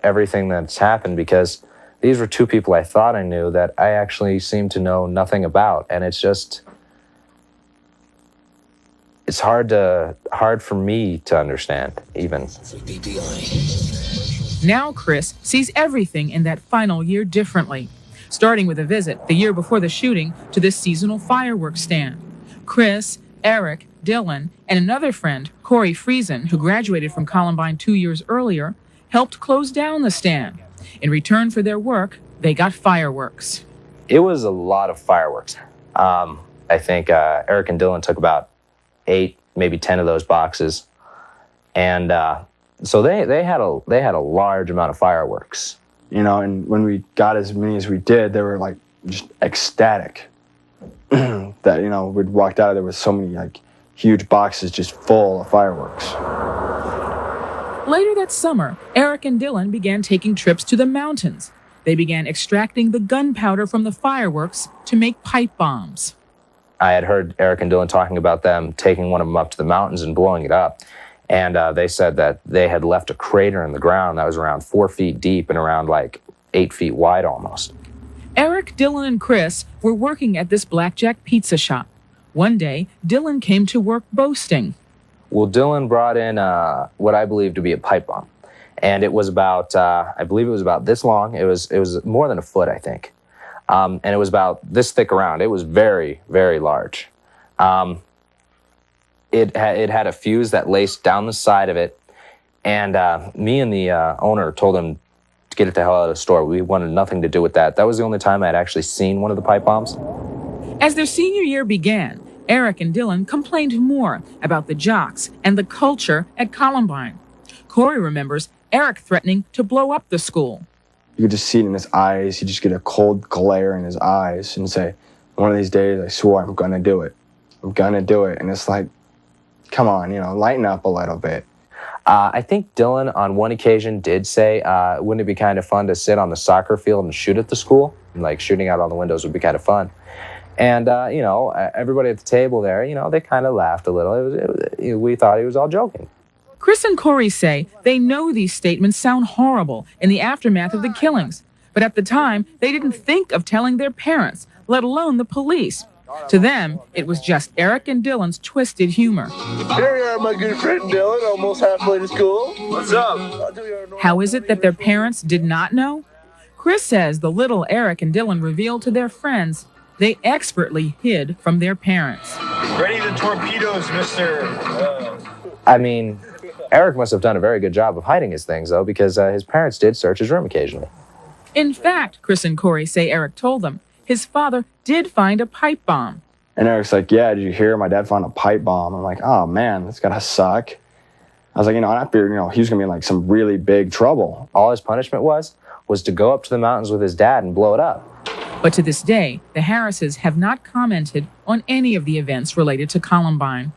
everything that's happened, because these were two people I thought I knew that I actually seem to know nothing about. And it's hard for me to understand, even. Now Chris sees everything in that final year differently. starting with a visit the year before the shooting to this seasonal fireworks stand. Chris, Eric, Dylan, and another friend, Corey Friesen, who graduated from Columbine 2 years earlier, helped close down the stand. In return for their work, they got fireworks. It was a lot of fireworks. I think Eric and Dylan took about 8, maybe 10 of those boxes. And so they had a large amount of fireworks. You know, and when we got as many as we did, they were like just ecstatic that, you know, we'd walked out of there with so many like huge boxes just full of fireworks. Later that summer, Eric and Dylan began taking trips to the mountains. They began extracting the gunpowder from the fireworks to make pipe bombs. I had heard Eric and Dylan talking about them taking one of them up to the mountains and blowing it up. And they said that they had left a crater in the ground that was around 4 feet deep and around like 8 feet wide almost. Eric, Dylan, and Chris were working at this blackjack pizza shop. One day, Dylan came to work boasting. Well, Dylan brought in what I believe to be a pipe bomb. And it was about, I believe it was about this long. It was more than a foot, I think. And it was about this thick around. It was very, very large. It had a fuse that laced down the side of it. And me and the owner told him to get it the hell out of the store. We wanted nothing to do with that. That was the only time I had actually seen one of the pipe bombs. As their senior year began, Eric and Dylan complained more about the jocks and the culture at Columbine. Corey remembers Eric threatening to blow up the school. You could just see it in his eyes. He'd just get a cold glare in his eyes and say, one of these days, I swore I'm going to do it. I'm going to do it. And it's like, come on, you know, lighten up a little bit. I think Dylan on one occasion did say, wouldn't it be kind of fun to sit on the soccer field and shoot at the school? Like shooting out all the windows would be kind of fun. And, you know, everybody at the table there, you know, they kind of laughed a little. We thought he was all joking. Chris and Corey say they know these statements sound horrible in the aftermath of the killings, but at the time, they didn't think of telling their parents, let alone the police. To them, it was just Eric and Dylan's twisted humor. Here you are, my good friend Dylan, almost halfway to school. What's up? How is it that their parents did not know? Chris says the little Eric and Dylan revealed to their friends they expertly hid from their parents. Ready to torpedoes, mister. I mean, Eric must have done a very good job of hiding his things, though, because his parents did search his room occasionally. In fact, Chris and Corey say Eric told them his father did find a pipe bomb. And Eric's like, yeah, did you hear? My dad found a pipe bomb. I'm like, oh, man, that's got to suck. I was like, you know, I figured, you know, he was going to be in, like, some really big trouble. All his punishment was to go up to the mountains with his dad and blow it up. But to this day, the Harrises have not commented on any of the events related to Columbine.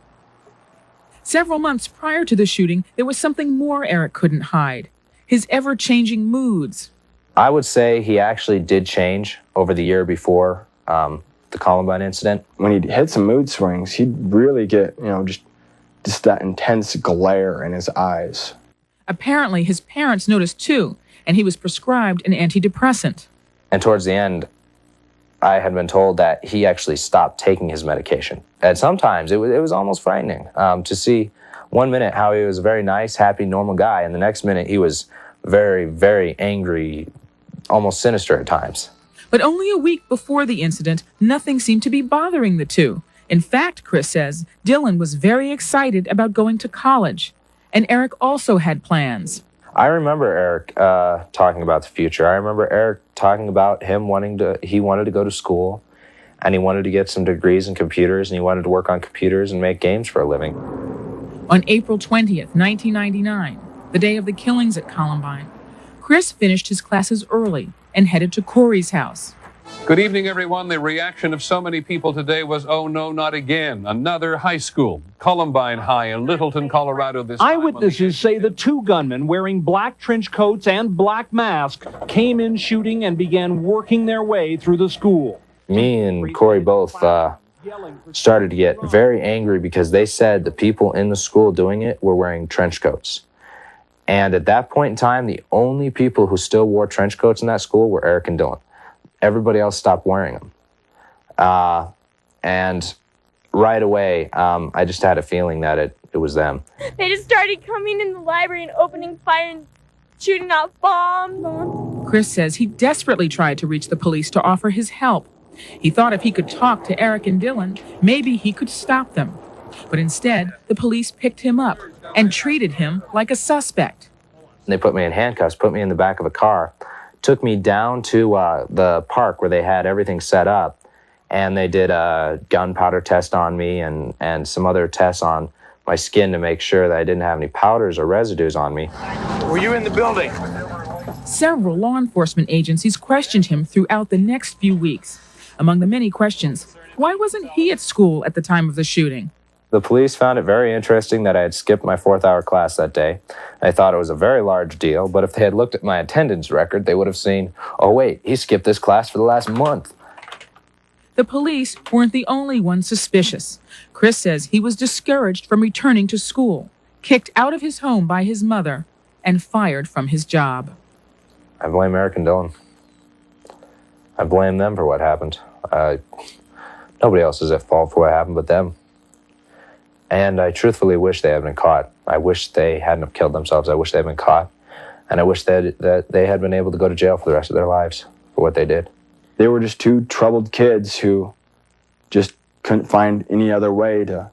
Several months prior to the shooting, there was something more Eric couldn't hide: his ever-changing moods. I would say he actually did change over the year before the Columbine incident. When he'd hit some mood swings, he'd really get, you know, just that intense glare in his eyes. Apparently, his parents noticed too, and he was prescribed an antidepressant. And towards the end, I had been told that he actually stopped taking his medication. And sometimes it was almost frightening to see 1 minute how he was a very nice, happy, normal guy, and the next minute he was very, very angry, almost sinister at times. But only a week before the incident, nothing seemed to be bothering the two. In fact, Chris says, Dylan was very excited about going to college, and Eric also had plans. I remember Eric talking about the future. I remember Eric talking about he wanted to go to school, and he wanted to get some degrees in computers, and he wanted to work on computers and make games for a living. On April 20th, 1999, the day of the killings at Columbine, Chris finished his classes early and headed to Corey's house. Good evening, everyone. The reaction of so many people today was, oh no, not again. Another high school, Columbine High in Littleton, Colorado. Eyewitnesses say the two gunmen wearing black trench coats and black masks came in shooting and began working their way through the school. Me and Corey both started to get very angry because they said the people in the school doing it were wearing trench coats. And at that point in time, the only people who still wore trench coats in that school were Eric and Dylan. Everybody else stopped wearing them. And right away, I just had a feeling that it was them. They just started coming in the library and opening fire and shooting out bombs. Chris says he desperately tried to reach the police to offer his help. He thought if he could talk to Eric and Dylan, maybe he could stop them. But instead, the police picked him up and treated him like a suspect. They put me in handcuffs, put me in the back of a car, took me down to the park where they had everything set up, and they did a gunpowder test on me and some other tests on my skin to make sure that I didn't have any powders or residues on me. Were you in the building? Several law enforcement agencies questioned him throughout the next few weeks. Among the many questions, why wasn't he at school at the time of the shooting? The police found it very interesting that I had skipped my 4th-hour class that day. They thought it was a very large deal, but if they had looked at my attendance record, they would have seen, oh wait, he skipped this class for the last month. The police weren't the only ones suspicious. Chris says he was discouraged from returning to school, kicked out of his home by his mother, and fired from his job. I blame Eric and Dylan. I blame them for what happened. Nobody else is at fault for what happened but them. And I truthfully wish they had been caught. I wish they hadn't have killed themselves. I wish they had been caught. And I wish that they had been able to go to jail for the rest of their lives for what they did. They were just two troubled kids who just couldn't find any other way to,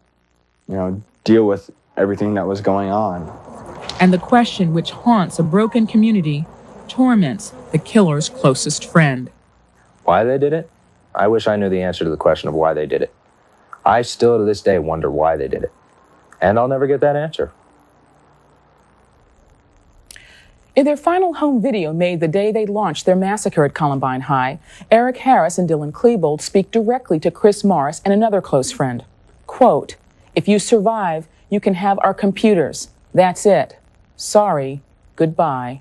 deal with everything that was going on. And the question which haunts a broken community torments the killer's closest friend. Why they did it? I wish I knew the answer to the question of why they did it. I still to this day wonder why they did it. And I'll never get that answer. In their final home video made the day they launched their massacre at Columbine High, Eric Harris and Dylan Klebold speak directly to Chris Morris and another close friend. Quote, "If you survive, you can have our computers. That's it. Sorry. Goodbye."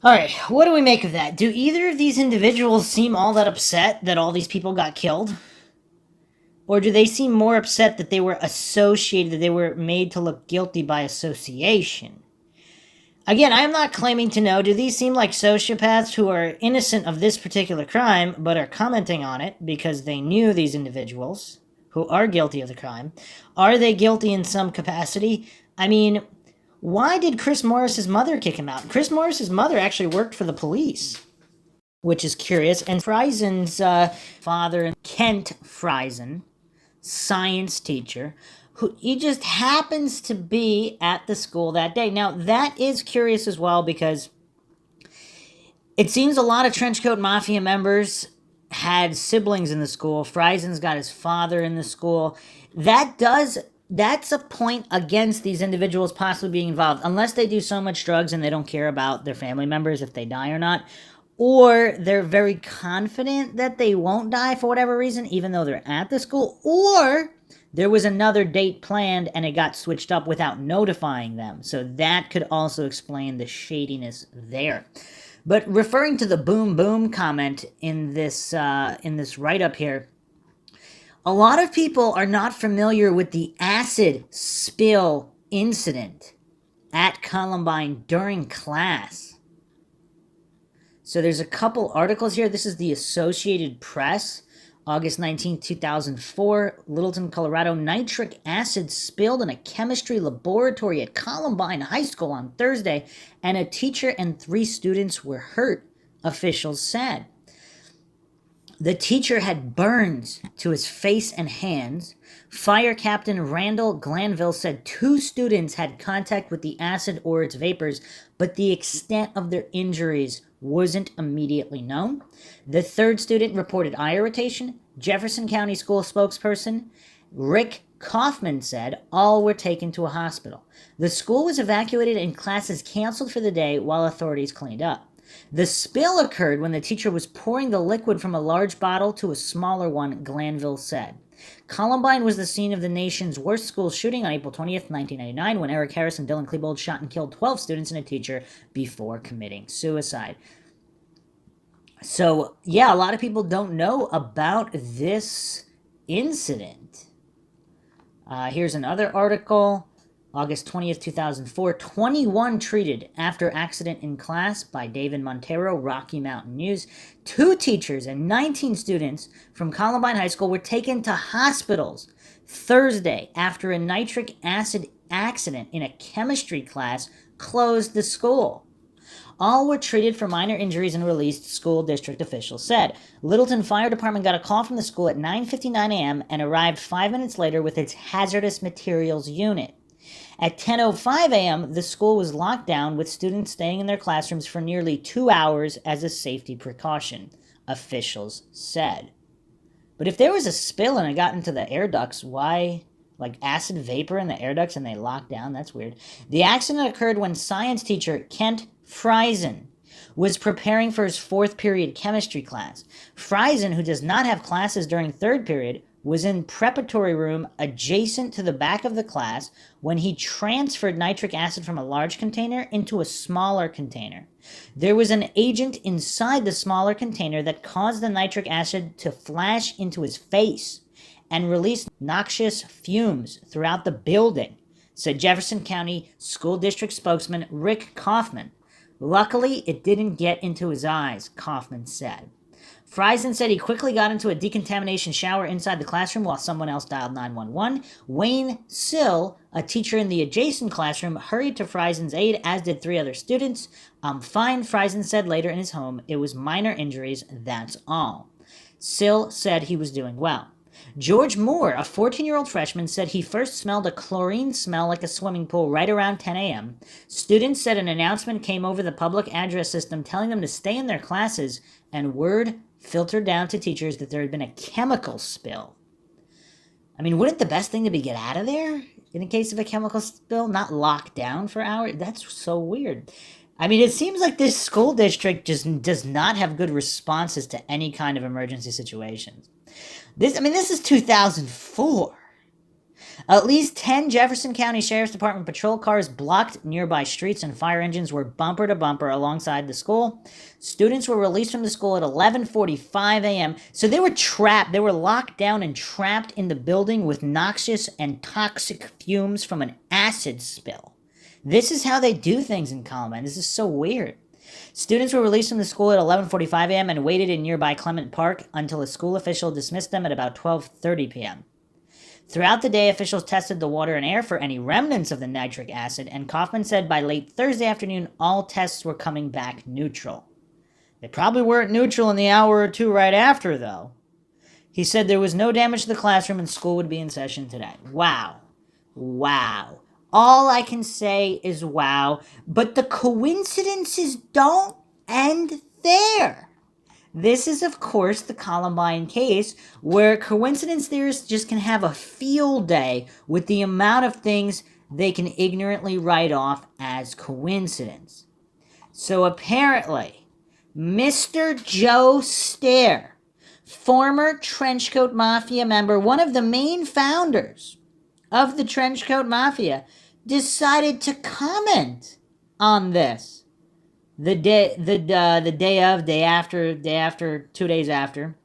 All right, what do we make of that? Do either of these individuals seem all that upset that all these people got killed? Or do they seem more upset that they were associated, that they were made to look guilty by association? Again, I am not claiming to know. Do these seem like sociopaths who are innocent of this particular crime, but are commenting on it because they knew these individuals who are guilty of the crime? Are they guilty in some capacity? I mean, why did Chris Morris's mother kick him out? Chris Morris's mother actually worked for the police, which is curious. And Friesen's father, Kent Friesen, science teacher, who he just happens to be at the school that day. Now, that is curious as well because it seems a lot of trenchcoat mafia members had siblings in the school. Friesen's got his father in the school. That's a point against these individuals possibly being involved, unless they do so much drugs and they don't care about their family members if they die or not. Or they're very confident that they won't die for whatever reason, even though they're at the school. Or there was another date planned and it got switched up without notifying them. So that could also explain the shadiness there. But referring to the boom boom comment in this write-up here, a lot of people are not familiar with the acid spill incident at Columbine during class. So there's a couple articles here. This is the Associated Press, August 19, 2004. Littleton, Colorado. Nitric acid spilled in a chemistry laboratory at Columbine High School on Thursday, and a teacher and 3 students were hurt, officials said. The teacher had burns to his face and hands. Fire Captain Randall Glanville said 2 students had contact with the acid or its vapors, but the extent of their injuries wasn't immediately known. The 3rd student reported eye irritation. Jefferson County School spokesperson Rick Kaufman said all were taken to a hospital. The school was evacuated and classes canceled for the day while authorities cleaned up. The spill occurred when the teacher was pouring the liquid from a large bottle to a smaller one, Glanville said. Columbine was the scene of the nation's worst school shooting on April 20th, 1999, when Eric Harris and Dylan Klebold shot and killed 12 students and a teacher before committing suicide. So, yeah, a lot of people don't know about this incident. Here's another article. August 20th, 2004, 21 treated after accident in class by David Montero, Rocky Mountain News. 2 teachers and 19 students from Columbine High School were taken to hospitals Thursday after a nitric acid accident in a chemistry class closed the school. All were treated for minor injuries and released, school district officials said. Littleton Fire Department got a call from the school at 9:59 a.m. and arrived 5 minutes later with its hazardous materials unit. At 10:05 a.m., the school was locked down with students staying in their classrooms for nearly 2 hours as a safety precaution, officials said. But if there was a spill and it got into the air ducts, why, like acid vapor in the air ducts and they locked down? That's weird. The accident occurred when science teacher Kent Friesen was preparing for his 4th period chemistry class. Friesen, who does not have classes during 3rd period, was in preparatory room adjacent to the back of the class when he transferred nitric acid from a large container into a smaller container. There was an agent inside the smaller container that caused the nitric acid to flash into his face and release noxious fumes throughout the building, said Jefferson County School District spokesman Rick Kaufman. Luckily, it didn't get into his eyes, Kaufman said. Friesen said he quickly got into a decontamination shower inside the classroom while someone else dialed 911. Wayne Sill, a teacher in the adjacent classroom, hurried to Friesen's aid, as did 3 other students. "I'm fine," Friesen said later in his home. "It was minor injuries, that's all." Sill said he was doing well. George Moore, a 14-year-old freshman, said he first smelled a chlorine smell like a swimming pool right around 10 a.m. Students said an announcement came over the public address system telling them to stay in their classes, and word filtered down to teachers that there had been a chemical spill. I mean, wouldn't the best thing to be get out of there in a case of a chemical spill, not locked down for hours? That's so weird. I mean, it seems like this school district just does not have good responses to any kind of emergency situations. This is 2004. At least 10 Jefferson County Sheriff's Department patrol cars blocked nearby streets and fire engines were bumper to bumper alongside the school. Students were released from the school at 11:45 a.m. So they were trapped. They were locked down and trapped in the building with noxious and toxic fumes from an acid spill. This is how they do things in Columbine. This is so weird. Students were released from the school at 11:45 a.m. and waited in nearby Clement Park until a school official dismissed them at about 12:30 p.m. Throughout the day, officials tested the water and air for any remnants of the nitric acid, and Kaufman said by late Thursday afternoon, all tests were coming back neutral. They probably weren't neutral in the hour or two right after, though. He said there was no damage to the classroom and school would be in session today. Wow. Wow. All I can say is wow, but the coincidences don't end there. This is, of course, the Columbine case, where coincidence theorists just can have a field day with the amount of things they can ignorantly write off as coincidence. So apparently, Mr. Joe Stair, former Trenchcoat Mafia member, one of the main founders of the Trenchcoat Mafia, decided to comment on this. The day after, 2 days after.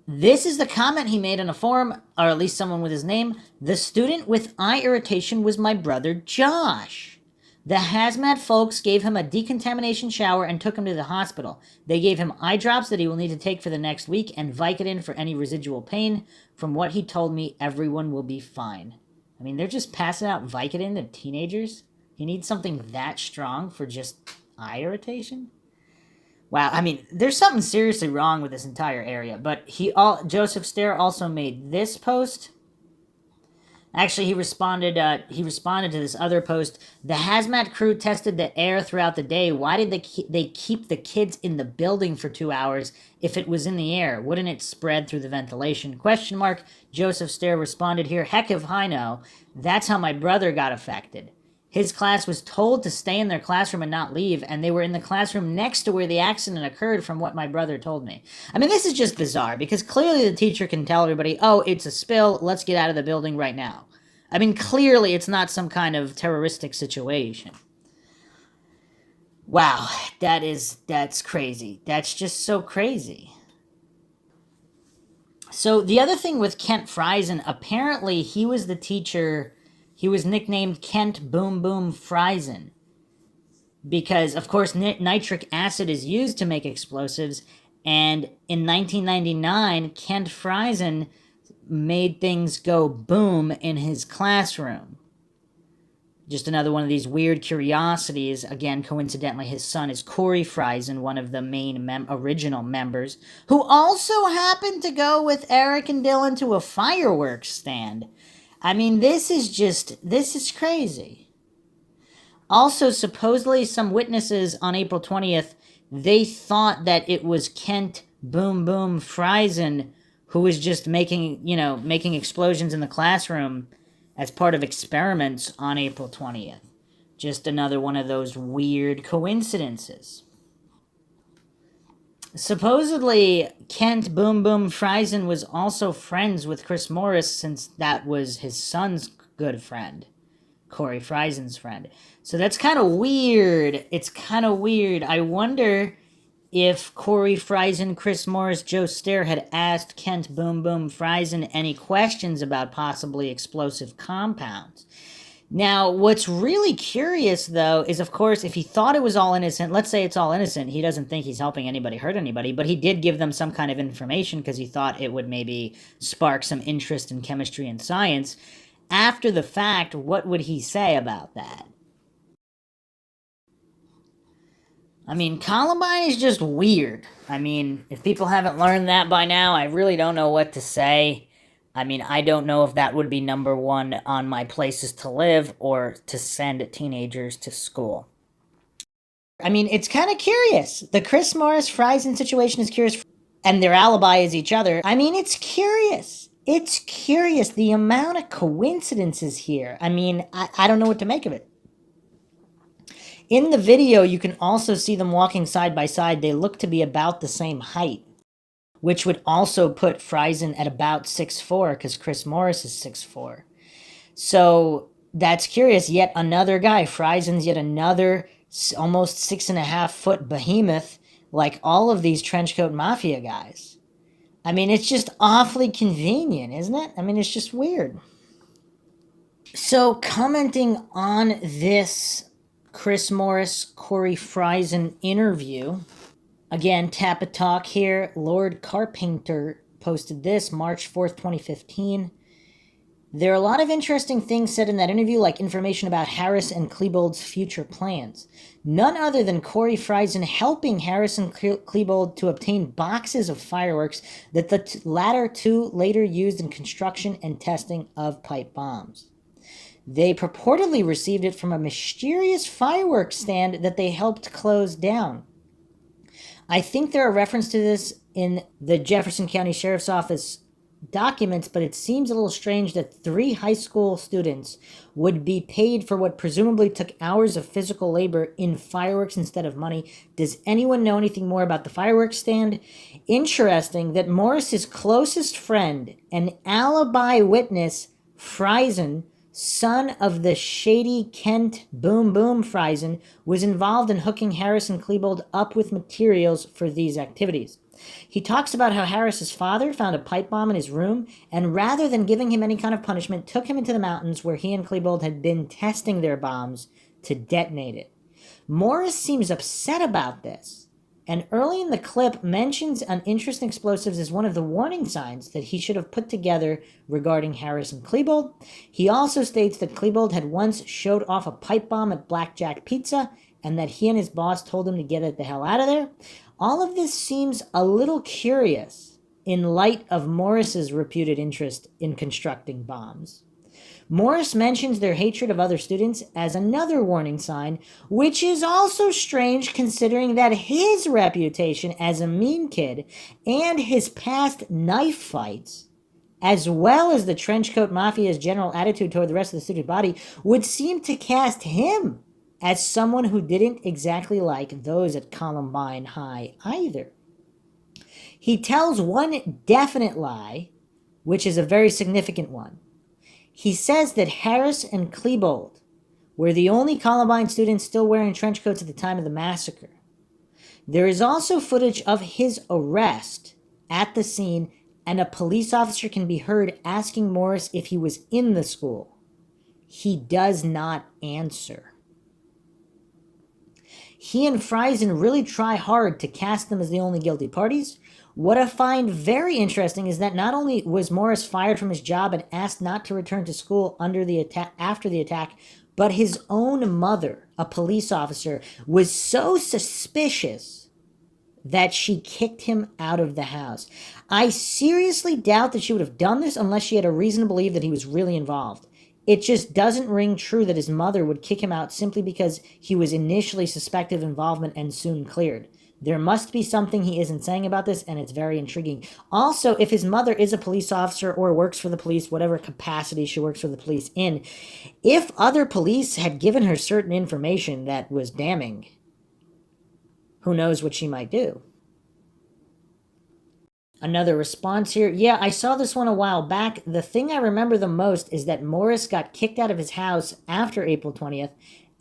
This is the comment he made on a forum, or at least someone with his name. "The student with eye irritation was my brother Josh. The hazmat folks gave him a decontamination shower and took him to the hospital. They gave him eye drops that he will need to take for the next week and Vicodin for any residual pain. From what he told me, everyone will be fine." I mean, they're just passing out Vicodin to teenagers? You need something that strong for just eye irritation? Wow, I mean, there's something seriously wrong with this entire area. But Joseph Stair also made this post. Actually, he responded to this other post. "The hazmat crew tested the air throughout the day. Why did they keep the kids in the building for 2 hours if it was in the air? Wouldn't it spread through the ventilation?" ? Joseph Stair responded here, "Heck if I know. That's how my brother got affected. His class was told to stay in their classroom and not leave, and they were in the classroom next to where the accident occurred from what my brother told me." I mean, this is just bizarre, because clearly the teacher can tell everybody, "Oh, it's a spill, let's get out of the building right now." I mean, clearly it's not some kind of terroristic situation. Wow, that's crazy. That's just so crazy. So the other thing with Kent Friesen, apparently he was the teacher. He was nicknamed Kent Boom Boom Friesen because, of course, nitric acid is used to make explosives, and in 1999, Kent Friesen made things go boom in his classroom. Just another one of these weird curiosities. Again, coincidentally, his son is Corey Friesen, one of the main original members, who also happened to go with Eric and Dylan to a fireworks stand. I mean, this is crazy. Also, supposedly, some witnesses on April 20th, they thought that it was Kent Boom Boom Friesen who was just making explosions in the classroom as part of experiments on April 20th. Just another one of those weird coincidences. Supposedly, Kent Boom Boom Friesen was also friends with Chris Morris, since that was his son's good friend, Corey Friesen's friend. So that's kind of weird. It's kind of weird. I wonder if Corey Friesen, Chris Morris, Joe Stair had asked Kent Boom Boom Friesen any questions about possibly explosive compounds. Now, what's really curious, though, is, of course, if he thought it was all innocent, let's say it's all innocent, he doesn't think he's helping anybody hurt anybody, but he did give them some kind of information because he thought it would maybe spark some interest in chemistry and science. After the fact, what would he say about that? I mean, Columbine is just weird. I mean, if people haven't learned that by now, I really don't know what to say. I mean, I don't know if that would be number one on my places to live or to send teenagers to school. I mean, it's kind of curious. The Chris Morris Friesen situation is curious, and their alibi is each other. I mean, it's curious. It's curious, the amount of coincidences here. I mean, I don't know what to make of it. In the video, you can also see them walking side by side. They look to be about the same height, which would also put Friesen at about 6'4", because Chris Morris is 6'4". So that's curious. Yet another guy. Friesen's yet another almost 6.5-foot behemoth, like all of these trenchcoat mafia guys. I mean, it's just awfully convenient, isn't it? I mean, it's just weird. So commenting on this Chris Morris, Corey Friesen interview. Again, Tappa Talk here. Lord Carpenter posted this March 4th, 2015. There are a lot of interesting things said in that interview, like information about Harris and Klebold's future plans. None other than Corey Friesen helping Harris and Klebold to obtain boxes of fireworks that the latter two later used in construction and testing of pipe bombs. They purportedly received it from a mysterious fireworks stand that they helped close down. I think there are references to this in the Jefferson County Sheriff's Office documents, but it seems a little strange that 3 high school students would be paid for what presumably took hours of physical labor in fireworks instead of money. Does anyone know anything more about the fireworks stand? Interesting that Morris's closest friend and alibi witness, Friesen, son of the shady Kent Boom Boom Friesen, was involved in hooking Harris and Klebold up with materials for these activities. He talks about how Harris's father found a pipe bomb in his room, and rather than giving him any kind of punishment, took him into the mountains where he and Klebold had been testing their bombs to detonate it. Morris seems upset about this, and early in the clip mentions an interest in explosives as one of the warning signs that he should have put together regarding Harris and Klebold. He also states that Klebold had once showed off a pipe bomb at Blackjack Pizza, and that he and his boss told him to get it the hell out of there. All of this seems a little curious in light of Morris's reputed interest in constructing bombs. Morris mentions their hatred of other students as another warning sign, which is also strange considering that his reputation as a mean kid and his past knife fights, as well as the Trenchcoat Mafia's general attitude toward the rest of the student body, would seem to cast him as someone who didn't exactly like those at Columbine High either. He tells one definite lie, which is a very significant one. He says that Harris and Klebold were the only Columbine students still wearing trench coats at the time of the massacre. There is also footage of his arrest at the scene, and a police officer can be heard asking Morris if he was in the school. He does not answer. He and Friesen really try hard to cast them as the only guilty parties. What I find very interesting is that not only was Morris fired from his job and asked not to return to school after the attack, but his own mother, a police officer, was so suspicious that she kicked him out of the house. I seriously doubt that she would have done this unless she had a reason to believe that he was really involved. It just doesn't ring true that his mother would kick him out simply because he was initially suspected of involvement and soon cleared. There must be something he isn't saying about this, and it's very intriguing. Also, if his mother is a police officer or works for the police, whatever capacity she works for the police in, if other police had given her certain information that was damning, who knows what she might do? Another response here. Yeah, I saw this one a while back. The thing I remember the most is that Morris got kicked out of his house after April 20th,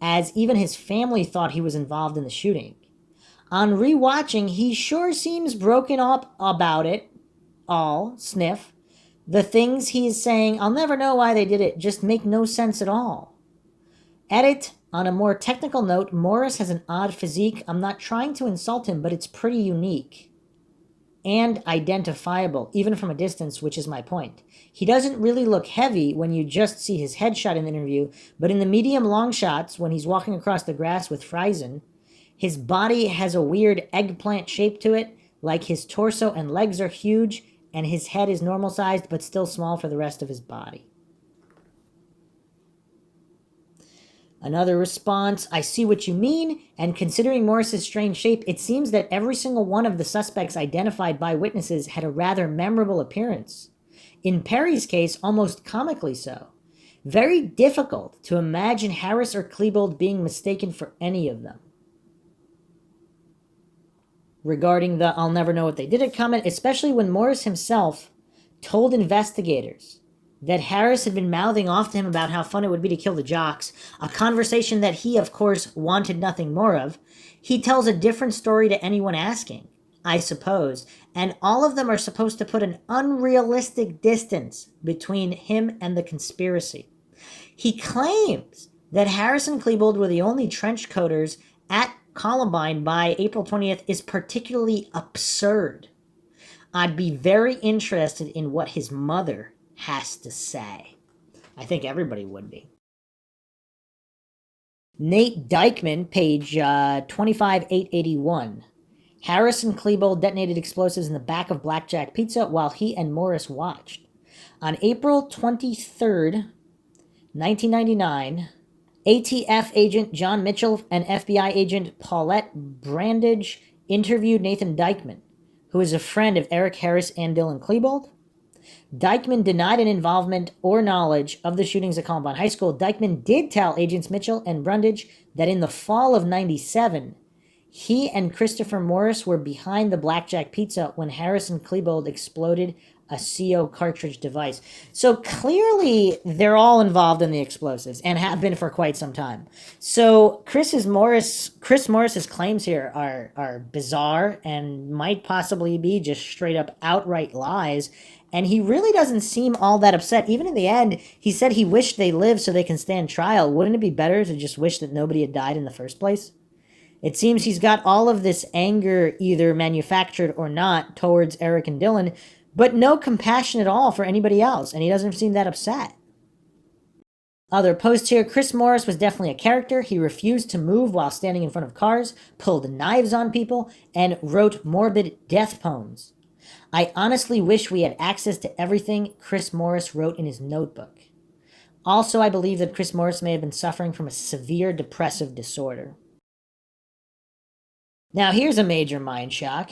as even his family thought he was involved in the shooting. On rewatching, he sure seems broken up about it all, sniff. The things he is saying, I'll never know why they did it, just make no sense at all. Edit, on a more technical note, Morris has an odd physique. I'm not trying to insult him, but it's pretty unique and identifiable, even from a distance, which is my point. He doesn't really look heavy when you just see his headshot in the interview, but in the medium-long shots, when he's walking across the grass with Friesen, his body has a weird eggplant shape to it, like his torso and legs are huge, and his head is normal-sized, but still small for the rest of his body. Another response, I see what you mean, and considering Morris's strange shape, it seems that every single one of the suspects identified by witnesses had a rather memorable appearance. In Perry's case, almost comically so. Very difficult to imagine Harris or Klebold being mistaken for any of them. Regarding the I'll never know what they did it comment, especially when Morris himself told investigators that Harris had been mouthing off to him about how fun it would be to kill the jocks, a conversation that he, of course, wanted nothing more of. He tells a different story to anyone asking, I suppose, and all of them are supposed to put an unrealistic distance between him and the conspiracy. He claims that Harris and Klebold were the only trench coaters at Columbine by April 20th is particularly absurd. I'd be very interested in what his mother has to say. I think everybody would be. Nate Dykman, page 25881. Harris and Klebold detonated explosives in the back of Blackjack Pizza while he and Morris watched. On April 23rd, 1999, ATF agent John Mitchell and FBI agent Paulette Brandage interviewed Nathan Dykman, who is a friend of Eric Harris and Dylan Klebold. Dykman denied an involvement or knowledge of the shootings at Columbine High School. Dykman did tell agents Mitchell and Brundage that in the fall of '97, he and Christopher Morris were behind the Blackjack Pizza when Harris and Klebold exploded a CO cartridge device. So clearly they're all involved in the explosives and have been for quite some time. So Chris Morris's claims here are bizarre and might possibly be just straight up outright lies. And he really doesn't seem all that upset. Even in the end, he said he wished they lived so they can stand trial. Wouldn't it be better to just wish that nobody had died in the first place? It seems he's got all of this anger, either manufactured or not, towards Eric and Dylan, but no compassion at all for anybody else, and he doesn't seem that upset. Other posts here, Chris Morris was definitely a character. He refused to move while standing in front of cars, pulled knives on people, and wrote morbid death poems. I honestly wish we had access to everything Chris Morris wrote in his notebook. Also, I believe that Chris Morris may have been suffering from a severe depressive disorder. Now, here's a major mind shock.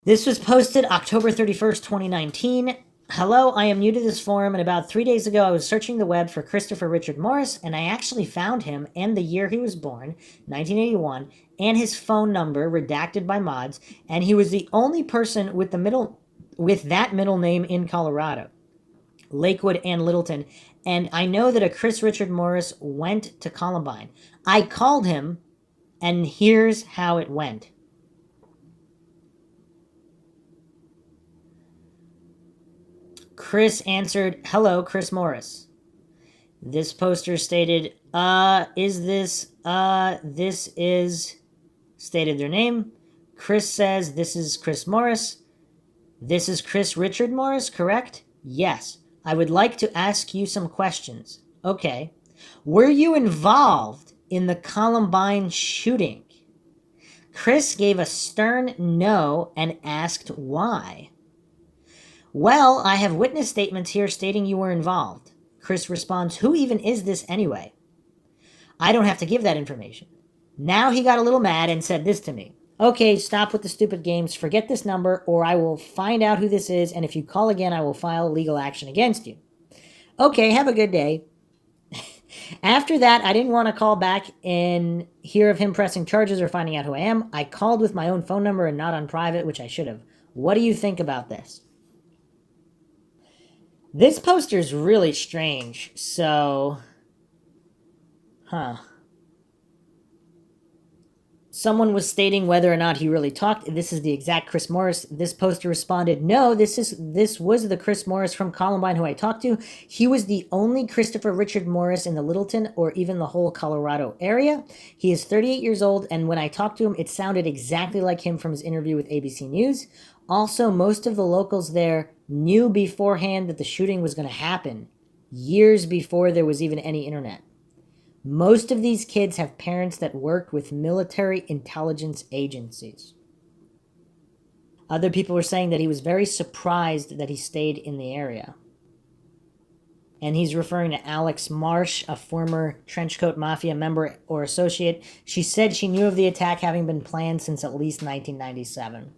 This was posted October 31st, 2019. Hello, I am new to this forum, and about 3 days ago I was searching the web for Christopher Richard Morris, and I actually found him and the year he was born, 1981, and his phone number, redacted by mods, and he was the only person with that middle name in Colorado, Lakewood and Littleton, and I know that a Chris Richard Morris went to Columbine. I called him, and here's how it went. Chris answered, hello, Chris Morris. This poster stated, this is, stated their name. Chris says, this is Chris Morris. This is Chris Richard Morris, correct? Yes. I would like to ask you some questions. Okay. Were you involved in the Columbine shooting? Chris gave a stern no and asked why. Well, I have witness statements here stating you were involved. Chris responds, who even is this anyway? I don't have to give that information. Now he got a little mad and said this to me. Okay, stop with the stupid games, forget this number, or I will find out who this is, and if you call again, I will file legal action against you. Okay, have a good day. After that, I didn't want to call back and hear of him pressing charges or finding out who I am. I called with my own phone number and not on private, which I should have. What do you think about this? This poster's really strange, so... Someone was stating whether or not he really talked. This is the exact Chris Morris. This poster responded, no, this was the Chris Morris from Columbine who I talked to. He was the only Christopher Richard Morris in the Littleton or even the whole Colorado area. He is 38 years old, and when I talked to him, it sounded exactly like him from his interview with ABC News. Also, most of the locals there knew beforehand that the shooting was going to happen, years before there was even any internet. Most of these kids have parents that worked with military intelligence agencies. Other people were saying that he was very surprised that he stayed in the area. And he's referring to Alex Marsh, a former Trenchcoat Mafia member or associate. She said she knew of the attack having been planned since at least 1997.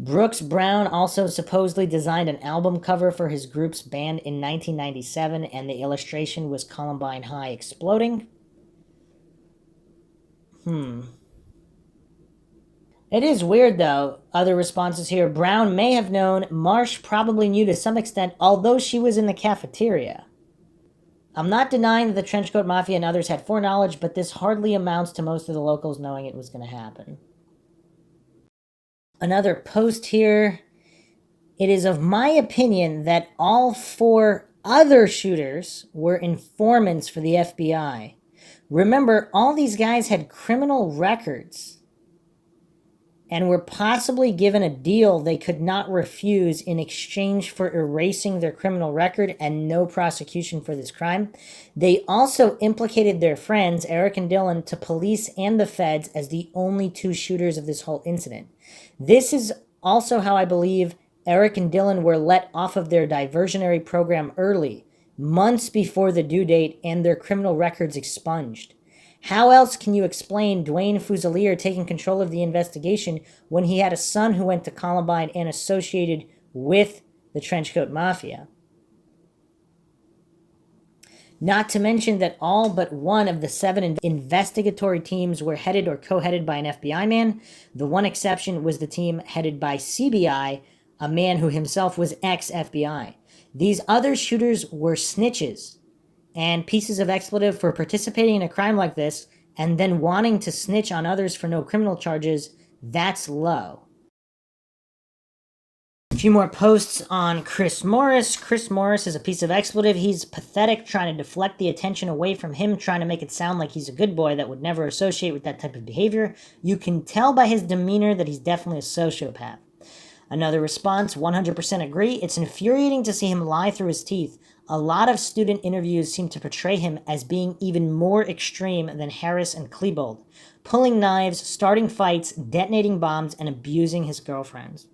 Brooks Brown also supposedly designed an album cover for his group's band in 1997, and the illustration was Columbine High exploding. It is weird, though. Other responses here. Brown may have known. Marsh probably knew to some extent, although she was in the cafeteria. I'm not denying that the Trenchcoat Mafia and others had foreknowledge, but this hardly amounts to most of the locals knowing it was going to happen. Another post here. It is of my opinion that all 4 other shooters were informants for the FBI. Remember, all these guys had criminal records and were possibly given a deal they could not refuse in exchange for erasing their criminal record and no prosecution for this crime. They also implicated their friends, Eric and Dylan, to police and the feds as the only 2 shooters of this whole incident. This is also how I believe Eric and Dylan were let off of their diversionary program early, months before the due date, and their criminal records expunged. How else can you explain Dwayne Fusilier taking control of the investigation when he had a son who went to Columbine and associated with the Trenchcoat Mafia? Not to mention that all but one of the 7 investigatory teams were headed or co-headed by an FBI man. The one exception was the team headed by CBI, a man who himself was ex-FBI. These other shooters were snitches and pieces of expletive for participating in a crime like this and then wanting to snitch on others for no criminal charges. That's low. A few more posts on Chris Morris. Chris Morris is a piece of expletive. He's pathetic, trying to deflect the attention away from him, trying to make it sound like he's a good boy that would never associate with that type of behavior. You can tell by his demeanor that he's definitely a sociopath. Another response, 100% agree. It's infuriating to see him lie through his teeth. A lot of student interviews seem to portray him as being even more extreme than Harris and Klebold, pulling knives, starting fights, detonating bombs, and abusing his girlfriends.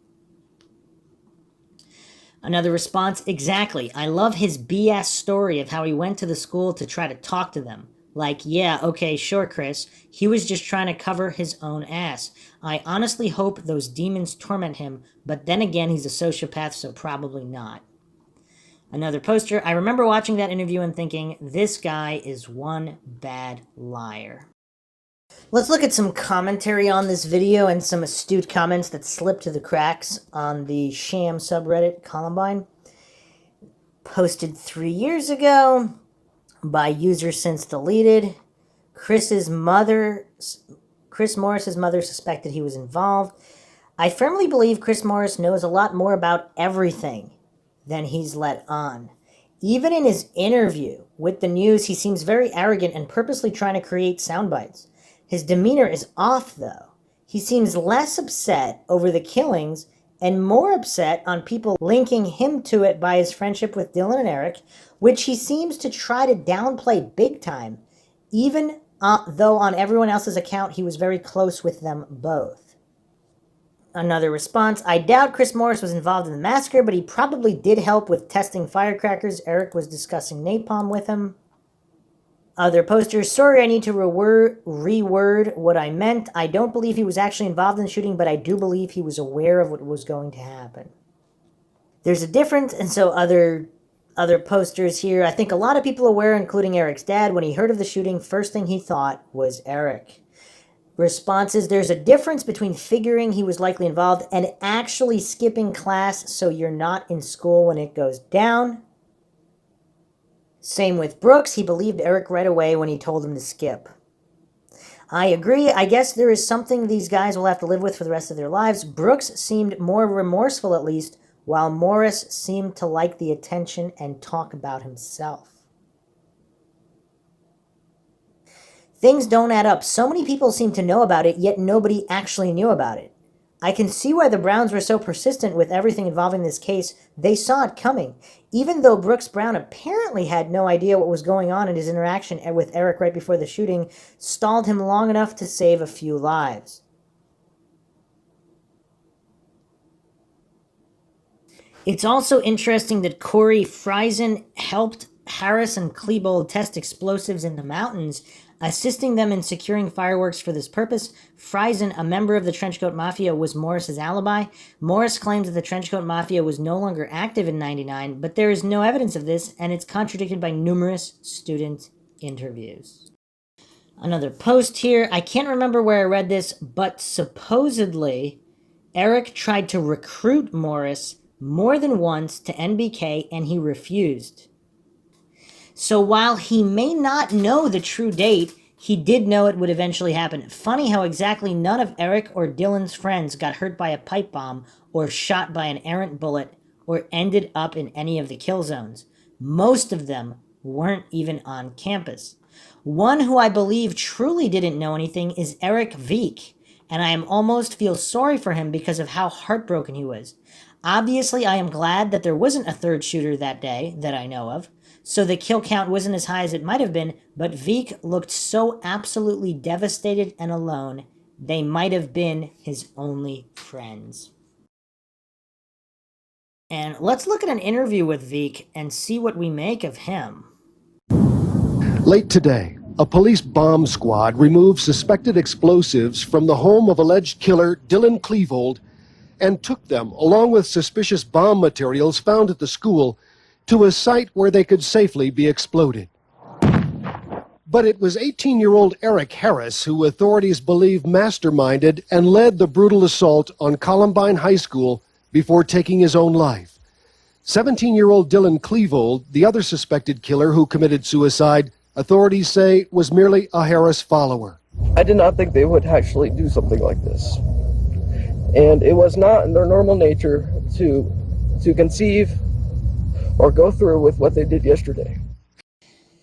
Another response, exactly. I love his BS story of how he went to the school to try to talk to them. Like, yeah, okay, sure, Chris. He was just trying to cover his own ass. I honestly hope those demons torment him, but then again, he's a sociopath, so probably not. Another poster, I remember watching that interview and thinking, this guy is one bad liar. Let's look at some commentary on this video and some astute comments that slipped through the cracks on the sham subreddit Columbine. Posted 3 years ago by user since deleted. Chris Morris's mother suspected he was involved. I firmly believe Chris Morris knows a lot more about everything than he's let on. Even in his interview with the news, he seems very arrogant and purposely trying to create sound bites. His demeanor is off, though. He seems less upset over the killings and more upset on people linking him to it by his friendship with Dylan and Eric, which he seems to try to downplay big time, even though on everyone else's account he was very close with them both. Another response, I doubt Chris Morris was involved in the massacre, but he probably did help with testing firecrackers. Eric was discussing napalm with him. Other posters, sorry I need to reword what I meant. I don't believe he was actually involved in the shooting, but I do believe he was aware of what was going to happen. There's a difference, and so other posters here. I think a lot of people aware, including Eric's dad, when he heard of the shooting, first thing he thought was Eric. Responses, there's a difference between figuring he was likely involved and actually skipping class so you're not in school when it goes down. Same with Brooks. He believed Eric right away when he told him to skip. I agree. I guess there is something these guys will have to live with for the rest of their lives. Brooks seemed more remorseful at least, while Morris seemed to like the attention and talk about himself. Things don't add up. So many people seem to know about it, yet nobody actually knew about it. I can see why the Browns were so persistent with everything involving this case. They saw it coming. Even though Brooks Brown apparently had no idea what was going on in his interaction with Eric right before the shooting, stalled him long enough to save a few lives. It's also interesting that Corey Friesen helped Harris and Klebold test explosives in the mountains, assisting them in securing fireworks for this purpose. Friesen, a member of the Trenchcoat Mafia, was Morris's alibi. Morris claims that the Trenchcoat Mafia was no longer active in '99, but there is no evidence of this, and it's contradicted by numerous student interviews. Another post here. I can't remember where I read this, but supposedly Eric tried to recruit Morris more than once to NBK, and he refused. So while he may not know the true date, he did know it would eventually happen. Funny how exactly none of Eric or Dylan's friends got hurt by a pipe bomb or shot by an errant bullet or ended up in any of the kill zones. Most of them weren't even on campus. One who I believe truly didn't know anything is Eric Veek, and I am almost feel sorry for him because of how heartbroken he was. Obviously, I am glad that there wasn't a third shooter that day that I know of, so the kill count wasn't as high as it might have been, but Veek looked so absolutely devastated and alone, they might have been his only friends. And let's look at an interview with Veek and see what we make of him. Late today, a police bomb squad removed suspected explosives from the home of alleged killer Dylan Klebold and took them, along with suspicious bomb materials found at the school, to a site where they could safely be exploded. But it was 18-year-old Eric Harris who authorities believe masterminded and led the brutal assault on Columbine High School before taking his own life. 17-year-old Dylan Klebold, the other suspected killer who committed suicide, authorities say was merely a Harris follower. I did not think they would actually do something like this. And it was not in their normal nature to conceive or go through with what they did yesterday.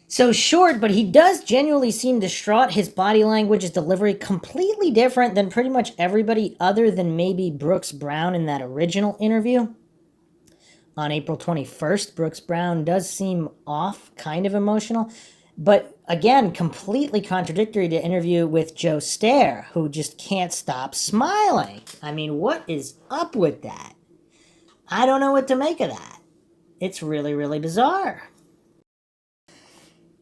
So short, but he does genuinely seem distraught. His body language, his delivery, completely different than pretty much everybody other than maybe Brooks Brown in that original interview. On April 21st, Brooks Brown does seem off, kind of emotional, but again, completely contradictory to interview with Joe Stair, who just can't stop smiling. I mean, what is up with that? I don't know what to make of that. It's really, really bizarre.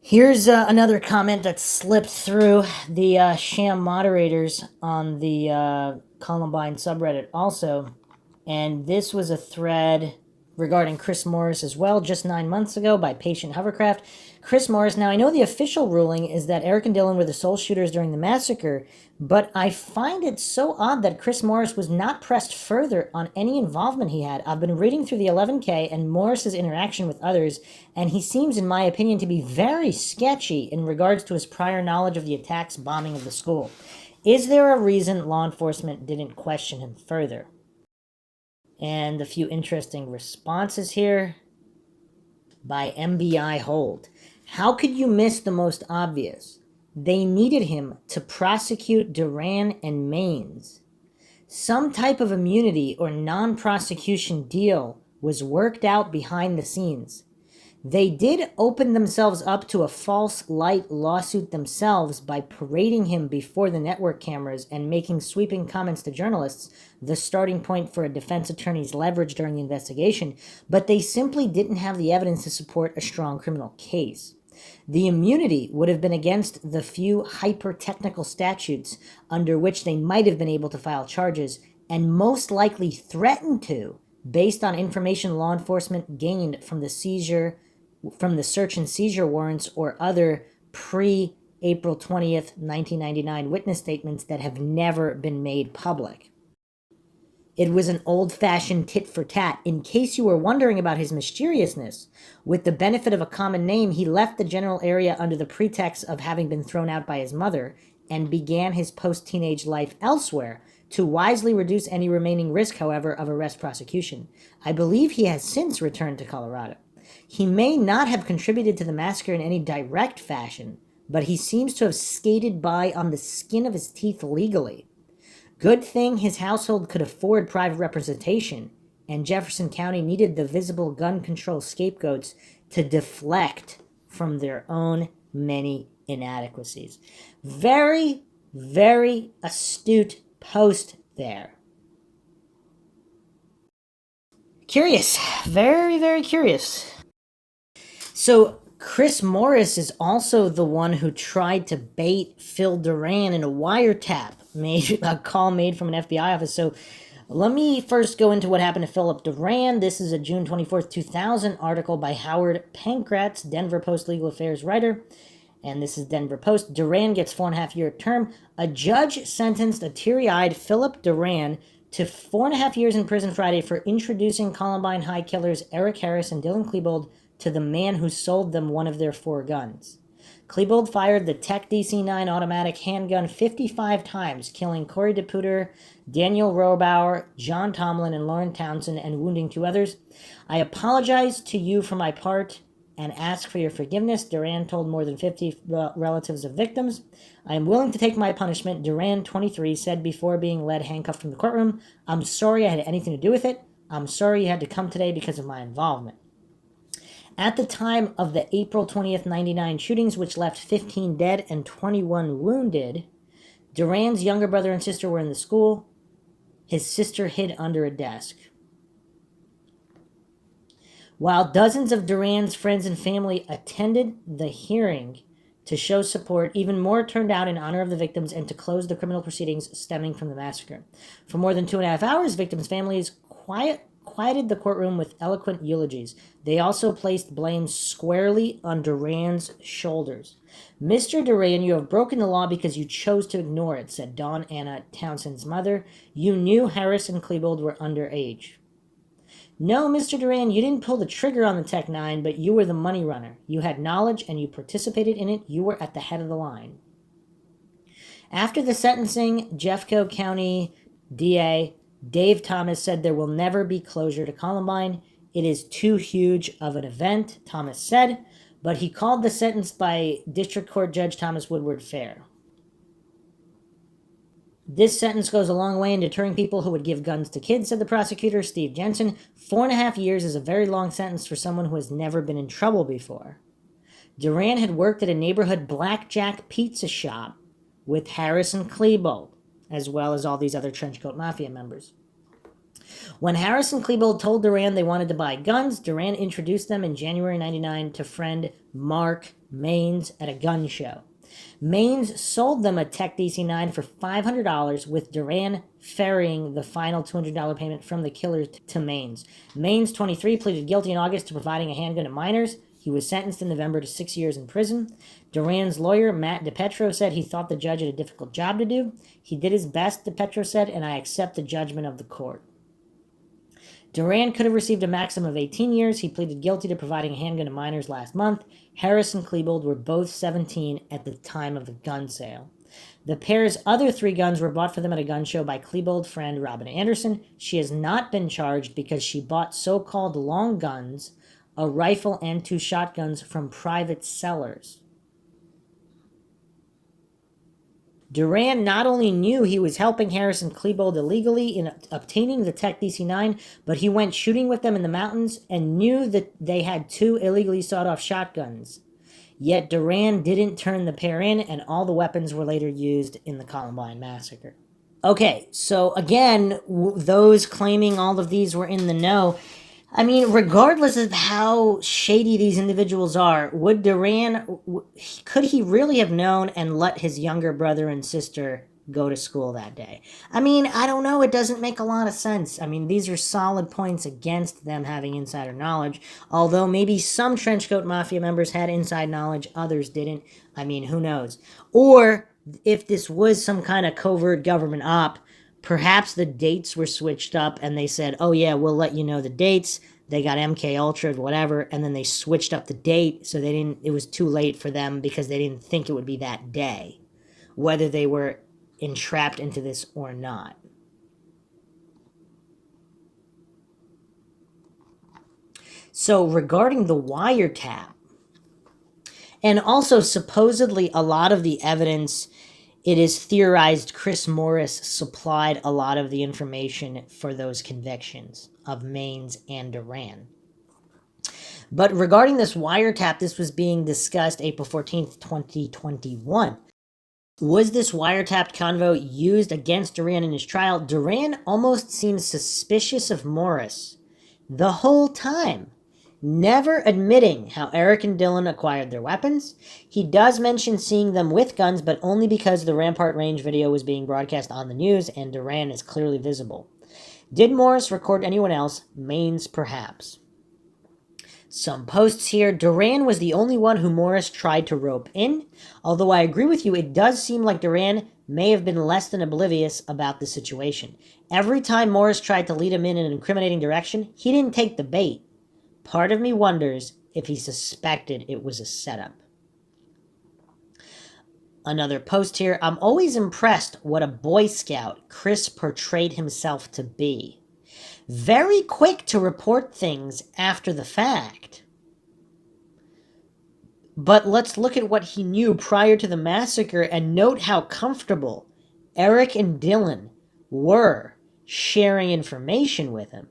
Here's another comment that slipped through the sham moderators on the Columbine subreddit also. And this was a thread regarding Chris Morris as well, just 9 months ago by Patient Hovercraft. Chris Morris, now I know the official ruling is that Eric and Dylan were the sole shooters during the massacre, but I find it so odd that Chris Morris was not pressed further on any involvement he had. I've been reading through the 11K and Morris's interaction with others, and he seems, in my opinion, to be very sketchy in regards to his prior knowledge of the attacks bombing of the school. Is there a reason law enforcement didn't question him further? And a few interesting responses here by MBI Hold. How could you miss the most obvious? They needed him to prosecute Duran and Maines. Some type of immunity or non-prosecution deal was worked out behind the scenes. They did open themselves up to a false light lawsuit themselves by parading him before the network cameras and making sweeping comments to journalists, the starting point for a defense attorney's leverage during the investigation, but they simply didn't have the evidence to support a strong criminal case. The immunity would have been against the few hyper-technical statutes under which they might have been able to file charges, and most likely threatened to, based on information law enforcement gained from the search and seizure warrants or other pre-April 20th, 1999 witness statements that have never been made public. It was an old-fashioned tit-for-tat. In case you were wondering about his mysteriousness, with the benefit of a common name, he left the general area under the pretext of having been thrown out by his mother and began his post-teenage life elsewhere to wisely reduce any remaining risk, however, of arrest prosecution. I believe he has since returned to Colorado. He may not have contributed to the massacre in any direct fashion, but he seems to have skated by on the skin of his teeth legally. Good thing his household could afford private representation, and Jefferson County needed the visible gun control scapegoats to deflect from their own many inadequacies. Very, very astute post there. Curious. Very, very curious. So Chris Morris is also the one who tried to bait Phil Duran in a wiretap, a call made from an FBI office. So let me first go into what happened to Philip Duran. This is a June 24th, 2000 article by Howard Pankratz, Denver Post legal affairs writer. And this is Denver Post. Duran gets 4.5-year term. A judge sentenced a teary-eyed Philip Duran to 4.5 years in prison Friday for introducing Columbine High killers Eric Harris and Dylan Klebold to the man who sold them one of their 4 guns. Klebold fired the Tech DC-9 automatic handgun 55 times, killing Corey DePuter, Daniel Robauer, John Tomlin, and Lauren Townsend, and wounding 2 others. I apologize to you for my part and ask for your forgiveness, Duran told more than 50 relatives of victims. I am willing to take my punishment, Duran, 23, said before being led handcuffed from the courtroom. I'm sorry I had anything to do with it. I'm sorry you had to come today because of my involvement. At the time of the April 20th, 99 shootings, which left 15 dead and 21 wounded, Duran's younger brother and sister were in the school. His sister hid under a desk. While dozens of Duran's friends and family attended the hearing to show support, even more turned out in honor of the victims and to close the criminal proceedings stemming from the massacre. For more than 2.5 hours, victims' families quieted the courtroom with eloquent eulogies. They also placed blame squarely on Duran's shoulders. Mr. Duran, you have broken the law because you chose to ignore it, said Dawn Anna Townsend's mother. You knew Harris and Klebold were underage. No, Mr. Duran, you didn't pull the trigger on the Tech 9, but you were the money runner. You had knowledge and you participated in it. You were at the head of the line. After the sentencing, Jeffco County DA Dave Thomas said there will never be closure to Columbine. It is too huge of an event, Thomas said, but he called the sentence by District Court Judge Thomas Woodward fair. This sentence goes a long way in deterring people who would give guns to kids, said the prosecutor, Steve Jensen. 4.5 years is a very long sentence for someone who has never been in trouble before. Duran had worked at a neighborhood blackjack pizza shop with Harris and Klebold, as well as all these other Trenchcoat Mafia members. When Harris and Klebold told Duran they wanted to buy guns, Duran introduced them in January 99 to friend Mark Maines at a gun show. Maines sold them a Tech DC-9 for $500, with Duran ferrying the final $200 payment from the killer to Maines. Maines, 23, pleaded guilty in August to providing a handgun to minors. He was sentenced in November to 6 years in prison. Duran's lawyer, Matt DiPetro, said he thought the judge had a difficult job to do. He did his best, DiPetro said, and I accept the judgment of the court. Duran could have received a maximum of 18 years. He pleaded guilty to providing a handgun to minors last month. Harris and Klebold were both 17 at the time of the gun sale. The pair's other 3 guns were bought for them at a gun show by Klebold friend Robin Anderson. She has not been charged because she bought so-called long guns, a rifle and 2 shotguns, from private sellers. Duran not only knew he was helping Harris and Klebold illegally in obtaining the Tech DC-9, but he went shooting with them in the mountains and knew that they had 2 illegally sawed-off shotguns. Yet Duran didn't turn the pair in, and all the weapons were later used in the Columbine massacre. Okay, so again, those claiming all of these were in the know, I mean, regardless of how shady these individuals are, would Duran, could he really have known and let his younger brother and sister go to school that day? I mean, I don't know. It doesn't make a lot of sense. I mean, these are solid points against them having insider knowledge, although maybe some Trenchcoat Mafia members had inside knowledge, others didn't. I mean, who knows? Or if this was some kind of covert government op, perhaps the dates were switched up and they said, oh yeah, we'll let you know the dates. They got MK Ultra, whatever, and then they switched up the date so they didn't, it was too late for them because they didn't think it would be that day, whether they were entrapped into this or not. So regarding the wiretap, and also supposedly a lot of the evidence, it is theorized Chris Morris supplied a lot of the information for those convictions of Maines and Duran. But regarding this wiretap, this was being discussed April 14th, 2021. Was this wiretapped convo used against Duran in his trial? Duran almost seems suspicious of Morris the whole time, never admitting how Eric and Dylan acquired their weapons. He does mention seeing them with guns, but only because the Rampart Range video was being broadcast on the news and Duran is clearly visible. Did Morris record anyone else? Maines, perhaps. Some posts here. Duran was the only one who Morris tried to rope in. Although I agree with you, it does seem like Duran may have been less than oblivious about the situation. Every time Morris tried to lead him in an incriminating direction, he didn't take the bait. Part of me wonders if he suspected it was a setup. Another post here. I'm always impressed what a Boy Scout Chris portrayed himself to be. Very quick to report things after the fact. But let's look at what he knew prior to the massacre and note how comfortable Eric and Dylan were sharing information with him.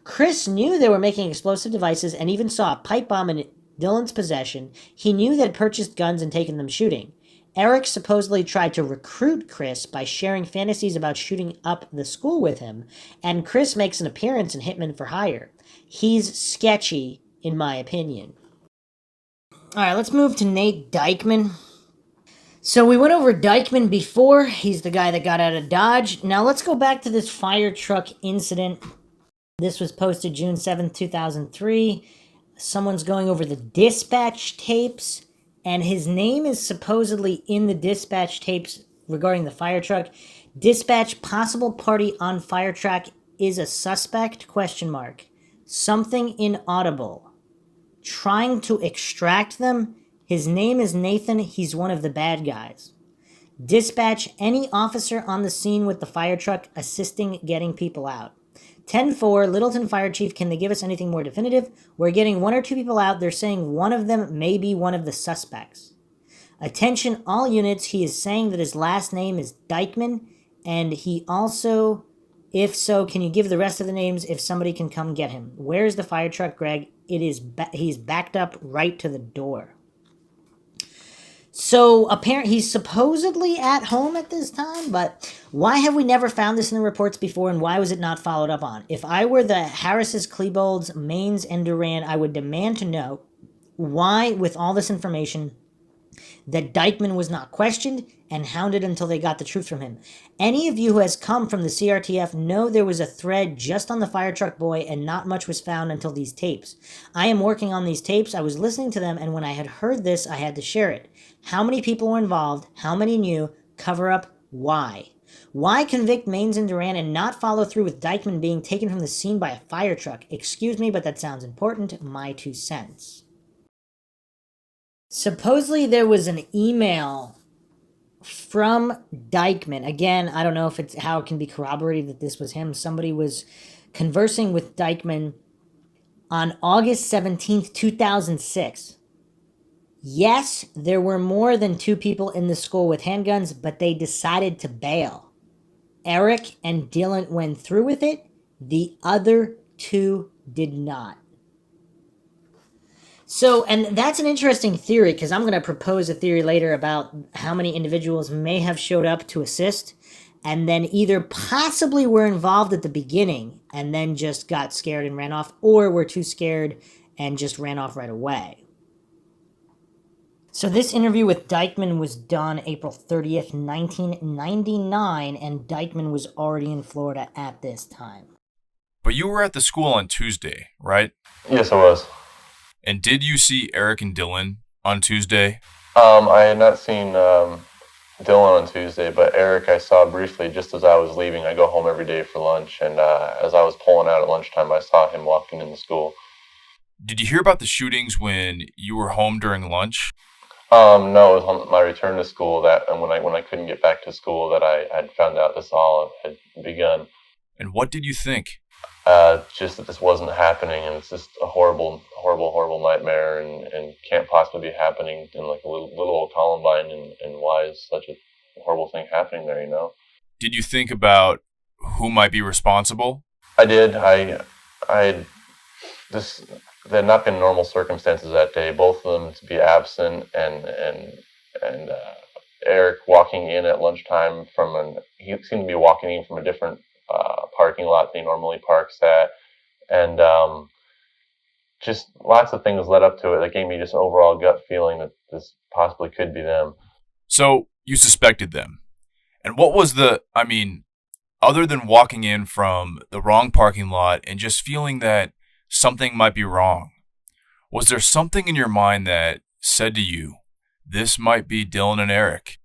Chris knew they were making explosive devices and even saw a pipe bomb in Dylan's possession. He knew they'd purchased guns and taken them shooting. Eric supposedly tried to recruit Chris by sharing fantasies about shooting up the school with him, and Chris makes an appearance in Hitman for Hire. He's sketchy, in my opinion. Alright, let's move to Nate Dykman. So we went over Dykman before. He's the guy that got out of Dodge. Now let's go back to this fire truck incident. This was posted June 7th, 2003. Someone's going over the dispatch tapes, and his name is supposedly in the dispatch tapes regarding the fire truck. Dispatch, possible party on fire truck is a suspect, ? Something inaudible. Trying to extract them. His name is Nathan. He's one of the bad guys. Dispatch, any officer on the scene with the fire truck assisting getting people out. 10-4, Littleton Fire Chief, can they give us anything more definitive? We're getting 1 or 2 people out. They're saying one of them may be one of the suspects. Attention, all units. He is saying that his last name is Dykman, and he also, if so, can you give the rest of the names if somebody can come get him? Where's the fire truck, Greg? It is he's backed up right to the door. So apparently he's supposedly at home at this time, but why have we never found this in the reports before, and why was it not followed up on? If I were the Harris's, Klebolds, Maines, and Duran, I would demand to know why, with all this information, that Dykman was not questioned and hounded until they got the truth from him. Any of you who has come from the CRTF know there was a thread just on the fire truck boy and not much was found until these tapes. I am working on these tapes. I was listening to them, and when I had heard this, I had to share it. How many people were involved? How many knew? Cover up? Why? Why convict Maines and Duran and not follow through with Dykman being taken from the scene by a fire truck? Excuse me, but that sounds important. My 2 cents. Supposedly there was an email from Dykman. Again, I don't know if it's how it can be corroborated that this was him. Somebody was conversing with Dykman on August 17th, 2006. Yes, there were more than 2 people in the school with handguns, but they decided to bail. Eric and Dylan went through with it. The other 2 did not. So, and that's an interesting theory because I'm going to propose a theory later about how many individuals may have showed up to assist and then either possibly were involved at the beginning and then just got scared and ran off, or were too scared and just ran off right away. So this interview with Dykeman was done April 30th, 1999, and Dykeman was already in Florida at this time. But you were at the school on Tuesday, right? Yes, I was. And did you see Eric and Dylan on Tuesday? I had not seen Dylan on Tuesday, but Eric I saw briefly just as I was leaving. I go home every day for lunch, and as I was pulling out at lunchtime, I saw him walking in the school. Did you hear about the shootings when you were home during lunch? No, it was on my return to school and when I couldn't get back to school that I had found out this all had begun. And what did you think? Just that this wasn't happening, and it's just a horrible nightmare, and can't possibly be happening in like a little old Columbine, and why is such a horrible thing happening there, you know? Did you think about who might be responsible? I did. There had not been normal circumstances that day. Both of them to be absent, and Eric walking in at lunchtime he seemed to be walking in from a different parking lot that he normally parks at, and just lots of things led up to it that gave me just an overall gut feeling that this possibly could be them. So you suspected them. And what was other than walking in from the wrong parking lot and just feeling that something might be wrong, was there something in your mind that said to you, this might be Dylan and Eric?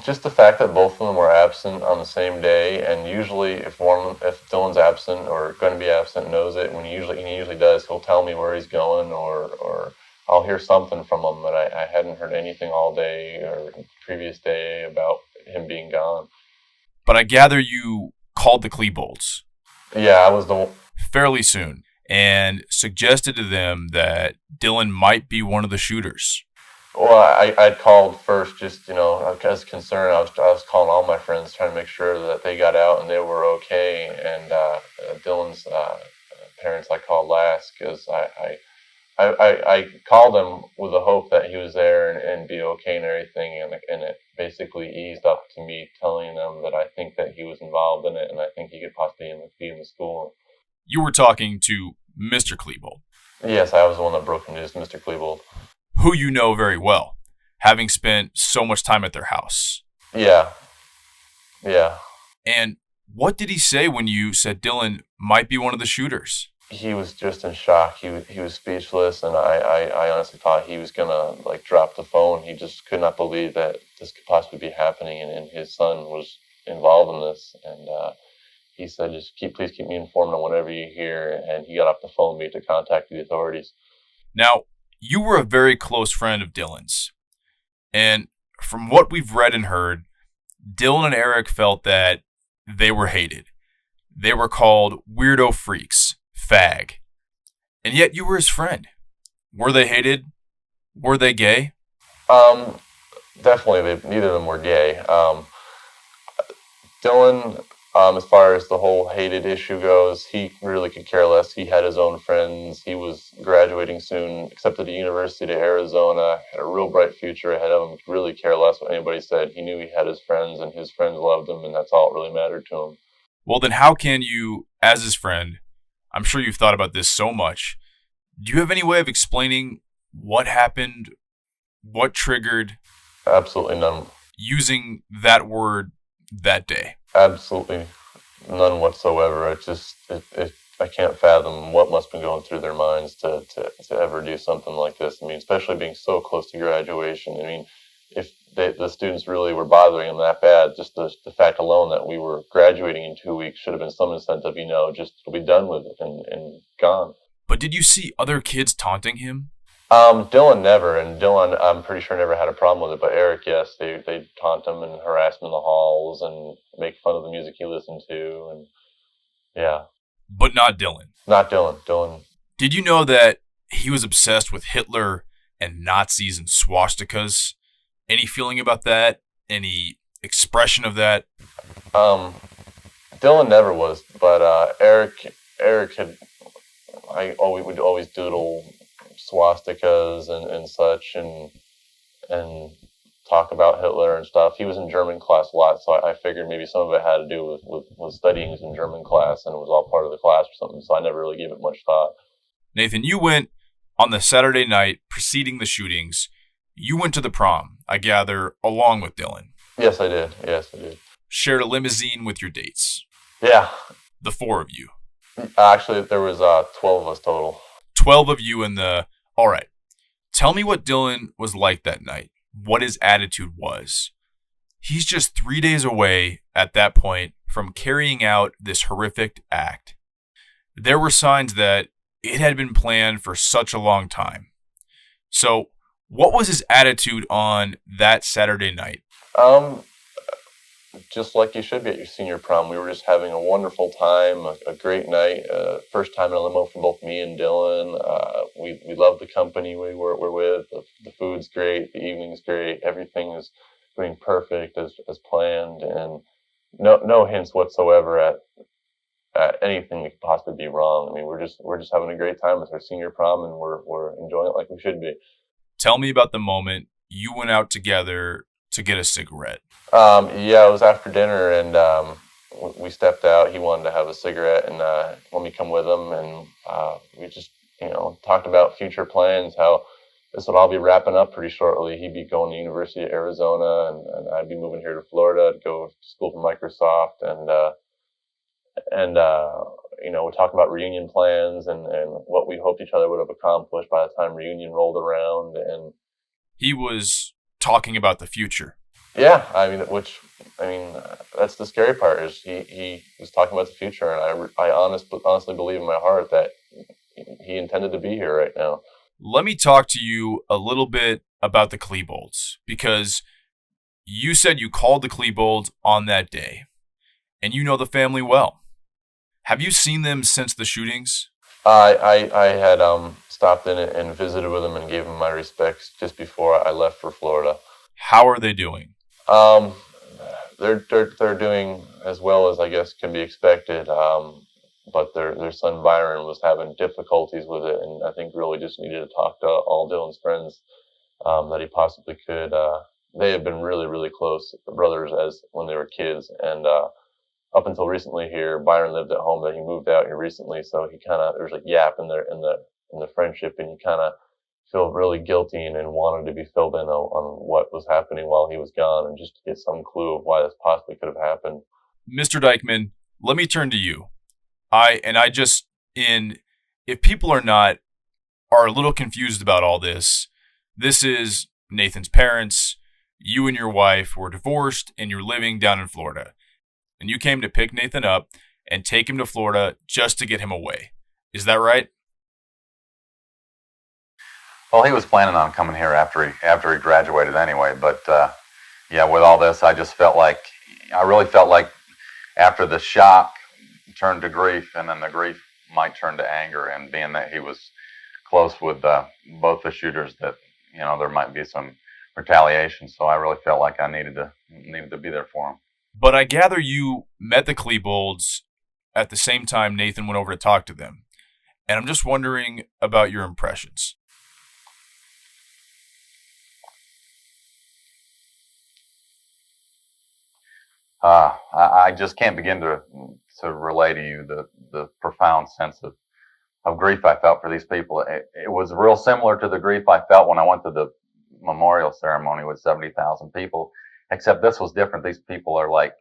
Just the fact that both of them were absent on the same day, and usually if Dylan's absent or going to be absent, knows it. He usually does. He'll tell me where he's going, or I'll hear something from him. But I hadn't heard anything all day or the previous day about him being gone. But I gather you called the Klebold's. Yeah, I was fairly soon, and suggested to them that Dylan might be one of the shooters. Well, I'd called first, just as concerned. I was calling all my friends, trying to make sure that they got out and they were okay. And Dylan's parents I called last, because I called him with the hope that he was there and be okay and everything. And it basically eased up to me telling them that I think that he was involved in it, and I think he could possibly be in the school. You were talking to Mr. Klebold. Yes, I was the one that broke into Mr. Klebold, who you know very well, having spent so much time at their house. Yeah. And what did he say when you said Dylan might be one of the shooters? He was just in shock. He was speechless, and I honestly thought he was gonna drop the phone. He just could not believe that this could possibly be happening, and his son was involved in this. And he said, please keep me informed on whatever you hear. And he got off the phone with me to contact the authorities. Now, you were a very close friend of Dylan's. And from what we've read and heard, Dylan and Eric felt that they were hated. They were called weirdo freaks, fag. And yet you were his friend. Were they hated? Were they gay? Definitely, neither of them were gay. Dylan, as far as the whole hated issue goes, he really could care less. He had his own friends. He was graduating soon, accepted to University of Arizona, had a real bright future ahead of him, could really care less what anybody said. He knew he had his friends, and his friends loved him, and that's all that really mattered to him. Well, then how can you, as his friend, I'm sure you've thought about this so much, do you have any way of explaining what happened, what triggered? Absolutely none. Using that word that day? Absolutely none whatsoever. I can't fathom what must have been going through their minds to ever do something like this. I mean, especially being so close to graduation. I mean, if the students really were bothering them that bad, just the fact alone that we were graduating in 2 weeks should have been some incentive, just to be done with it and gone. But did you see other kids taunting him? Dylan never, and Dylan, I'm pretty sure, never had a problem with it, but Eric, yes, they taunt him and harass him in the halls and make fun of the music he listened to, and yeah. But not Dylan? Not Dylan. Dylan. Did you know that he was obsessed with Hitler and Nazis and swastikas. Any feeling about that? Any expression of that? Dylan never was, but Eric had. We would always doodle swastikas and such, and talk about Hitler and stuff. He was in German class a lot, so I figured maybe some of it had to do with studying in German class, and it was all part of the class or something. So I never really gave it much thought. Nathan, you went on the Saturday night preceding the shootings. You went to the prom, I gather, along with Dylan. Yes, I did. Shared a limousine with your dates. Yeah. The four of you. Actually, there was 12 of us total. 12 of you in the... All right. Tell me what Dylan was like that night. What his attitude was. He's just 3 days away at that point from carrying out this horrific act. There were signs that it had been planned for such a long time. So, what was his attitude on that Saturday night? Just like you should be at your senior prom. We were just having a wonderful time, a great night. First time in a limo for both me and Dylan. We love the company we're with. The food's great. The evening's great. Everything is going perfect as planned, and no hints whatsoever at anything that could possibly be wrong. I mean, we're just having a great time. It's our senior prom, and we're enjoying it like we should be. Tell me about the moment you went out together to get a cigarette. Yeah, it was after dinner, and we stepped out. He wanted to have a cigarette and let me come with him, and we just, talked about future plans, how this would all be wrapping up pretty shortly. He'd be going to the University of Arizona, and I'd be moving here to Florida to go to school for Microsoft, and we talked about reunion plans and what we hoped each other would have accomplished by the time reunion rolled around. And he was talking about the future. Yeah, that's the scary part, is he was talking about the future, and I honestly believe in my heart that he intended to be here right now. Let me talk to you a little bit about the Klebold's, because you said you called the Klebold's on that day, and you know the family well. Have you seen them since the shootings? I had stopped in and visited with them and gave them my respects just before I left for Florida. How are they doing? They're doing as well as I guess can be expected. But their son Byron was having difficulties with it, and I think really just needed to talk to all Dylan's friends that he possibly could. They had been really, really close brothers as when they were kids, and up until recently here, Byron lived at home. But he moved out here recently, so he there's a gap in the friendship, and you kind of feel really guilty and wanted to be filled in on what was happening while he was gone, and just to get some clue of why this possibly could have happened. Mr. Dykman, let me turn to you. If people are a little confused about all this, this is Nathan's parents. You and your wife were divorced and you're living down in Florida. And you came to pick Nathan up and take him to Florida just to get him away. Is that right? Well, he was planning on coming here after he graduated anyway. But with all this, I really felt like after the shock turned to grief, and then the grief might turn to anger, and being that he was close with both the shooters, that there might be some retaliation. So I really felt like I needed to be there for him. But I gather you met the Klebold's at the same time Nathan went over to talk to them, and I'm just wondering about your impressions. I just can't begin to relay to you the profound sense of grief I felt for these people. It was real similar to the grief I felt when I went to the memorial ceremony with 70,000 people, except this was different. These people are like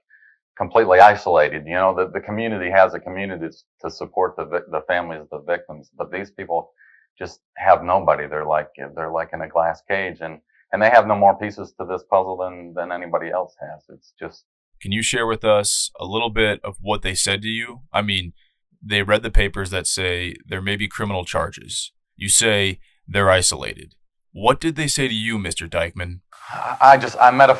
completely isolated. The community has a community to support the families of the victims, but these people just have nobody. They're like in a glass cage, and they have no more pieces to this puzzle than anybody else has. It's just. Can you share with us a little bit of what they said to you? I mean, they read the papers that say there may be criminal charges. You say they're isolated. What did they say to you, Mr. Dykman? I met a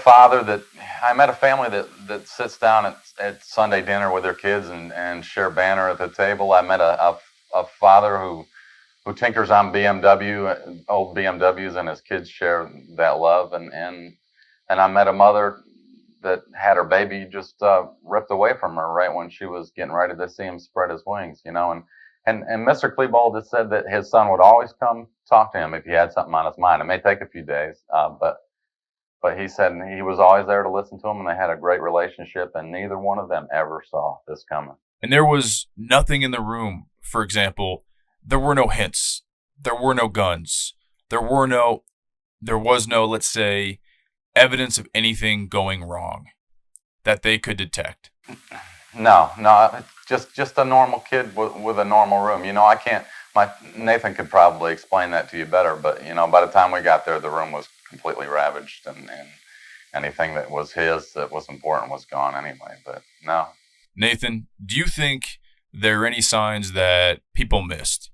family that sits down at Sunday dinner with their kids and share banter at the table. I met a father who who tinkers on old BMWs, and his kids share that love. And I met a mother that had her baby just ripped away from her right when she was getting ready to see him spread his wings, And Mr. Klebold has said that his son would always come talk to him if he had something on his mind. It may take a few days, but he said he was always there to listen to him, and they had a great relationship, and neither one of them ever saw this coming. And there was nothing in the room. For example, there were no hints. There were no guns. There was no, let's say, evidence of anything going wrong that they could detect. No, just a normal kid with a normal room. Nathan could probably explain that to you better, but by the time we got there, the room was completely ravaged, and anything that was his that was important was gone anyway. But no. Nathan, do you think there are any signs that people missed?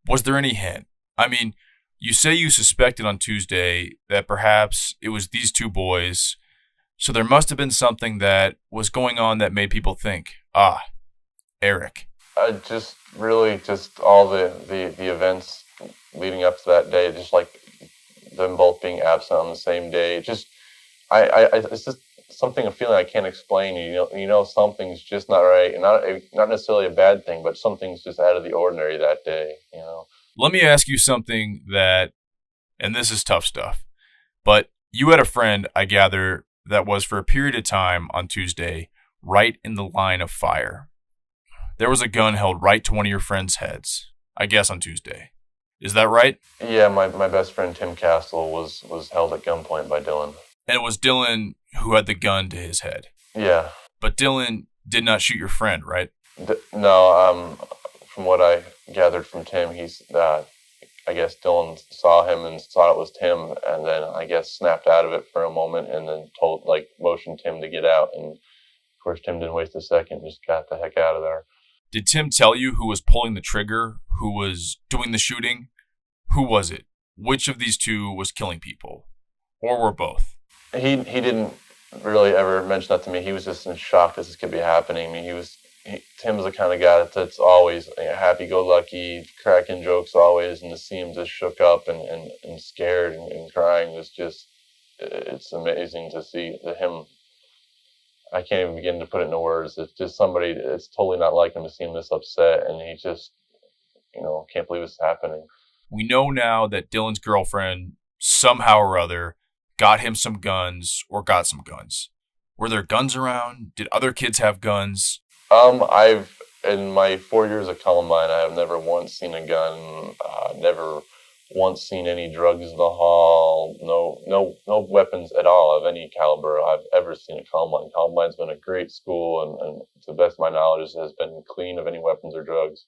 Was there any hint? I mean, you say you suspected on Tuesday that perhaps it was these two boys, so there must have been something that was going on that made people think, Eric. Just all the events leading up to that day, just like them both being absent on the same day. It's just a feeling I can't explain. Something's just not right, and not necessarily a bad thing, but something's just out of the ordinary that day. Let me ask you something and this is tough stuff, but you had a friend, I gather, that was for a period of time on Tuesday right in the line of fire. There was a gun held right to one of your friends' heads, I guess on Tuesday. Is that right? Yeah, my best friend Tim Castle was held at gunpoint by Dylan. And it was Dylan who had the gun to his head. Yeah. But Dylan did not shoot your friend, right? No, from what I gathered from Tim, I guess Dylan saw him and thought it was Tim, and then I guess snapped out of it for a moment, and then motioned Tim to get out. And of course, Tim didn't waste a second, just got the heck out of there. Did Tim tell you who was pulling the trigger, who was doing the shooting? Who was it? Which of these two was killing people? Or were both? He didn't really ever mention that to me. He was just in shock that this could be happening. I mean, Tim's the kind of guy that's always happy-go-lucky, cracking jokes always, and to see him just shook up and scared and crying was just, it's amazing to see him. I can't even begin to put it into words. It's just somebody, it's totally not like him to see him this upset, and he just, can't believe it's happening. We know now that Dylan's girlfriend, somehow or other, got him some guns or got some guns. Were there guns around? Did other kids have guns? In my 4 years at Columbine, I have never once seen a gun, never once seen any drugs in the hall, no weapons at all of any caliber I've ever seen at Columbine. Columbine's been a great school, and to the best of my knowledge, has been clean of any weapons or drugs.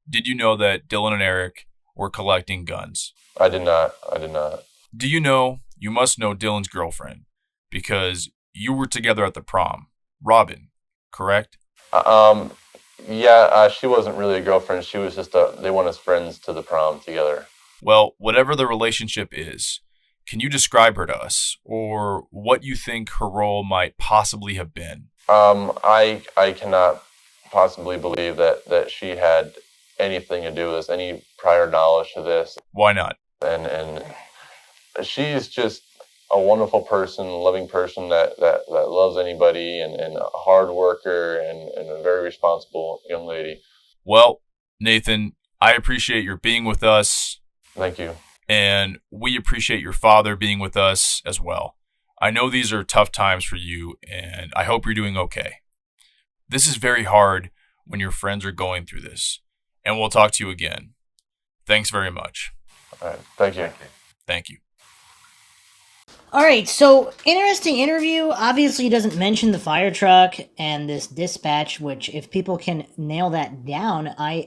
Did you know that Dylan and Eric were collecting guns? I did not. Do you know, you must know Dylan's girlfriend, because you were together at the prom. Robin, correct? Yeah, she wasn't really a girlfriend. She was just they went as friends to the prom together. Well, whatever the relationship is, can you describe her to us, or what you think her role might possibly have been? I cannot possibly believe that she had anything to do with this, any prior knowledge to this. Why not? And she's just a wonderful person, loving person that loves anybody, and a hard worker, and a very responsible young lady. Well, Nathan, I appreciate your being with us. Thank you. And we appreciate your father being with us as well. I know these are tough times for you, and I hope you're doing okay. This is very hard when your friends are going through this, and we'll talk to you again. Thanks very much. All right. Thank you. Thank you. All right, so interesting interview. Obviously, he doesn't mention the fire truck and this dispatch, which if people can nail that down, I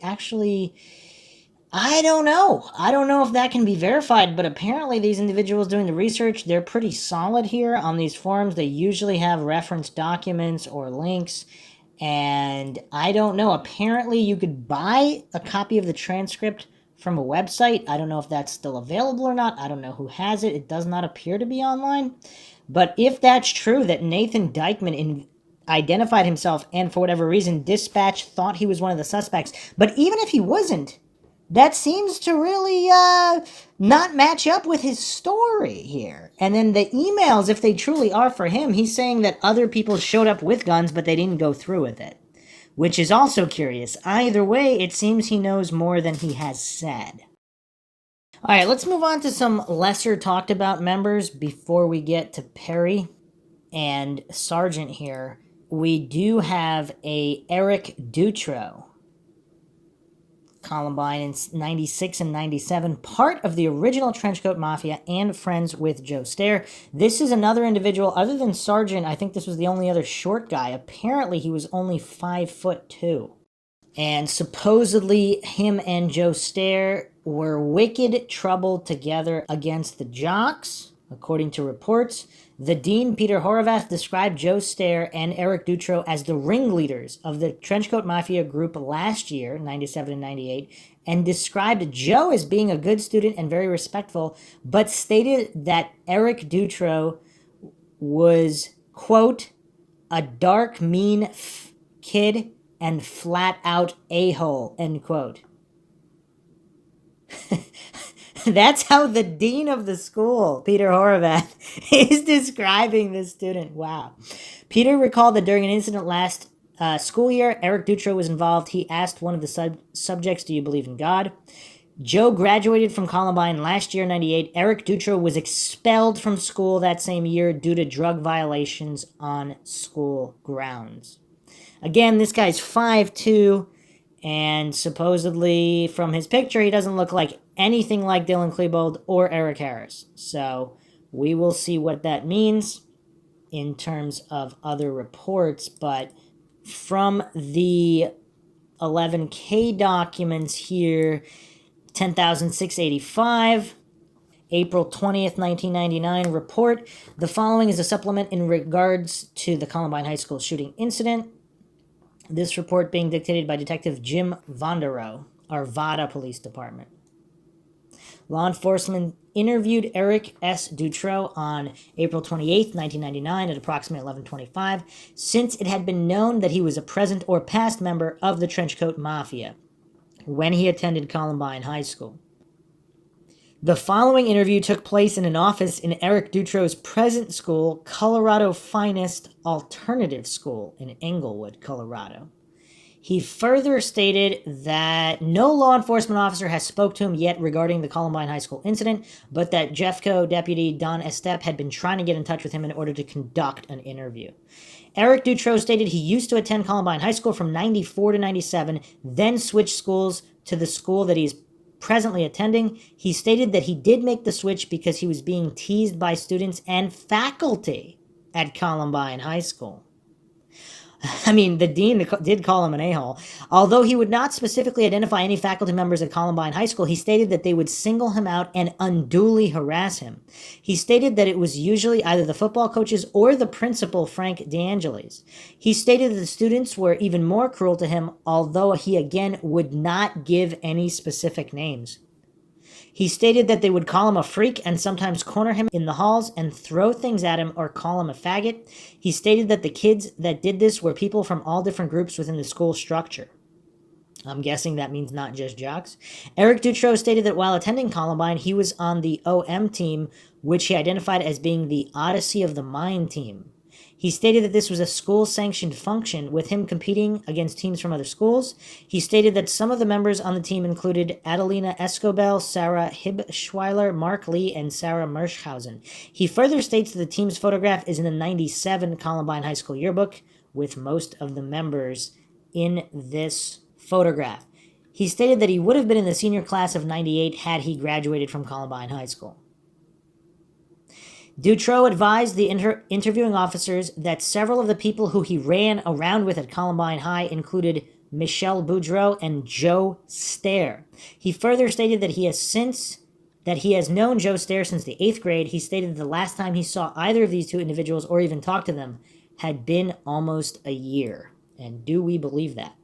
don't know. I don't know if that can be verified, but apparently these individuals doing the research, they're pretty solid here on these forums. They usually have reference documents or links, and I don't know. Apparently, you could buy a copy of the transcript from a website. I don't know if that's still available or not. I don't know who has it. It does not appear to be online. But if that's true, that Nathan Dykman identified himself and for whatever reason, dispatch thought he was one of the suspects. But even if he wasn't, that seems to really not match up with his story here. And then the emails, if they truly are for him, he's saying that other people showed up with guns, but they didn't go through with it, which is also curious. Either way, it seems he knows more than he has said. All right, let's move on to some lesser talked about members before we get to Perry and Sargent here. We do have a Eric Dutro, Columbine in 96 and 97, part of the original Trenchcoat Mafia and friends with Joe Stair. This is another individual, other than Sargent, I think this was the only other short guy. Apparently he was only 5'2". And supposedly him and Joe Stair were wicked trouble together against the jocks, according to reports. The dean, Peter Horvath, described Joe Stair and Eric Dutro as the ringleaders of the Trenchcoat Mafia group last year, 97 and 98, and described Joe as being a good student and very respectful, but stated that Eric Dutro was, quote, a dark, mean kid and flat out a-hole, end quote. That's how the dean of the school, Peter Horvath, is describing this student. Wow. Peter recalled that during an incident last school year, Eric Dutro was involved. He asked one of the subjects, do you believe in God? Joe graduated from Columbine last year, 98. Eric Dutro was expelled from school that same year due to drug violations on school grounds. Again, this guy's 5'2", and supposedly from his picture, he doesn't look like anything like Dylan Klebold or Eric Harris. So we will see what that means in terms of other reports. But from the 11K documents here, 10,685, April 20th, 1999 report. The following is a supplement in regards to the Columbine High School shooting incident. This report being dictated by Detective Jim Vonderow, Arvada Police Department. Law enforcement interviewed Eric S. Dutro on April 28, 1999 at approximately 11:25, since it had been known that he was a present or past member of the Trenchcoat Mafia when he attended Columbine High School. The following interview took place in an office in Eric Dutro's present school, Colorado Finest Alternative School in Englewood, Colorado. He further stated that no law enforcement officer has spoke to him yet regarding the Columbine High School incident, but that Jeffco Deputy Don Estep had been trying to get in touch with him in order to conduct an interview. Eric Dutro stated he used to attend Columbine High School from 94 to 97, then switched schools to the school that he's presently attending. He stated that he did make the switch because he was being teased by students and faculty at Columbine High School. I mean, the dean did call him an a-hole. Although he would not specifically identify any faculty members at Columbine High School, he stated that they would single him out and unduly harass him. He stated that it was usually either the football coaches or the principal, Frank DeAngelis. He stated that the students were even more cruel to him, although he again would not give any specific names. He stated that they would call him a freak and sometimes corner him in the halls and throw things at him or call him a faggot. He stated that the kids that did this were people from all different groups within the school structure. I'm guessing that means not just jocks. Eric Dutro stated that while attending Columbine, he was on the OM team, which he identified as being the Odyssey of the Mind team. He stated that this was a school-sanctioned function, with him competing against teams from other schools. He stated that some of the members on the team included Adelina Escobel, Sarah Hibschweiler, Mark Lee, and Sarah Merschhausen. He further states that the team's photograph is in the 97 Columbine High School yearbook, with most of the members in this photograph. He stated that he would have been in the senior class of 98 had he graduated from Columbine High School. Dutro advised the interviewing officers that several of the people who he ran around with at Columbine High included Michelle Boudreau and Joe Stair. He further stated that he has known Joe Stair since the 8th grade. He stated that the last time he saw either of these two individuals or even talked to them had been almost a year. And do we believe that?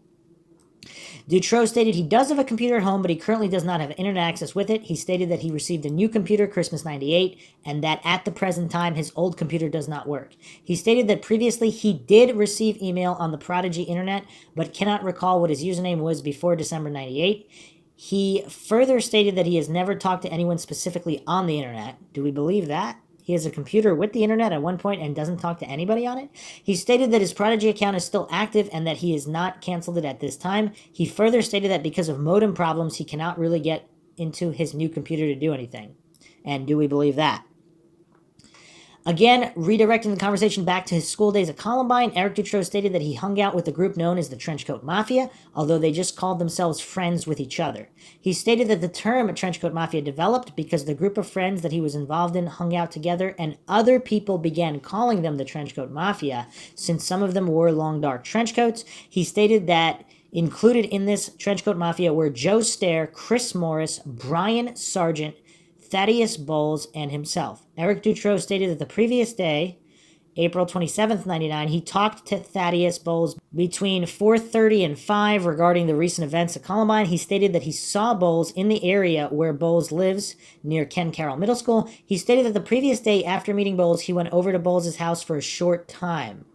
Dutro stated he does have a computer at home, but he currently does not have internet access with it. He stated that he received a new computer Christmas 98, and that at the present time, his old computer does not work. He stated that previously he did receive email on the Prodigy internet, but cannot recall what his username was before December 98. He further stated that he has never talked to anyone specifically on the internet. Do we believe that? He has a computer with the internet at one point and doesn't talk to anybody on it. He stated that his Prodigy account is still active and that he has not canceled it at this time. He further stated that because of modem problems, he cannot really get into his new computer to do anything. And do we believe that? Again, redirecting the conversation back to his school days at Columbine, Eric Dutrow stated that he hung out with the group known as the Trenchcoat Mafia, although they just called themselves friends with each other. He stated that the term Trenchcoat Mafia developed because the group of friends that he was involved in hung out together and other people began calling them the Trenchcoat Mafia since some of them wore long dark trench coats. He stated that included in this Trenchcoat Mafia were Joe Stair, Chris Morris, Brian Sargent, Thaddeus Bowles, and himself. Eric Dutrow stated that the previous day, April 27th, 99, he talked to Thaddeus Bowles between 4:30 and 5 regarding the recent events at Columbine. He stated that he saw Bowles in the area where Bowles lives, near Ken Carroll Middle School. He stated that the previous day after meeting Bowles, he went over to Bowles' house for a short time.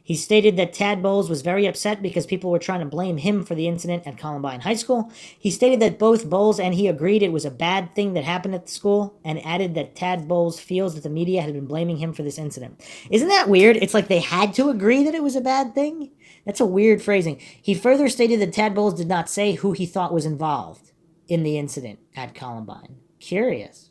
He stated that Tad Bowles was very upset because people were trying to blame him for the incident at Columbine High School. He stated that both Bowles and he agreed it was a bad thing that happened at the school and added that Tad Bowles feels that the media had been blaming him for this incident. Isn't that weird? It's like they had to agree that it was a bad thing? That's a weird phrasing. He further stated that Tad Bowles did not say who he thought was involved in the incident at Columbine. Curious.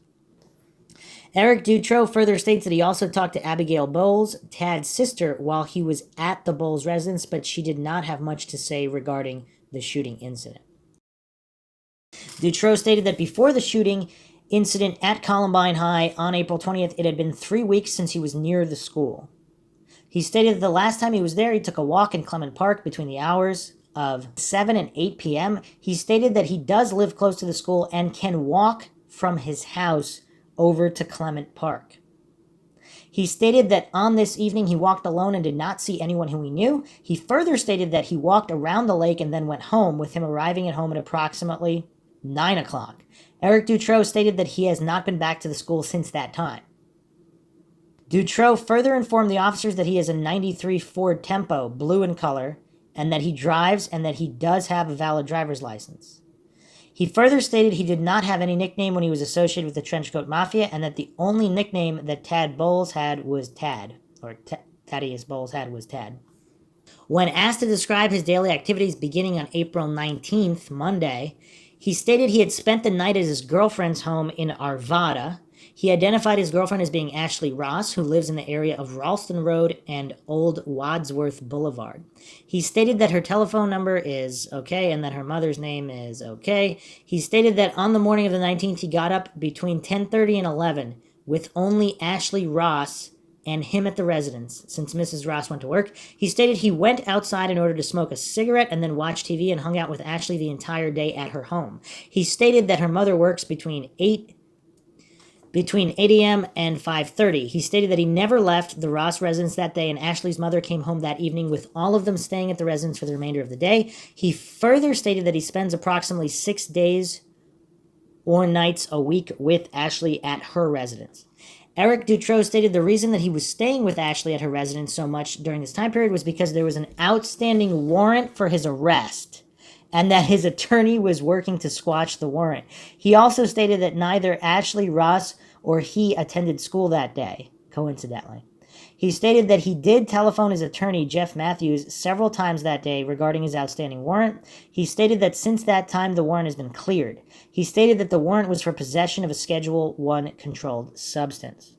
Eric Dutrow further states that he also talked to Abigail Bowles, Tad's sister, while he was at the Bowles residence, but she did not have much to say regarding the shooting incident. Dutrow stated that before the shooting incident at Columbine High on April 20th, it had been 3 weeks since he was near the school. He stated that the last time he was there, he took a walk in Clement Park between the hours of 7 and 8 p.m. He stated that he does live close to the school and can walk from his house over to Clement Park. He stated that on this evening he walked alone and did not see anyone who he knew. He further stated that he walked around the lake and then went home, with him arriving at home at approximately 9 o'clock. Eric Dutrow stated that he has not been back to the school since that time. Dutrow further informed the officers that he has a 93 Ford Tempo, blue in color, and that he drives and that he does have a valid driver's license. He further stated he did not have any nickname when he was associated with the Trenchcoat Mafia, and that the only nickname that Tad Bowles had was Tad, or Thaddeus Bowles had was Tad. When asked to describe his daily activities beginning on April 19th, Monday, he stated he had spent the night at his girlfriend's home in Arvada. He identified his girlfriend as being Ashley Ross, who lives in the area of Ralston Road and Old Wadsworth Boulevard. He stated that her telephone number is okay and that her mother's name is okay. He stated that on the morning of the 19th, he got up between 10:30 and 11 with only Ashley Ross and him at the residence, since Mrs. Ross went to work. He stated he went outside in order to smoke a cigarette and then watch TV and hung out with Ashley the entire day at her home. He stated that her mother works between 8 a.m. and 5:30. He stated that he never left the Ross residence that day, and Ashley's mother came home that evening with all of them staying at the residence for the remainder of the day. He further stated that he spends approximately 6 days or nights a week with Ashley at her residence. Eric Dutrow stated the reason that he was staying with Ashley at her residence so much during this time period was because there was an outstanding warrant for his arrest, and that his attorney was working to squash the warrant. He also stated that neither Ashley Ross or he attended school that day, coincidentally. He stated that he did telephone his attorney, Jeff Matthews, several times that day regarding his outstanding warrant. He stated that since that time, the warrant has been cleared. He stated that the warrant was for possession of a Schedule I controlled substance.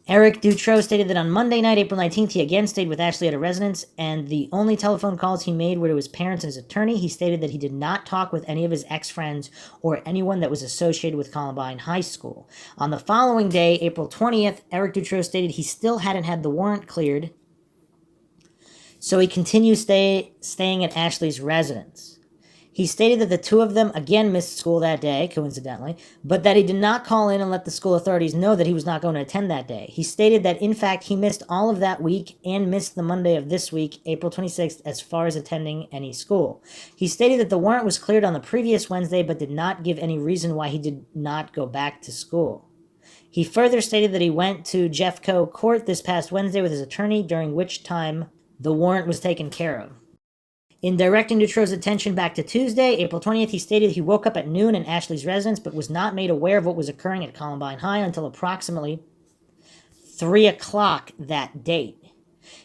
Eric Dutrow stated that on Monday night, April 19th, he again stayed with Ashley at a residence, and the only telephone calls he made were to his parents and his attorney. He stated that he did not talk with any of his ex-friends or anyone that was associated with Columbine High School. On the following day, April 20th, Eric Dutrow stated he still hadn't had the warrant cleared, so he continued staying at Ashley's residence. He stated that the two of them again missed school that day, coincidentally, but that he did not call in and let the school authorities know that he was not going to attend that day. He stated that, in fact, he missed all of that week and missed the Monday of this week, April 26th, as far as attending any school. He stated that the warrant was cleared on the previous Wednesday, but did not give any reason why he did not go back to school. He further stated that he went to Jeffco Court this past Wednesday with his attorney, during which time the warrant was taken care of. In directing Dutro's attention back to Tuesday, April 20th, he stated he woke up at noon in Ashley's residence but was not made aware of what was occurring at Columbine High until approximately 3 o'clock that date.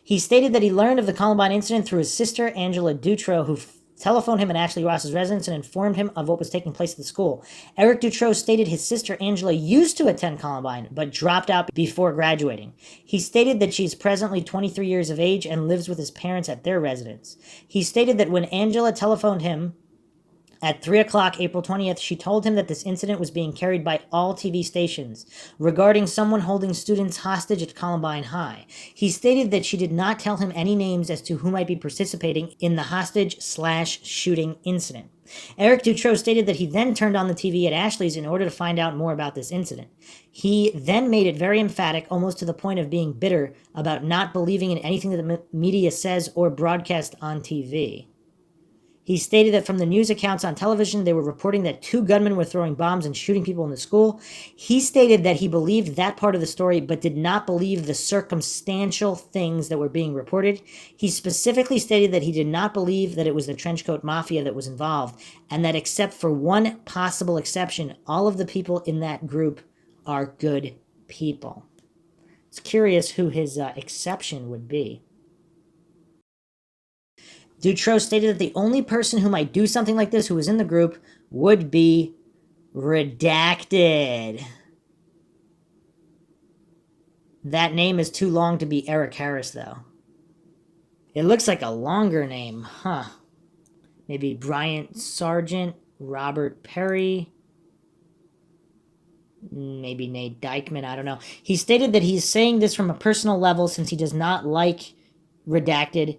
He stated that he learned of the Columbine incident through his sister, Angela Dutro, who telephoned him at Ashley Ross's residence and informed him of what was taking place at the school. Eric Dutro stated his sister Angela used to attend Columbine, but dropped out before graduating. He stated that she's presently 23 years of age and lives with his parents at their residence. He stated that when Angela telephoned him at 3 o'clock, April 20th, she told him that this incident was being carried by all TV stations regarding someone holding students hostage at Columbine High. He stated that she did not tell him any names as to who might be participating in the hostage/shooting incident. Eric Dutro stated that he then turned on the TV at Ashley's in order to find out more about this incident. He then made it very emphatic, almost to the point of being bitter, about not believing in anything that the media says or broadcast on TV. He stated that from the news accounts on television, they were reporting that 2 gunmen were throwing bombs and shooting people in the school. He stated that he believed that part of the story, but did not believe the circumstantial things that were being reported. He specifically stated that he did not believe that it was the Trenchcoat Mafia that was involved, and that except for one possible exception, all of the people in that group are good people. It's curious who his exception would be. Dutro stated that the only person who might do something like this who was in the group would be redacted. That name is too long to be Eric Harris, though. It looks like a longer name, huh? Maybe Bryant Sargent, Robert Perry, maybe Nate Dykeman, I don't know. He stated that he's saying this from a personal level since he does not like Redacted,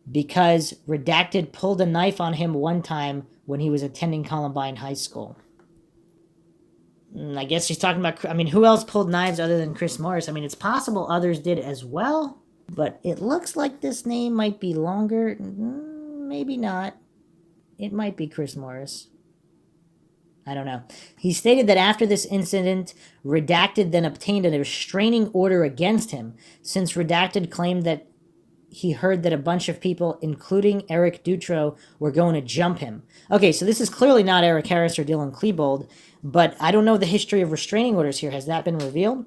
because Redacted pulled a knife on him one time when he was attending Columbine High School. I guess he's talking about, who else pulled knives other than Chris Morris? It's possible others did as well, but it looks like this name might be longer. Maybe not. It might be Chris Morris. I don't know. He stated that after this incident, Redacted then obtained a restraining order against him, since Redacted claimed that he heard that a bunch of people, including Eric Dutro, were going to jump him. Okay, so this is clearly not Eric Harris or Dylan Klebold, but I don't know the history of restraining orders here. Has that been revealed?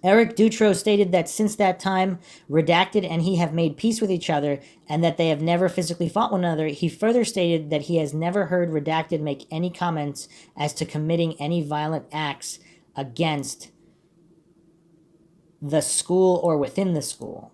Eric Dutro stated that since that time, Redacted and he have made peace with each other and that they have never physically fought one another. He further stated that he has never heard Redacted make any comments as to committing any violent acts against the school or within the school.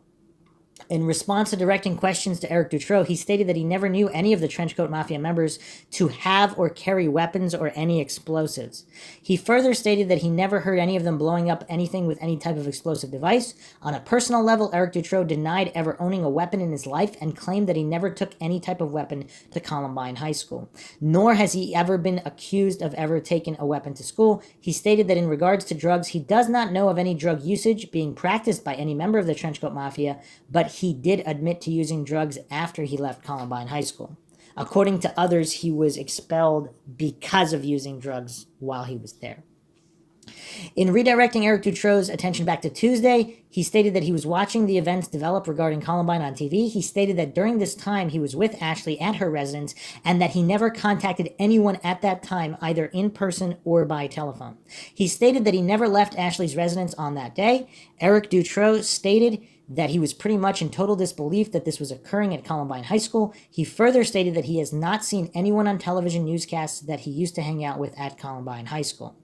In response to directing questions to Eric Dutro, he stated that he never knew any of the Trenchcoat Mafia members to have or carry weapons or any explosives. He further stated that he never heard any of them blowing up anything with any type of explosive device. On a personal level, Eric Dutro denied ever owning a weapon in his life and claimed that he never took any type of weapon to Columbine High School. Nor has he ever been accused of ever taking a weapon to school. He stated that in regards to drugs, he does not know of any drug usage being practiced by any member of the Trenchcoat Mafia, but he did admit to using drugs after he left Columbine High School. According to others, he was expelled because of using drugs while he was there. In redirecting Eric Dutro's attention back to Tuesday, he stated that he was watching the events develop regarding Columbine on TV. He stated that during this time he was with Ashley at her residence and that he never contacted anyone at that time, either in person or by telephone. He stated that he never left Ashley's residence on that day. Eric Dutro stated that he was pretty much in total disbelief that this was occurring at Columbine High School. He further stated that he has not seen anyone on television newscasts that he used to hang out with at Columbine High School.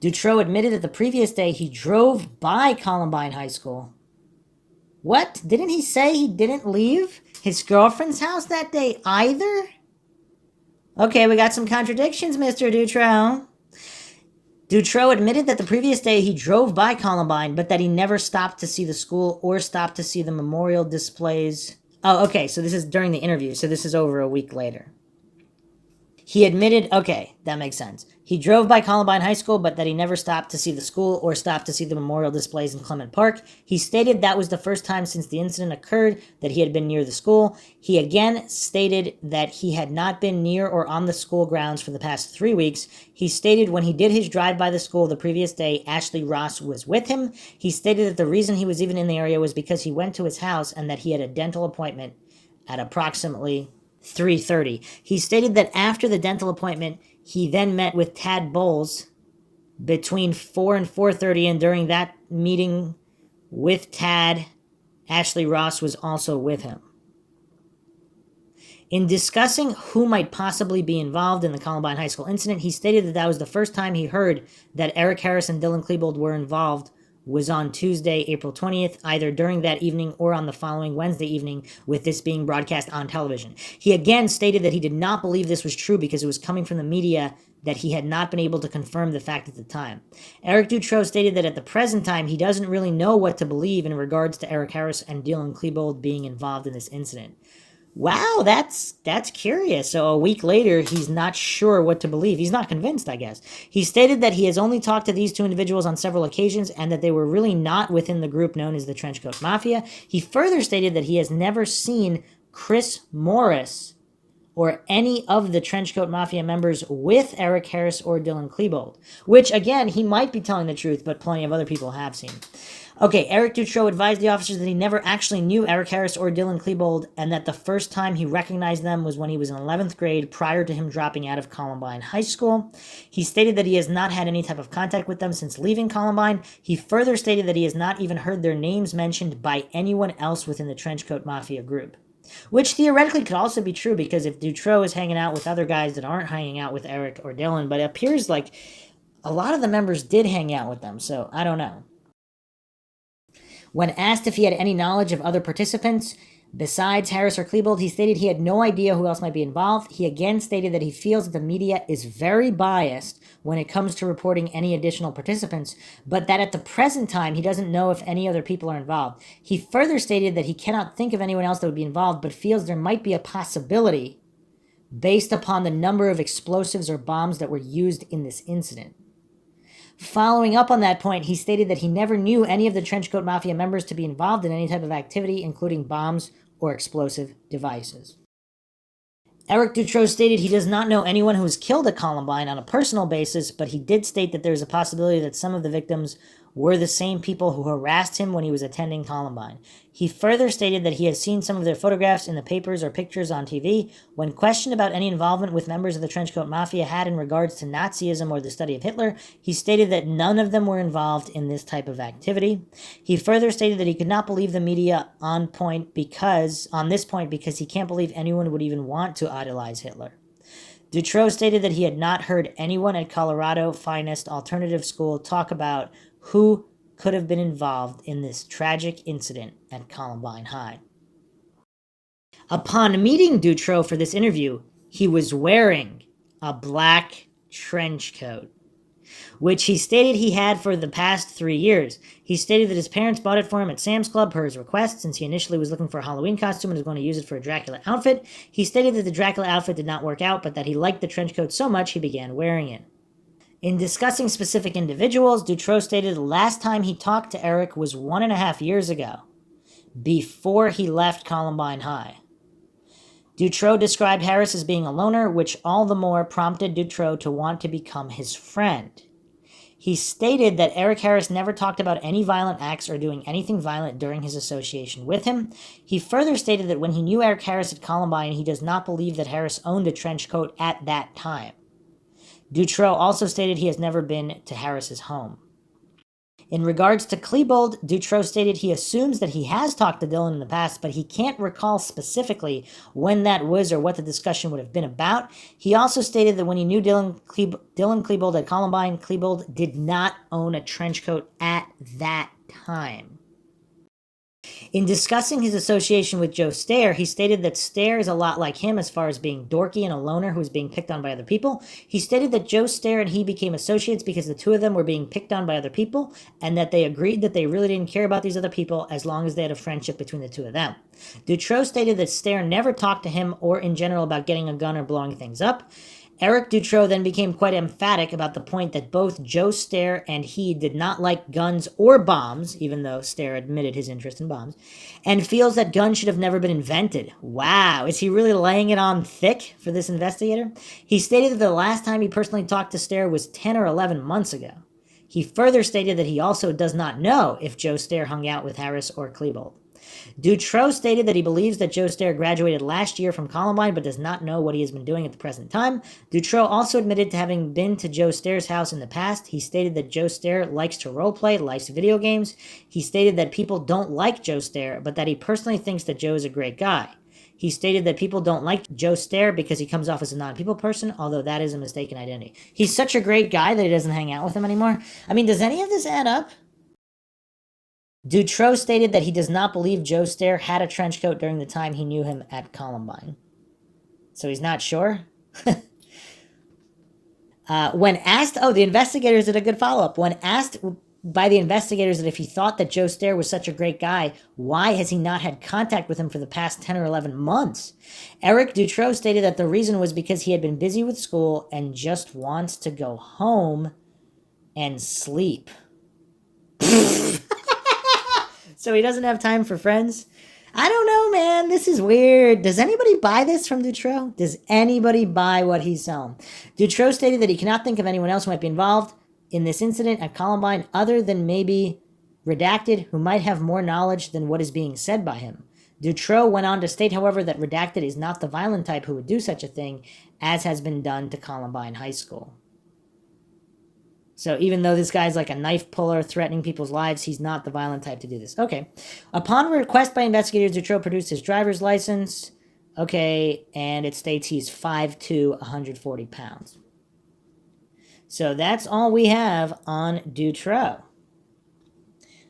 Dutro admitted that the previous day he drove by Columbine High School. What? Didn't he say he didn't leave his girlfriend's house that day either? Okay, we got some contradictions, Mr. Dutro. Dutro admitted that the previous day he drove by Columbine, but that he never stopped to see the school or stopped to see the memorial displays. Oh, okay, so this is during the interview, so this is over a week later. He admitted, okay, that makes sense. He drove by Columbine High School, but that he never stopped to see the school or stopped to see the memorial displays in Clement Park. He stated that was the first time since the incident occurred that he had been near the school. He again stated that he had not been near or on the school grounds for the past 3 weeks. He stated when he did his drive by the school the previous day, Ashley Ross was with him. He stated that the reason he was even in the area was because he went to his house and that he had a dental appointment at approximately 3:30. He stated that after the dental appointment, he then met with Tad Bowles between 4 and 4:30, and during that meeting with Tad, Ashley Ross was also with him. In discussing who might possibly be involved in the Columbine High School incident, he stated that that was the first time he heard that Eric Harris and Dylan Klebold were involved was on Tuesday, April 20th, either during that evening or on the following Wednesday evening, with this being broadcast on television. He again stated that he did not believe this was true because it was coming from the media, that he had not been able to confirm the fact at the time. Eric Dutrow stated that at the present time, he doesn't really know what to believe in regards to Eric Harris and Dylan Klebold being involved in this incident. Wow, that's curious. So a week later, he's not sure what to believe. He's not convinced, I guess. He stated that he has only talked to these two individuals on several occasions and that they were really not within the group known as the Trenchcoat Mafia. He further stated that he has never seen Chris Morris or any of the Trenchcoat Mafia members with Eric Harris or Dylan Klebold, which, again, he might be telling the truth, but plenty of other people have seen. Okay, Eric Dutrow advised the officers that he never actually knew Eric Harris or Dylan Klebold, and that the first time he recognized them was when he was in 11th grade, prior to him dropping out of Columbine High School. He stated that he has not had any type of contact with them since leaving Columbine. He further stated that he has not even heard their names mentioned by anyone else within the Trenchcoat Mafia group. Which theoretically could also be true, because if Dutrow is hanging out with other guys that aren't hanging out with Eric or Dylan, but it appears like a lot of the members did hang out with them, so I don't know. When asked if he had any knowledge of other participants besides Harris or Klebold, he stated he had no idea who else might be involved. He again stated that he feels that the media is very biased when it comes to reporting any additional participants, but that at the present time, he doesn't know if any other people are involved. He further stated that he cannot think of anyone else that would be involved, but feels there might be a possibility based upon the number of explosives or bombs that were used in this incident. Following up on that point, he stated that he never knew any of the Trenchcoat Mafia members to be involved in any type of activity, including bombs or explosive devices. Eric Dutrow stated he does not know anyone who was killed at Columbine on a personal basis, but he did state that there is a possibility that some of the victims were the same people who harassed him when he was attending Columbine. He further stated that he has seen some of their photographs in the papers or pictures on TV. When questioned about any involvement with members of the Trenchcoat Mafia had in regards to Nazism or the study of Hitler, he stated that none of them were involved in this type of activity. He further stated that he could not believe the media on this point because he can't believe anyone would even want to idolize Hitler. Dutrow stated that he had not heard anyone at Colorado Finest Alternative School talk about who could have been involved in this tragic incident at Columbine High. Upon meeting Dutrow for this interview, he was wearing a black trench coat, which he stated he had for the past 3 years. He stated that his parents bought it for him at Sam's Club per his request, since he initially was looking for a Halloween costume and was going to use it for a Dracula outfit. He stated that the Dracula outfit did not work out, but that he liked the trench coat so much he began wearing it. In discussing specific individuals, Dutrow stated the last time he talked to Eric was 1.5 years ago, before he left Columbine High. Dutrow described Harris as being a loner, which all the more prompted Dutrow to want to become his friend. He stated that Eric Harris never talked about any violent acts or doing anything violent during his association with him. He further stated that when he knew Eric Harris at Columbine, he does not believe that Harris owned a trench coat at that time. Dutrow also stated he has never been to Harris's home. In regards to Klebold, Dutrow stated he assumes that he has talked to Dylan in the past, but he can't recall specifically when that was or what the discussion would have been about. He also stated that when he knew Dylan Klebold at Columbine, Klebold did not own a trench coat at that time. In discussing his association with Joe Stair, he stated that Stair is a lot like him as far as being dorky and a loner who is being picked on by other people. He stated that Joe Stair and he became associates because the two of them were being picked on by other people, and that they agreed that they really didn't care about these other people as long as they had a friendship between the two of them. Dutrow stated that Stair never talked to him or in general about getting a gun or blowing things up. Eric Dutrow then became quite emphatic about the point that both Joe Stair and he did not like guns or bombs, even though Stair admitted his interest in bombs, and feels that guns should have never been invented. Wow, is he really laying it on thick for this investigator? He stated that the last time he personally talked to Stair was 10 or 11 months ago. He further stated that he also does not know if Joe Stair hung out with Harris or Klebold. Dutroux stated that he believes that Joe Stair graduated last year from Columbine but does not know what he has been doing at the present time. Dutroux also admitted to having been to Joe Stair's house in the past. He stated that Joe Stair likes to roleplay, likes video games. He stated that people don't like Joe Stair, but that he personally thinks that Joe is a great guy. He stated that people don't like Joe Stair because he comes off as a non-people person, although that is a mistaken identity. He's such a great guy that he doesn't hang out with him anymore. I mean, does any of this add up? Dutroux stated that he does not believe Joe Stair had a trench coat during the time he knew him at Columbine. So he's not sure? When asked, the investigators did a good follow-up. When asked by the investigators that if he thought that Joe Stair was such a great guy, why has he not had contact with him for the past 10 or 11 months? Eric Dutroux stated that the reason was because he had been busy with school and just wants to go home and sleep. So he doesn't have time for friends? I don't know, man. This is weird. Does anybody buy this from Dutroux? Does anybody buy what he's selling? Dutroux stated that he cannot think of anyone else who might be involved in this incident at Columbine other than maybe Redacted, who might have more knowledge than what is being said by him. Dutroux went on to state, however, that Redacted is not the violent type who would do such a thing, as has been done to Columbine High School. So even though this guy's like a knife puller threatening people's lives, he's not the violent type to do this. Okay. Upon request by investigators, Dutroux produced his driver's license. Okay, and it states he's 5'2", 140 pounds. So that's all we have on Dutroux.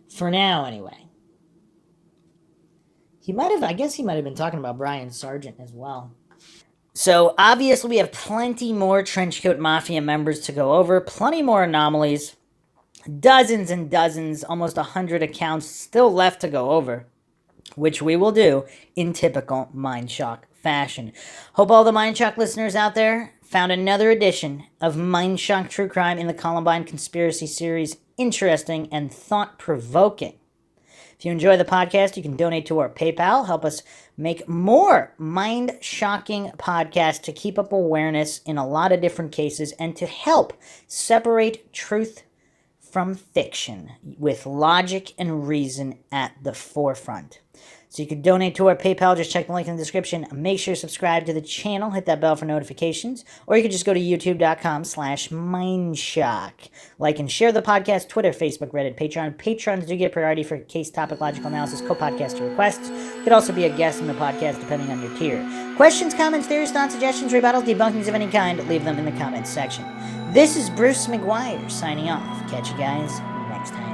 For now, anyway. I guess he might have been talking about Brian Sargent as well. So, obviously, we have plenty more Trenchcoat Mafia members to go over, plenty more anomalies, dozens and dozens, almost 100 accounts still left to go over, which we will do in typical Mindshock fashion. Hope all the Mindshock listeners out there found another edition of Mindshock True Crime in the Columbine Conspiracy Series interesting and thought-provoking. If you enjoy the podcast, you can donate to our PayPal, help us make more mind-shocking podcasts to keep up awareness in a lot of different cases and to help separate truth from fiction with logic and reason at the forefront. So you can donate to our PayPal, just check the link in the description. Make sure to subscribe to the channel, hit that bell for notifications, or you can just go to youtube.com/Mindshock. Like and share the podcast, Twitter, Facebook, Reddit, Patreon. Patrons do get priority for case topic logical analysis, co-podcaster requests. You could also be a guest in the podcast depending on your tier. Questions, comments, theories, thoughts, suggestions, rebuttals, debunkings of any kind, leave them in the comments section. This is Bruce McGuire signing off. Catch you guys next time.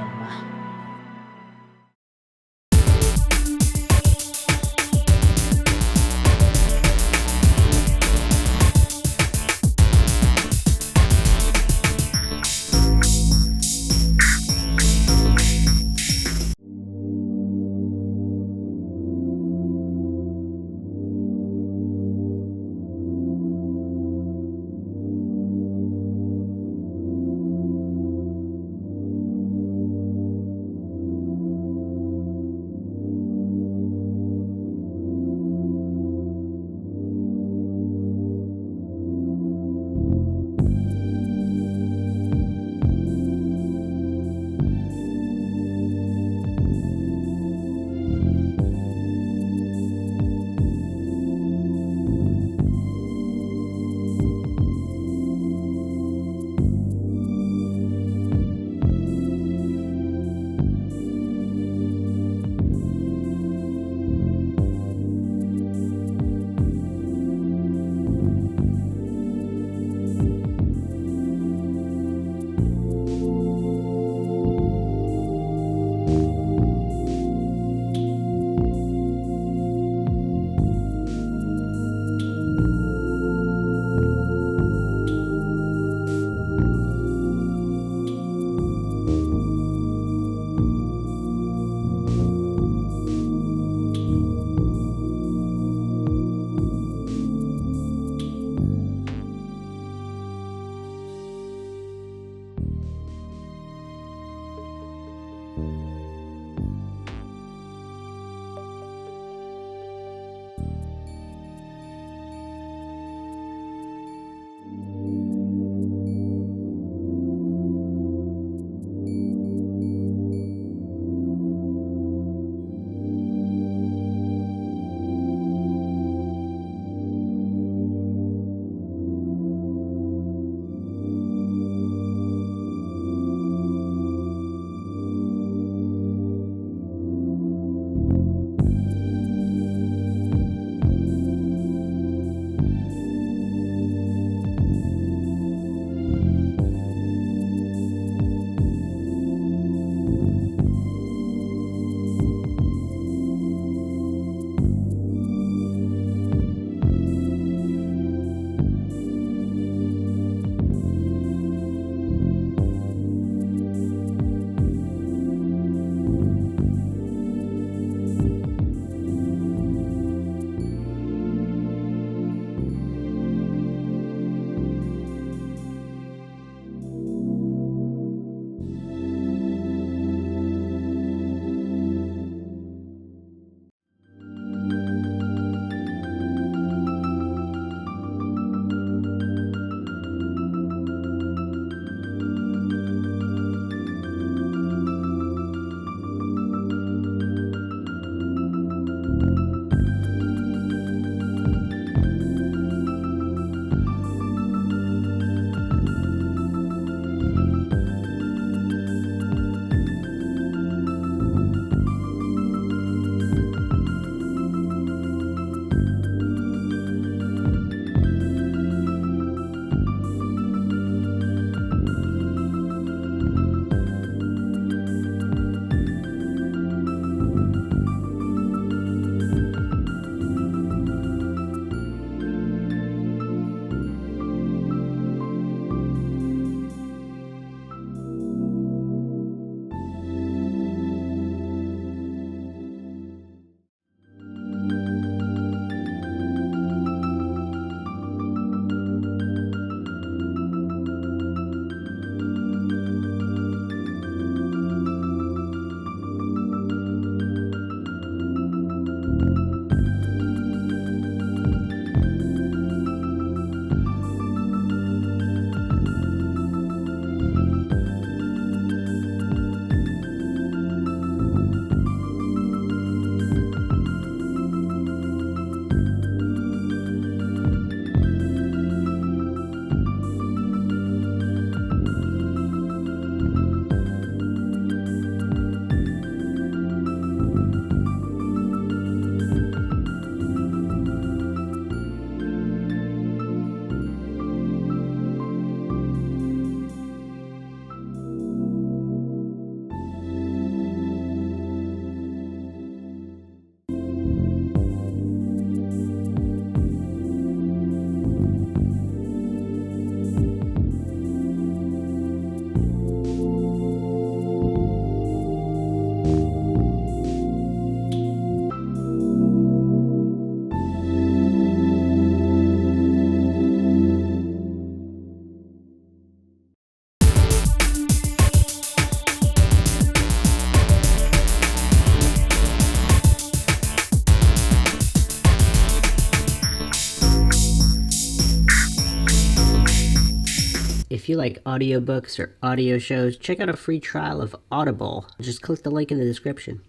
If you like audiobooks or audio shows, check out a free trial of Audible. Just click the link in the description.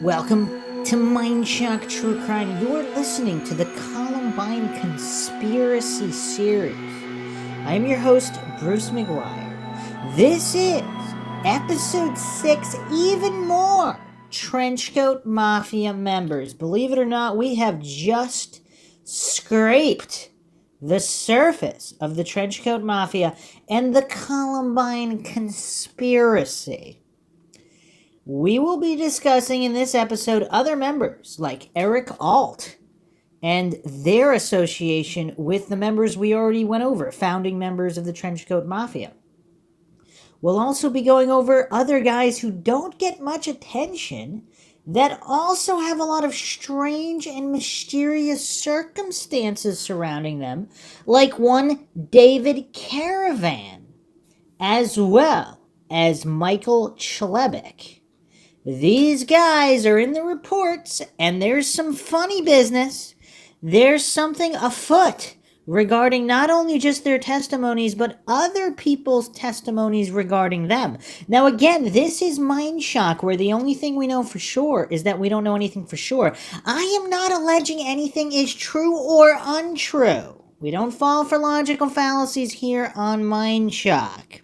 Welcome to Mindshock True Crime. You're listening to the Columbine Conspiracy Series. I am your host, Bruce McGuire. This is episode 6, even more Trenchcoat Mafia members. Believe it or not, we have just scraped the surface of the Trenchcoat Mafia and the Columbine Conspiracy. We will be discussing in this episode other members like Eric Alt and their association with the members we already went over, founding members of the Trenchcoat Mafia. We'll also be going over other guys who don't get much attention that also have a lot of strange and mysterious circumstances surrounding them, like one David Caravan, as well as Michael Chlebek. These guys are in the reports, and there's some funny business. There's something afoot regarding not only just their testimonies, but other people's testimonies regarding them. Now, again, this is Mindshock, where the only thing we know for sure is that we don't know anything for sure. I am not alleging anything is true or untrue. We don't fall for logical fallacies here on Mindshock.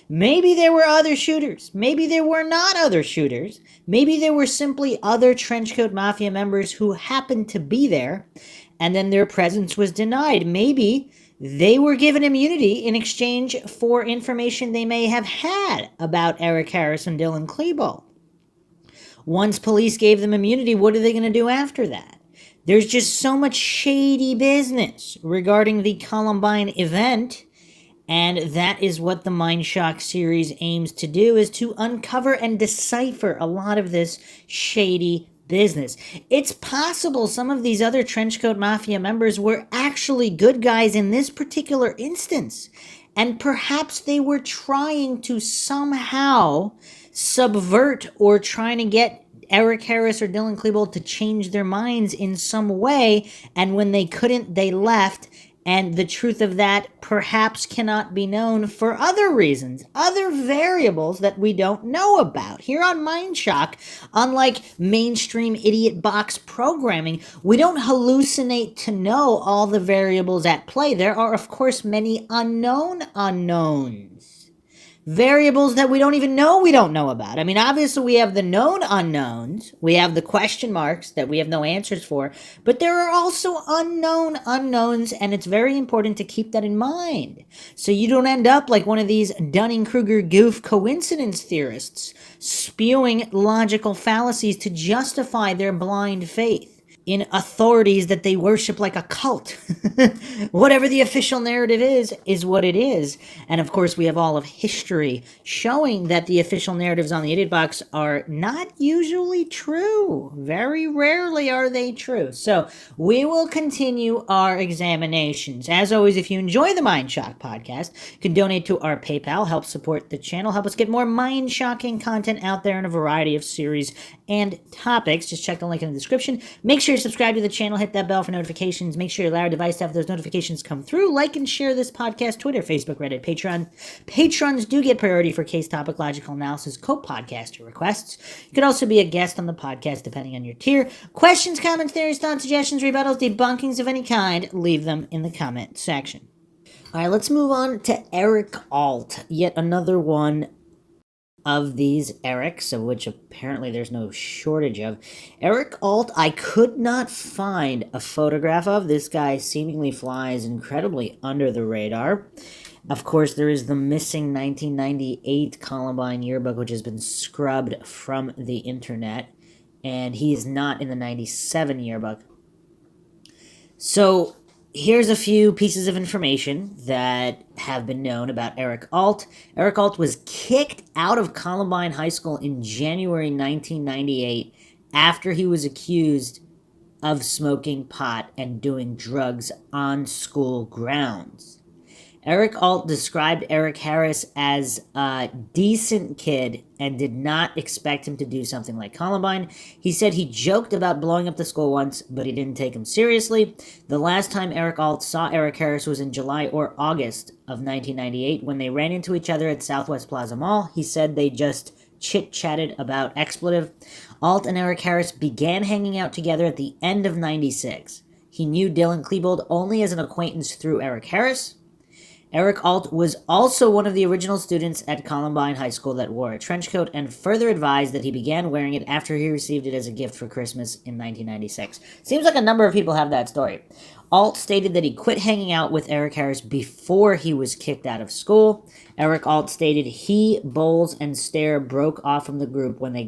Maybe there were other shooters. Maybe there were not other shooters. Maybe there were simply other Trenchcoat Mafia members who happened to be there, and then their presence was denied. Maybe they were given immunity in exchange for information they may have had about Eric Harris and Dylan Klebold. Once police gave them immunity, what are they going to do after that? There's just so much shady business regarding the Columbine event. And that is what the Mindshock series aims to do, is to uncover and decipher a lot of this shady business. It's possible some of these other Trenchcoat Mafia members were actually good guys in this particular instance. And perhaps they were trying to somehow subvert or trying to get Eric Harris or Dylan Klebold to change their minds in some way. And when they couldn't, they left. And the truth of that perhaps cannot be known for other reasons, other variables that we don't know about. Here on Mindshock, unlike mainstream idiot box programming, we don't hallucinate to know all the variables at play. There are, of course, many unknown unknowns. Variables that we don't even know we don't know about. I mean, obviously we have the known unknowns. We have the question marks that we have no answers for. But there are also unknown unknowns, and it's very important to keep that in mind. So you don't end up like one of these Dunning-Kruger goof coincidence theorists spewing logical fallacies to justify their blind faith in authorities that they worship like a cult. Whatever the official narrative is what it is. And of course, we have all of history showing that the official narratives on the Idiot Box are not usually true. Very rarely are they true. So we will continue our examinations. As always, if you enjoy the Mindshock podcast, you can donate to our PayPal, help support the channel, help us get more mind-shocking content out there in a variety of series and topics. Just check the link in the description. Make sure you subscribe to the channel, hit that bell for notifications, make sure you allow your device to have those notifications come through, like and share this podcast, Twitter, Facebook, Reddit, Patreon. Patrons do get priority for case topic, logical analysis, co-podcaster requests. You could also be a guest on the podcast depending on your tier. Questions, comments, theories, thoughts, suggestions, rebuttals, debunkings of any kind, leave them in the comment section. All right, let's move on to Eric Alt, yet another one of these Erics, of which apparently there's no shortage of. Eric Alt, I could not find a photograph of. This guy seemingly flies incredibly under the radar. Of course, there is the missing 1998 Columbine yearbook, which has been scrubbed from the internet, and he is not in the 97 yearbook. So here's a few pieces of information that have been known about Eric Alt. Eric Alt was kicked out of Columbine High School in January 1998 after he was accused of smoking pot and doing drugs on school grounds. Eric Alt described Eric Harris as a decent kid and did not expect him to do something like Columbine. He said he joked about blowing up the school once, but he didn't take him seriously. The last time Eric Alt saw Eric Harris was in July or August of 1998 when they ran into each other at Southwest Plaza Mall. He said they just chit-chatted about expletive. Alt and Eric Harris began hanging out together at the end of 96. He knew Dylan Klebold only as an acquaintance through Eric Harris. Eric Alt was also one of the original students at Columbine High School that wore a trench coat and further advised that he began wearing it after he received it as a gift for Christmas in 1996. Seems like a number of people have that story. Alt stated that he quit hanging out with Eric Harris before he was kicked out of school. Eric Alt stated he, Bowles, and Stair broke off from the group when they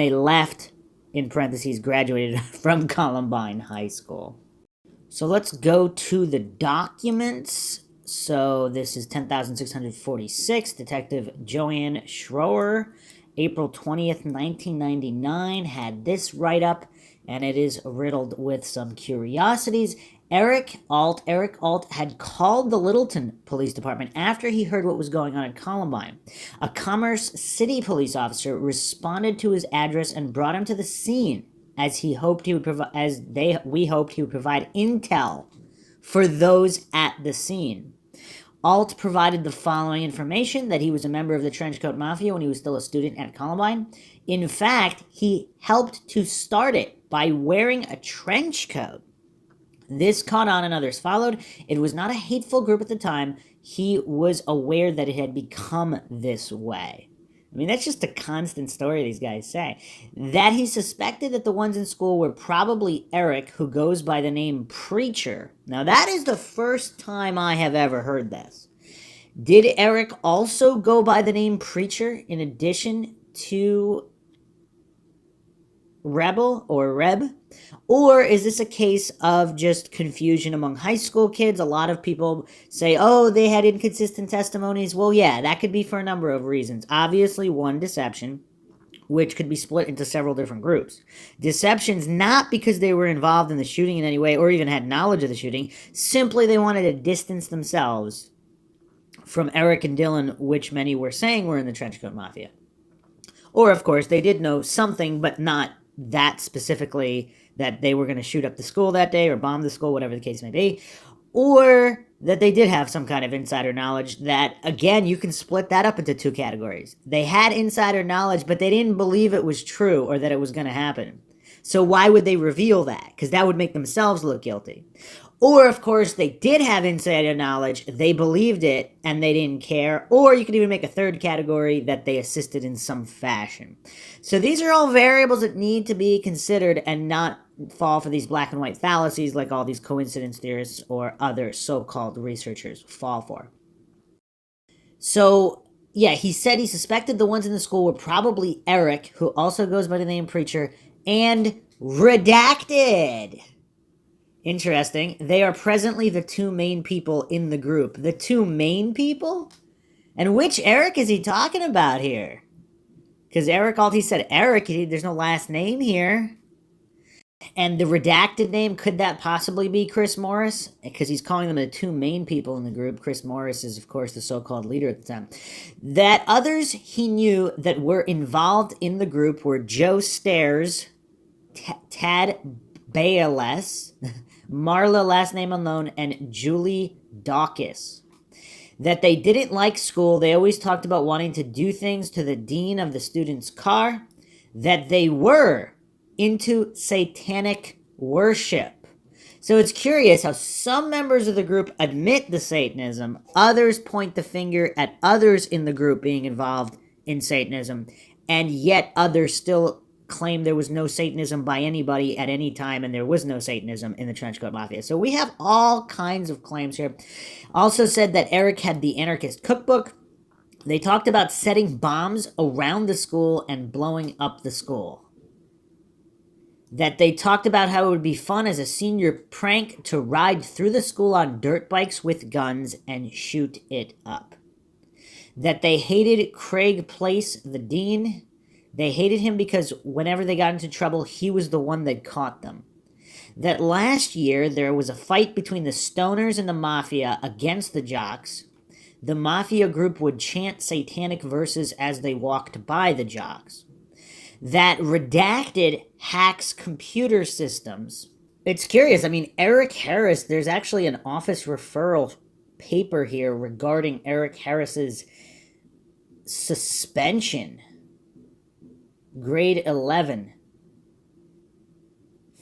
left, in parentheses, graduated from Columbine High School. So let's go to the documents. So this is 10,646. Detective Joanne Schroer, April 20th, 1999, had this write-up, and it is riddled with some curiosities. Eric Alt had called the Littleton Police Department after he heard what was going on at Columbine. A Commerce City police officer responded to his address and brought him to the scene, as we hoped he would provide intel for those at the scene. Alt provided the following information: that he was a member of the Trenchcoat Mafia when he was still a student at Columbine. In fact, he helped to start it by wearing a trench coat. This caught on and others followed. It was not a hateful group at the time. He was aware that it had become this way. I mean, that's just a constant story these guys say. That he suspected that the ones in school were probably Eric, who goes by the name Preacher. Now, that is the first time I have ever heard this. Did Eric also go by the name Preacher in addition to Rebel or Reb? Or is this a case of just confusion among high school kids? A lot of people say, oh, they had inconsistent testimonies. Well, yeah, that could be for a number of reasons. Obviously, one, deception, which could be split into several different groups. Deceptions not because they were involved in the shooting in any way or even had knowledge of the shooting. Simply they wanted to distance themselves from Eric and Dylan, which many were saying were in the Trenchcoat Mafia. Or, of course, they did know something, but not that specifically, that they were going to shoot up the school that day or bomb the school, whatever the case may be. Or that they did have some kind of insider knowledge that, again, you can split that up into two categories. They had insider knowledge, but they didn't believe it was true or that it was going to happen. So why would they reveal that? Because that would make themselves look guilty. Or, of course, they did have insider knowledge, they believed it, and they didn't care. Or you could even make a third category, that they assisted in some fashion. So these are all variables that need to be considered and not fall for these black and white fallacies like all these coincidence theorists or other so-called researchers fall for. So, yeah, he said he suspected the ones in the school were probably Eric, who also goes by the name Preacher, and Redacted. Interesting. They are presently the two main people in the group. The two main people? And which Eric is he talking about here? Because Eric Alt, said Eric, there's no last name here. And the redacted name, could that possibly be Chris Morris? Because he's calling them the two main people in the group. Chris Morris is, of course, the so-called leader at the time. That others he knew that were involved in the group were Joe Stairs, Tad Bayless, Marla, last name unknown, and Julie Dawkins. That they didn't like school. They always talked about wanting to do things to the dean of the student's car. That they were into satanic worship. So it's curious how some members of the group admit the Satanism, others point the finger at others in the group being involved in Satanism, and yet others still claim there was no Satanism by anybody at any time, and there was no Satanism in the Trenchcoat Mafia. So we have all kinds of claims here. Also said that Eric had the anarchist cookbook. They talked about setting bombs around the school and blowing up the school. That they talked about how it would be fun as a senior prank to ride through the school on dirt bikes with guns and shoot it up. That they hated Craig Place, the dean. They hated him because whenever they got into trouble, he was the one that caught them. that last year there was a fight between the stoners and the mafia against the jocks. The mafia group would chant satanic verses as they walked by the jocks. That Redacted hacks computer systems. It's curious. I mean, Eric Harris, there's actually an office referral paper here regarding Eric Harris's suspension, grade 11,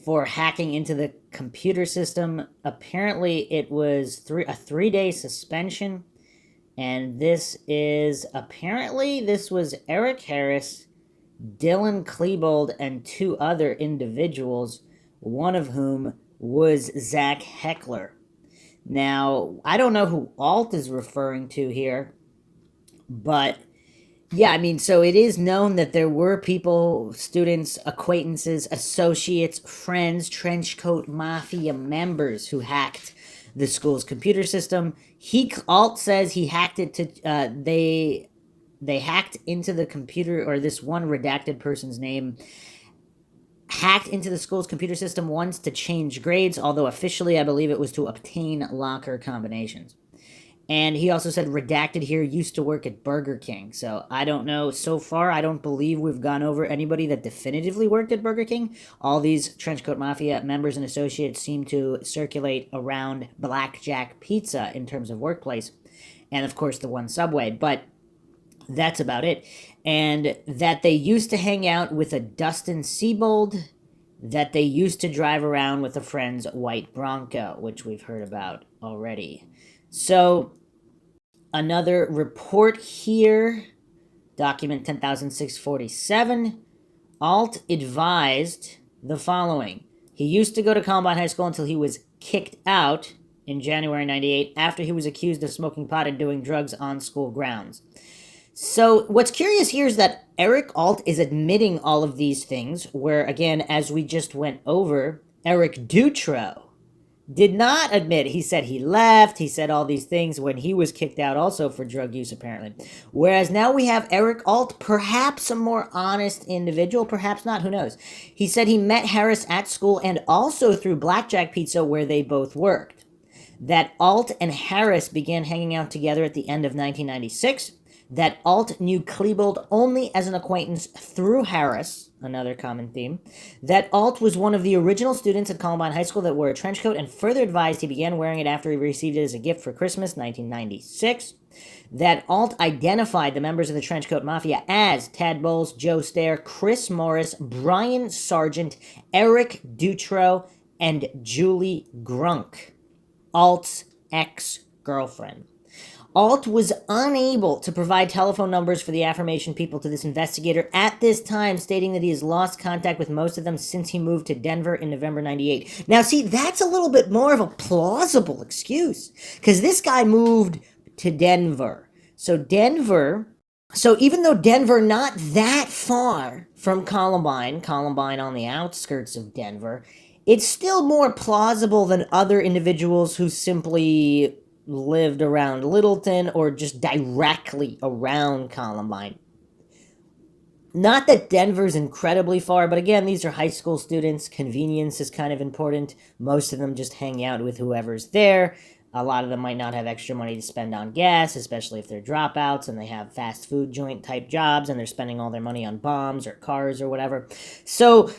for hacking into the computer system. Apparently, it was a 3-day suspension, and this was Eric Harris, Dylan Klebold, and 2 other individuals, one of whom was Zach Heckler. Now, I don't know who Alt is referring to here, but yeah, I mean, so it is known that there were people, students, acquaintances, associates, friends, trenchcoat mafia members who hacked the school's computer system. Alt says he hacked it to, they hacked into the computer, or this one redacted person's name hacked into the school's computer system once to change grades, although officially I believe it was to obtain locker combinations. And he also said Redacted here used to work at Burger King. So I don't know. So far, I don't believe we've gone over anybody that definitively worked at Burger King. All these Trenchcoat Mafia members and associates seem to circulate around Blackjack Pizza in terms of workplace. And of course, the one Subway. But that's about it. And that they used to hang out with a Dustin Siebold, that they used to drive around with a friend's white Bronco, which we've heard about already. So, another report here, document 10,647, Alt advised the following. He used to go to Columbine High School until he was kicked out in January 98 after he was accused of smoking pot and doing drugs on school grounds. So what's curious here is that Eric Alt is admitting all of these things, where, again, as we just went over, Eric Dutro did not admit. He said he left. He said all these things when he was kicked out also for drug use, apparently. Whereas now we have Eric Alt, perhaps a more honest individual, perhaps not, who knows. He said he met Harris at school and also through Blackjack Pizza, where they both worked. That Alt and Harris began hanging out together at the end of 1996. That Alt knew Klebold only as an acquaintance through Harris, another common theme. That Alt was one of the original students at Columbine High School that wore a trench coat, and further advised he began wearing it after he received it as a gift for Christmas, 1996. That Alt identified the members of the Trenchcoat Mafia as Tad Bowles, Joe Stair, Chris Morris, Brian Sargent, Eric Dutro, and Julie Grunk, Alt's ex-girlfriend. Alt was unable to provide telephone numbers for the aforementioned people to this investigator at this time, stating that he has lost contact with most of them since he moved to Denver in November 98. Now, see, that's a little bit more of a plausible excuse, because this guy moved to Denver. So even though Denver not that far from Columbine on the outskirts of Denver, it's still more plausible than other individuals who simply lived around Littleton or just directly around Columbine. Not that Denver's incredibly far, but again, these are high school students. Convenience is kind of important. Most of them just hang out with whoever's there. A lot of them might not have extra money to spend on gas, especially if they're dropouts and they have fast food joint type jobs and they're spending all their money on bombs or cars or whatever. So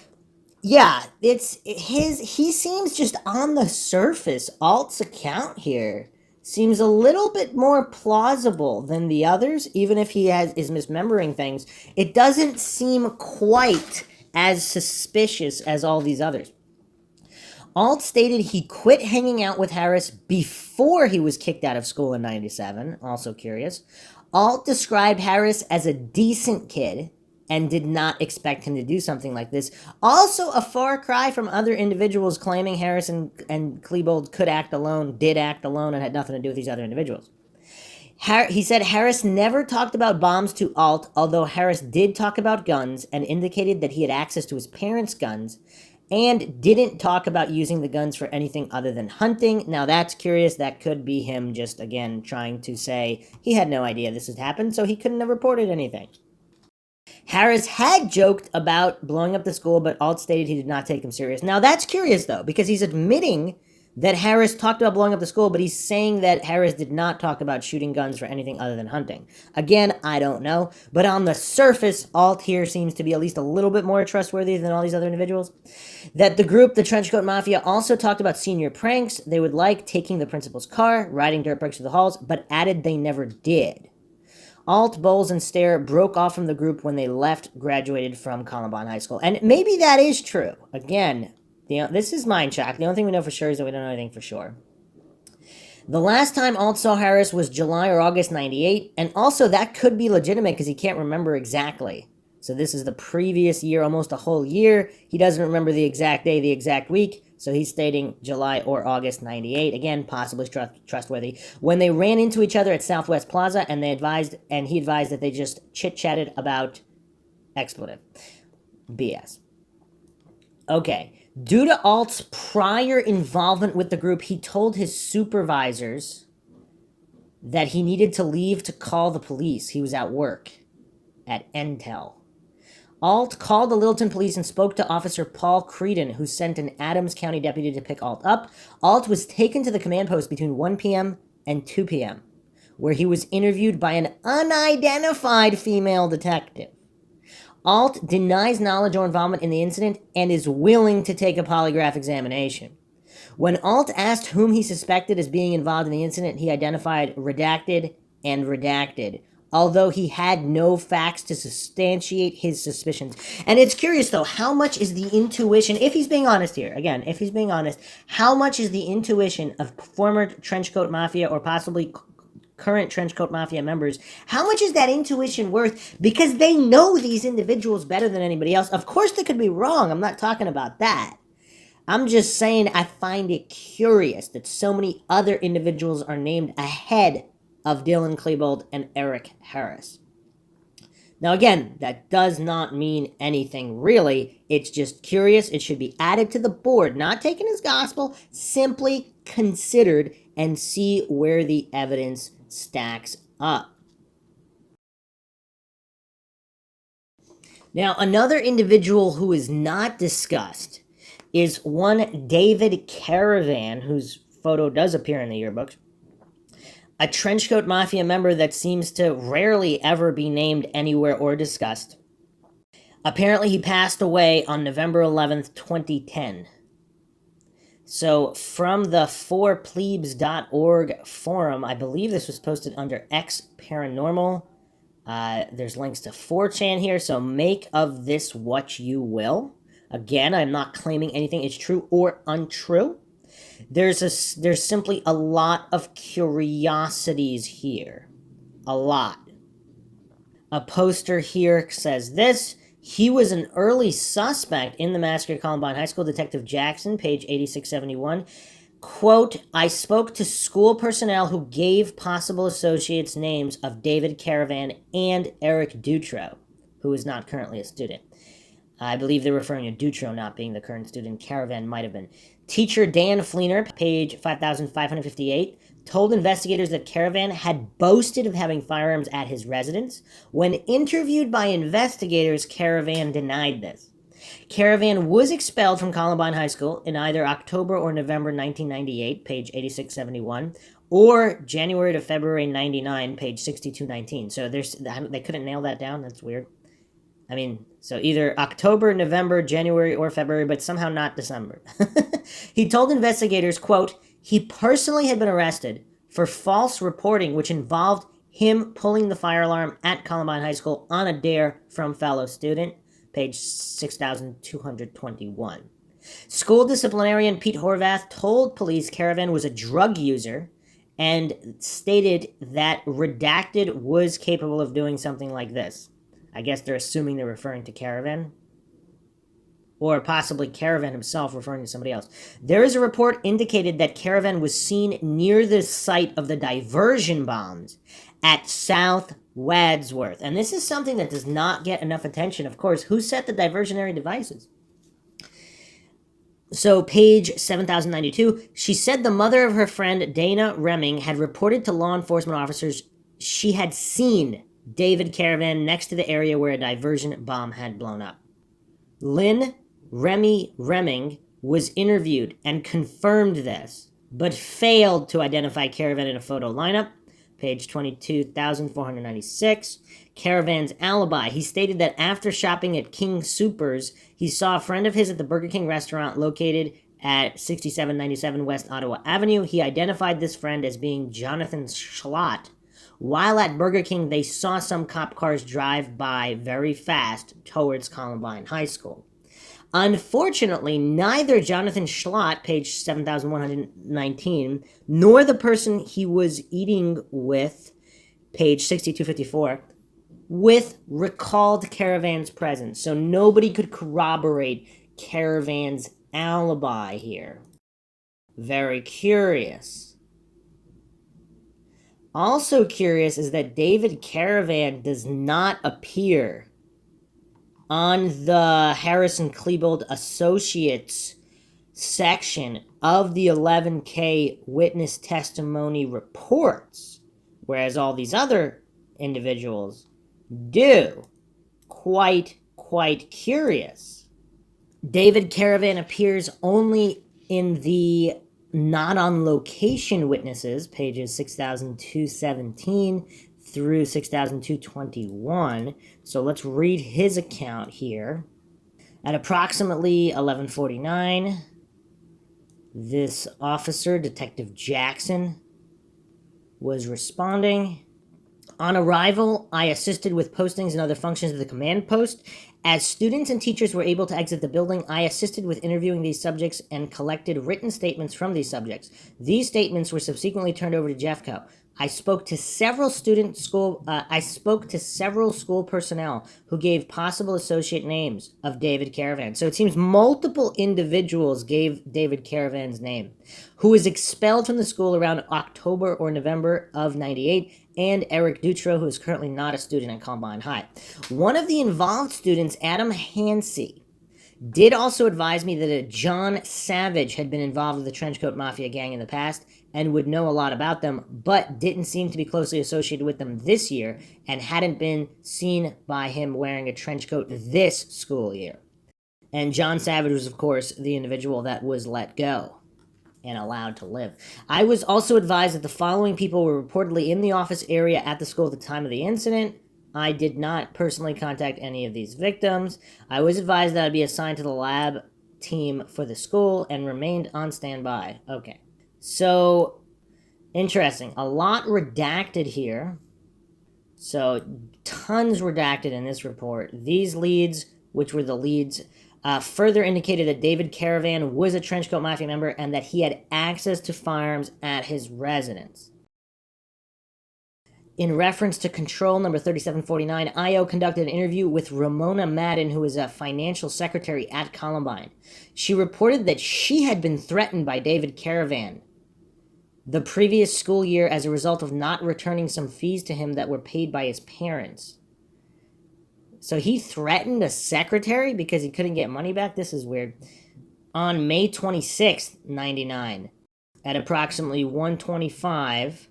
yeah, he seems just on the surface, Alt's account here seems a little bit more plausible than the others, even if he is misremembering things. It doesn't seem quite as suspicious as all these others. Alt stated he quit hanging out with Harris before he was kicked out of school in 97, also curious. Alt described Harris as a decent kid and did not expect him to do something like this. Also a far cry from other individuals claiming Harris and Klebold did act alone, and had nothing to do with these other individuals. He said Harris never talked about bombs to Alt, although Harris did talk about guns and indicated that he had access to his parents' guns, and didn't talk about using the guns for anything other than hunting. Now that's curious. That could be him just, again, trying to say he had no idea this had happened, so he couldn't have reported anything. Harris had joked about blowing up the school, but Alt stated he did not take him serious. Now that's curious though, because he's admitting that Harris talked about blowing up the school, but he's saying that Harris did not talk about shooting guns for anything other than hunting. Again, I don't know, but on the surface, Alt here seems to be at least a little bit more trustworthy than all these other individuals. That the group, the Trenchcoat Mafia, also talked about senior pranks. They would like taking the principal's car, riding dirt bikes through the halls, but added they never did. Alt, Bowles, and Stair broke off from the group when they graduated from Columbine High School. And maybe that is true. Again, this is Mindshock. The only thing we know for sure is that we don't know anything for sure. The last time Alt saw Harris was July or August 98, and also that could be legitimate because he can't remember exactly. So this is the previous year, almost a whole year. He doesn't remember the exact day, the exact week, so he's stating July or August 98. Again, possibly trustworthy. When they ran into each other at Southwest Plaza, and he advised that they just chit-chatted about expletive. BS. Okay. Due to Alt's prior involvement with the group, he told his supervisors that he needed to leave to call the police. He was at work at Entel. Alt called the Littleton police and spoke to Officer Paul Creedon, who sent an Adams County deputy to pick Alt up. Alt was taken to the command post between 1 p.m. and 2 p.m., where he was interviewed by an unidentified female detective. Alt denies knowledge or involvement in the incident and is willing to take a polygraph examination. When Alt asked whom he suspected as being involved in the incident, he identified redacted and redacted, although he had no facts to substantiate his suspicions. And it's curious, though, how much is the intuition, if he's being honest here, again, if he's being honest, how much is the intuition of former Trenchcoat Mafia or possibly current Trenchcoat Mafia members, how much is that intuition worth? Because they know these individuals better than anybody else. Of course they could be wrong. I'm not talking about that. I'm just saying I find it curious that so many other individuals are named ahead of Dylan Klebold and Eric Harris. Now again, that does not mean anything really. It's just curious. It should be added to the board, not taken as gospel, simply considered and see where the evidence stacks up. Now, another individual who is not discussed is one David Caravan, whose photo does appear in the yearbooks. A Trenchcoat Mafia member that seems to rarely ever be named anywhere or discussed. Apparently, he passed away on November 11th, 2010. So, from the 4plebes.org forum, I believe this was posted under X Paranormal. There's links to 4chan here, so make of this what you will. Again, I'm not claiming anything is true or untrue. There's simply a lot of curiosities here. A lot. A poster here says this. He was an early suspect in the massacre at Columbine High School. Detective Jackson, page 8671. Quote, I spoke to school personnel who gave possible associates names of David Caravan and Eric Dutro, who is not currently a student. I believe they're referring to Dutro not being the current student. Caravan might have been. Teacher Dan Fleener, page 5558, told investigators that Caravan had boasted of having firearms at his residence. When interviewed by investigators, Caravan denied this. Caravan was expelled from Columbine High School in either October or November 1998, page 8671, or January to February 99, page 6219. So they couldn't nail that down? That's weird. I mean, so either October, November, January, or February, but somehow not December. He told investigators, quote, he personally had been arrested for false reporting, which involved him pulling the fire alarm at Columbine High School on a dare from fellow student, page 6221. School disciplinarian Pete Horvath told police Caravan was a drug user and stated that Redacted was capable of doing something like this. I guess they're assuming they're referring to Caravan. Or possibly Caravan himself referring to somebody else. There is a report indicated that Caravan was seen near the site of the diversion bombs at South Wadsworth. And this is something that does not get enough attention, of course. Who set the diversionary devices? So, page 7092, she said the mother of her friend Dana Remming had reported to law enforcement officers she had seen David Caravan next to the area where a diversion bomb had blown up. Lynn Remy Reming was interviewed and confirmed this, but failed to identify Caravan in a photo lineup. Page 22,496. Caravan's alibi. He stated that after shopping at King Soopers, he saw a friend of his at the Burger King restaurant located at 6797 West Ottawa Avenue. He identified this friend as being Jonathan Schlott. While at Burger King, they saw some cop cars drive by very fast towards Columbine High School. Unfortunately, neither Jonathan Schlott, page 7119, nor the person he was eating with, page 6254, with recalled Caravan's presence. So nobody could corroborate Caravan's alibi here. Very curious. Also curious is that David Caravan does not appear on the Harrison Klebold Associates section of the 11K witness testimony reports, whereas all these other individuals do. Quite curious. David Caravan appears only in the not on location witnesses, pages 6,217 through 6,221. So let's read his account here. At approximately 11:49, this officer, Detective Jackson, was responding. On arrival, I assisted with postings and other functions of the command post. As students and teachers were able to exit the building, I assisted with interviewing these subjects and collected written statements from these subjects. These statements were subsequently turned over to Jeffco. I spoke to several school personnel who gave possible associate names of David Caravan. So it seems multiple individuals gave David Caravan's name, who was expelled from the school around October or November of 98, and Eric Dutro, who is currently not a student at Columbine High. One of the involved students, Adam Hansey, did also advise me that a John Savage had been involved with the Trenchcoat Mafia gang in the past and would know a lot about them, but didn't seem to be closely associated with them this year and hadn't been seen by him wearing a trench coat this school year. And John Savage was, of course, the individual that was let go and allowed to live. I was also advised that the following people were reportedly in the office area at the school at the time of the incident. I did not personally contact any of these victims. I was advised that I'd be assigned to the lab team for the school and remained on standby. Okay. So, interesting. A lot redacted here. So, tons redacted in this report. These leads, which were the leads, further indicated that David Caravan was a Trenchcoat Mafia member and that he had access to firearms at his residence. In reference to control number 3749, IO conducted an interview with Ramona Madden, who is a financial secretary at Columbine. She reported that she had been threatened by David Caravan the previous school year as a result of not returning some fees to him that were paid by his parents. So he threatened a secretary because he couldn't get money back? This is weird. On May 26th, 99, at approximately 1:25,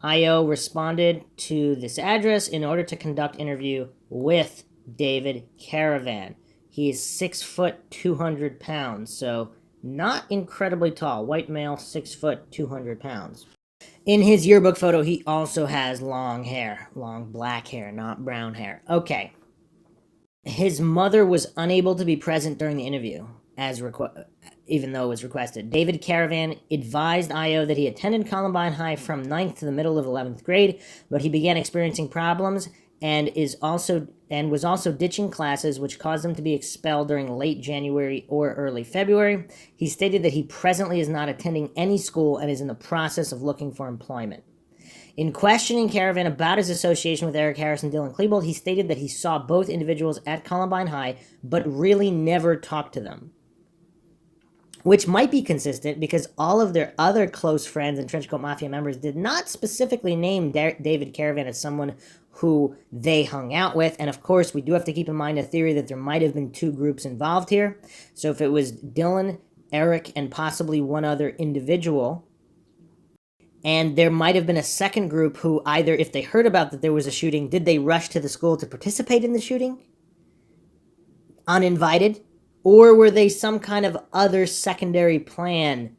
IO responded to this address in order to conduct interview with David Caravan. He is 6 foot 200 pounds, so not incredibly tall. White male, 6 foot 200 pounds. In his yearbook photo, he also has long hair. Long black hair, not brown hair. Okay. His mother was unable to be present during the interview, even though it was requested. David Caravan advised IO that he attended Columbine High from 9th to the middle of 11th grade, but he began experiencing problems and was also ditching classes, which caused him to be expelled during late January or early February. He stated that he presently is not attending any school and is in the process of looking for employment. In questioning Caravan about his association with Eric Harris and Dylan Klebold, he stated that he saw both individuals at Columbine High, but really never talked to them. Which might be consistent because all of their other close friends and Trenchcoat Mafia members did not specifically name David Caravan as someone who they hung out with. And of course, we do have to keep in mind a theory that there might have been two groups involved here. So if it was Dylan, Eric, and possibly one other individual, And there might have been a second group who either, if they heard about that there was a shooting, did they rush to the school to participate in the shooting? Uninvited? Or were they some kind of other secondary plan?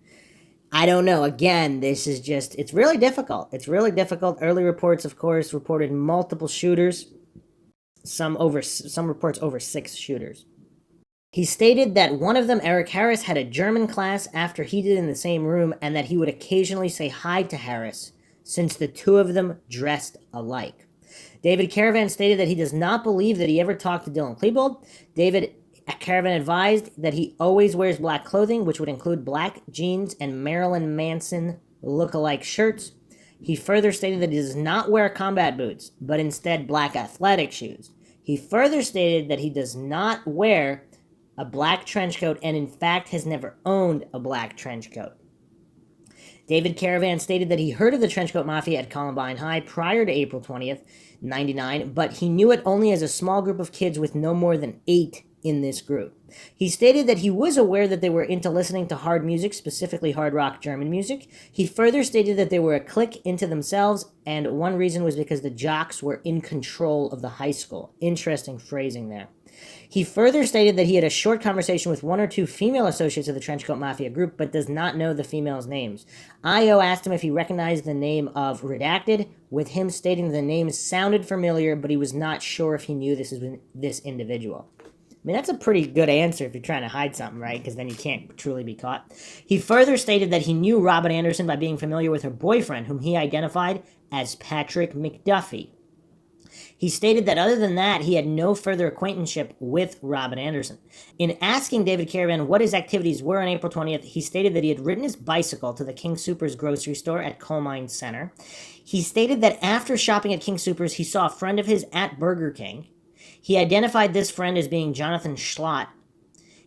I don't know. Again, this is just, it's really difficult. It's really difficult. Early reports, of course, reported multiple shooters. Some reports over 6 shooters. He stated that one of them, Eric Harris, had a German class after he did in the same room, and that he would occasionally say hi to Harris, since the two of them dressed alike. David Caravan stated that he does not believe that he ever talked to Dylan Klebold. David Caravan advised that he always wears black clothing, which would include black jeans and Marilyn Manson look-alike shirts. He further stated that he does not wear combat boots, but instead black athletic shoes. He further stated that he does not wear a black trench coat, and in fact has never owned a black trench coat. David Caravan stated that he heard of the Trenchcoat Mafia at Columbine High prior to April 20th, 1999, but he knew it only as a small group of kids with no more than 8 in this group. He stated that he was aware that they were into listening to hard music, specifically hard rock German music. He further stated that they were a clique into themselves, and one reason was because the jocks were in control of the high school. Interesting phrasing there. He further stated that he had a short conversation with 1 or 2 female associates of the Trenchcoat Mafia group, but does not know the females' names. IO asked him if he recognized the name of Redacted, with him stating the name sounded familiar, but he was not sure if he knew this individual. I mean, that's a pretty good answer if you're trying to hide something, right? Because then you can't truly be caught. He further stated that he knew Robin Anderson by being familiar with her boyfriend, whom he identified as Patrick McDuffy. He stated that other than that, he had no further acquaintanceship with Robin Anderson. In asking David Caravan what his activities were on April 20th, he stated that he had ridden his bicycle to the King Soopers grocery store at Columbine Center. He stated that after shopping at King Soopers, he saw a friend of his at Burger King. He identified this friend as being Jonathan Schlott.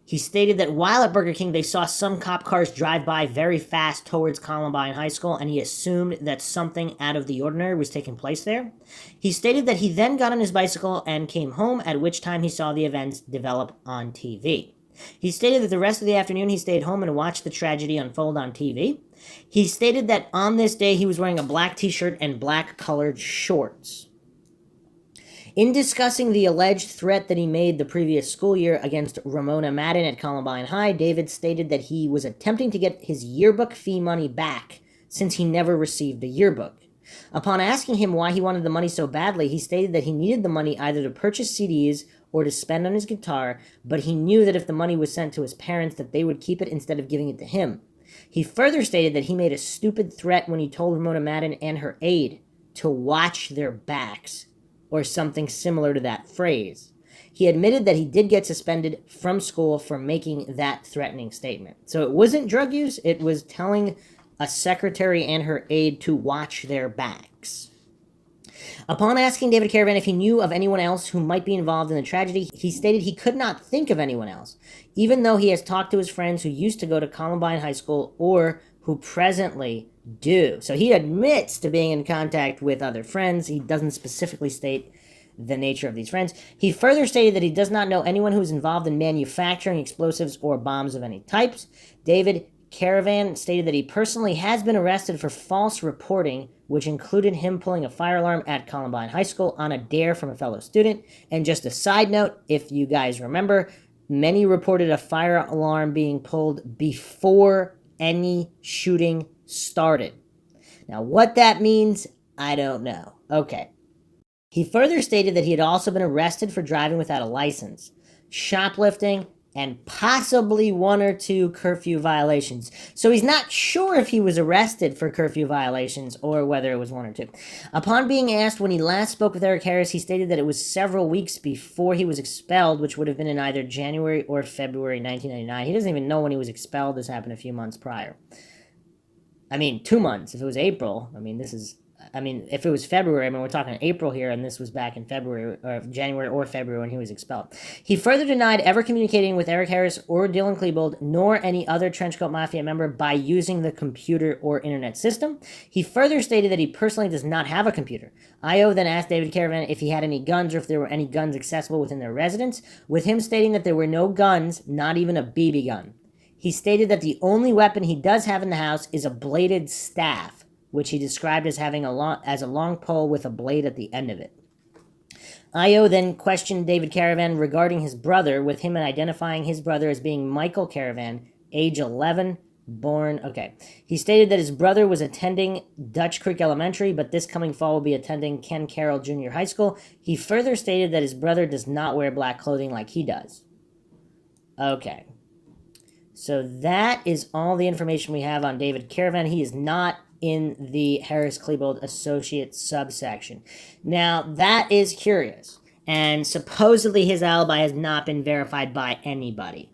He stated that while at Burger King, they saw some cop cars drive by very fast towards Columbine High School, and he assumed that something out of the ordinary was taking place there. He stated that he then got on his bicycle and came home, at which time he saw the events develop on TV. He stated that the rest of the afternoon he stayed home and watched the tragedy unfold on TV. He stated that on this day he was wearing a black t-shirt and black-colored shorts. In discussing the alleged threat that he made the previous school year against Ramona Madden at Columbine High, David stated that he was attempting to get his yearbook fee money back since he never received a yearbook. Upon asking him why he wanted the money so badly, he stated that he needed the money either to purchase CDs or to spend on his guitar, but he knew that if the money was sent to his parents, that they would keep it instead of giving it to him. He further stated that he made a stupid threat when he told Ramona Madden and her aide to watch their backs, or something similar to that phrase. He admitted that he did get suspended from school for making that threatening statement. So it wasn't drug use, it was telling a secretary and her aide to watch their backs. Upon asking David Caravan if he knew of anyone else who might be involved in the tragedy, he stated he could not think of anyone else, even though he has talked to his friends who used to go to Columbine High School or who presently do. So he admits to being in contact with other friends. He doesn't specifically state the nature of these friends. He further stated that he does not know anyone who is involved in manufacturing explosives or bombs of any types. David Caravan stated that he personally has been arrested for false reporting, which included him pulling a fire alarm at Columbine High School on a dare from a fellow student. And just a side note, if you guys remember, many reported a fire alarm being pulled before any shooting started. Now, what that means, I don't know. Okay. He further stated that he had also been arrested for driving without a license, shoplifting, and possibly 1 or 2 curfew violations. So he's not sure if he was arrested for curfew violations or whether it was 1 or 2. Upon being asked when he last spoke with Eric Harris, he stated that it was several weeks before he was expelled, which would have been in either January or February 1999. He doesn't even know when he was expelled. This happened a few months prior. 2 months. If it was April, if it was February, we're talking April here, and this was back in February, or January or February when he was expelled. He further denied ever communicating with Eric Harris or Dylan Klebold, nor any other Trenchcoat Mafia member by using the computer or internet system. He further stated that he personally does not have a computer. IO then asked David Caravan if he had any guns or if there were any guns accessible within their residence, with him stating that there were no guns, not even a BB gun. He stated that the only weapon he does have in the house is a bladed staff, which he described as having a long pole with a blade at the end of it. Io then questioned David Caravan regarding his brother, with him identifying his brother as being Michael Caravan, age 11, born... Okay. He stated that his brother was attending Dutch Creek Elementary, but this coming fall will be attending Ken Carroll Junior High School. He further stated that his brother does not wear black clothing like he does. Okay. So that is all the information we have on David Caravan. He is not in the Harris-Klebold Associate subsection. Now, that is curious, and supposedly his alibi has not been verified by anybody.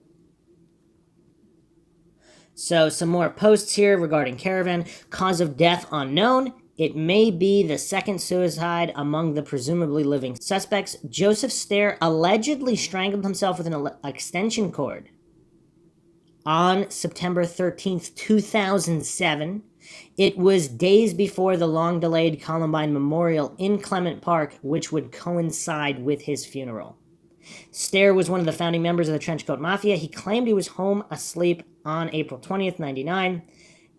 So, some more posts here regarding Caravan. Cause of death unknown. It may be the second suicide among the presumably living suspects. Joseph Stair allegedly strangled himself with an extension cord on September 13th, 2007. It was days before the long-delayed Columbine Memorial in Clement Park, which would coincide with his funeral. Stair was one of the founding members of the Trenchcoat Mafia. He claimed he was home asleep on April 20th, 1999.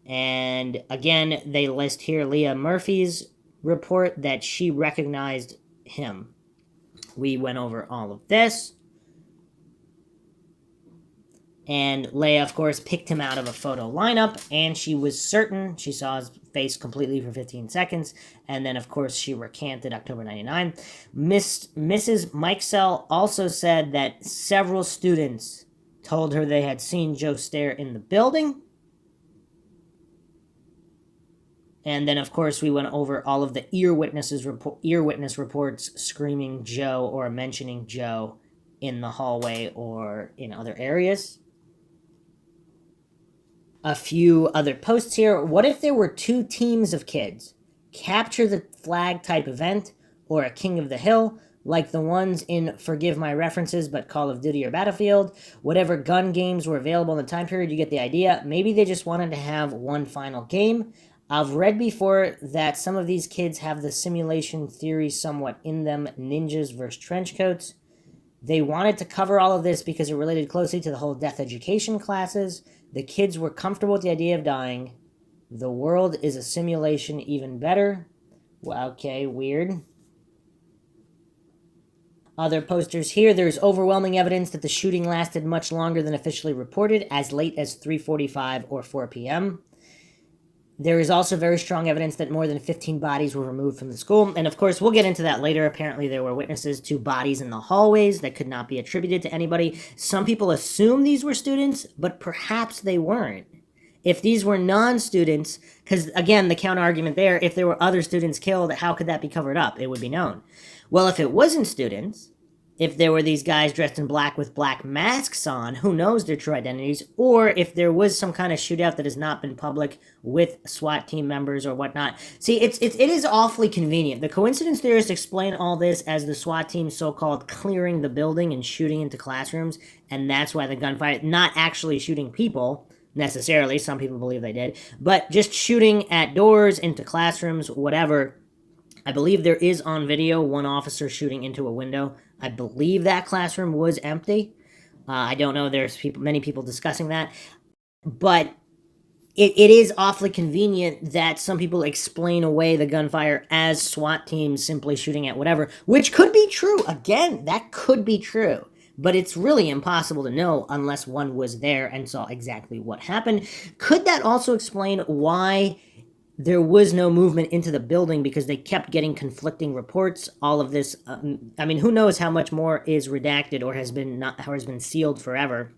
And again, they list here Leah Murphy's report that she recognized him. We went over all of this. And Leia, of course, picked him out of a photo lineup, and she was certain she saw his face completely for 15 seconds. And then, of course, she recanted October 99. Mrs. Mikesell also said that several students told her they had seen Joe Stair in the building. And then, of course, we went over all of the ear witness reports screaming Joe or mentioning Joe in the hallway or in other areas. A few other posts here. What if there were two teams of kids? Capture the flag type event or a King of the Hill, like the ones in, forgive my references, but Call of Duty or Battlefield. Whatever gun games were available in the time period, you get the idea. Maybe they just wanted to have one final game. I've read before that some of these kids have the simulation theory somewhat in them, ninjas versus trenchcoats. They wanted to cover all of this because it related closely to the whole death education classes. The kids were comfortable with the idea of dying. The world is a simulation, even better. Well, okay, weird. Other posters here. There's overwhelming evidence that the shooting lasted much longer than officially reported, as late as 3:45 or 4 p.m. There is also very strong evidence that more than 15 bodies were removed from the school. And of course, we'll get into that later. Apparently, there were witnesses to bodies in the hallways that could not be attributed to anybody. Some people assume these were students, but perhaps they weren't. If these were non-students, because again, the counter-argument there, if there were other students killed, how could that be covered up? It would be known. Well, if it wasn't students, if there were these guys dressed in black with black masks on, who knows their true identities, or if there was some kind of shootout that has not been public with SWAT team members or whatnot. See, it is awfully convenient. The coincidence theorists explain all this as the SWAT team so-called clearing the building and shooting into classrooms, and that's why the gunfire, not actually shooting people, necessarily, some people believe they did, but just shooting at doors, into classrooms, whatever. I believe there is on video one officer shooting into a window. I believe that classroom was empty. I don't know. There's many people discussing that. But it is awfully convenient that some people explain away the gunfire as SWAT teams simply shooting at whatever, which could be true. Again, that could be true. But it's really impossible to know unless one was there and saw exactly what happened. Could that also explain why there was no movement into the building, because they kept getting conflicting reports? All of this, I mean, who knows how much more is redacted or has been sealed forever.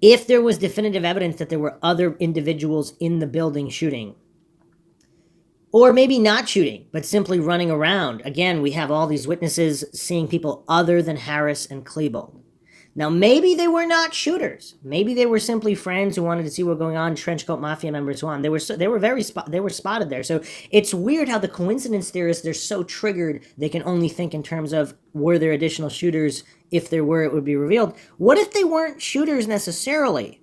If there was definitive evidence that there were other individuals in the building shooting, or maybe not shooting, but simply running around. Again, we have all these witnesses seeing people other than Harris and Klebold. Now, maybe they were not shooters. Maybe they were simply friends who wanted to see what was going on, Trenchcoat Mafia members who on. They were spotted there. So it's weird how the coincidence theorists, they're so triggered, they can only think in terms of, were there additional shooters? If there were, it would be revealed. What if they weren't shooters necessarily?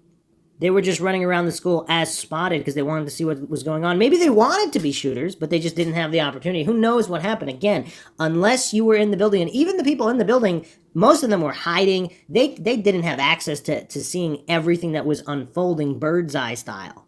They were just running around the school as spotted because they wanted to see what was going on. Maybe they wanted to be shooters, but they just didn't have the opportunity. Who knows what happened? Again, unless you were in the building, and even the people in the building, most of them were hiding. They didn't have access to seeing everything that was unfolding bird's eye style.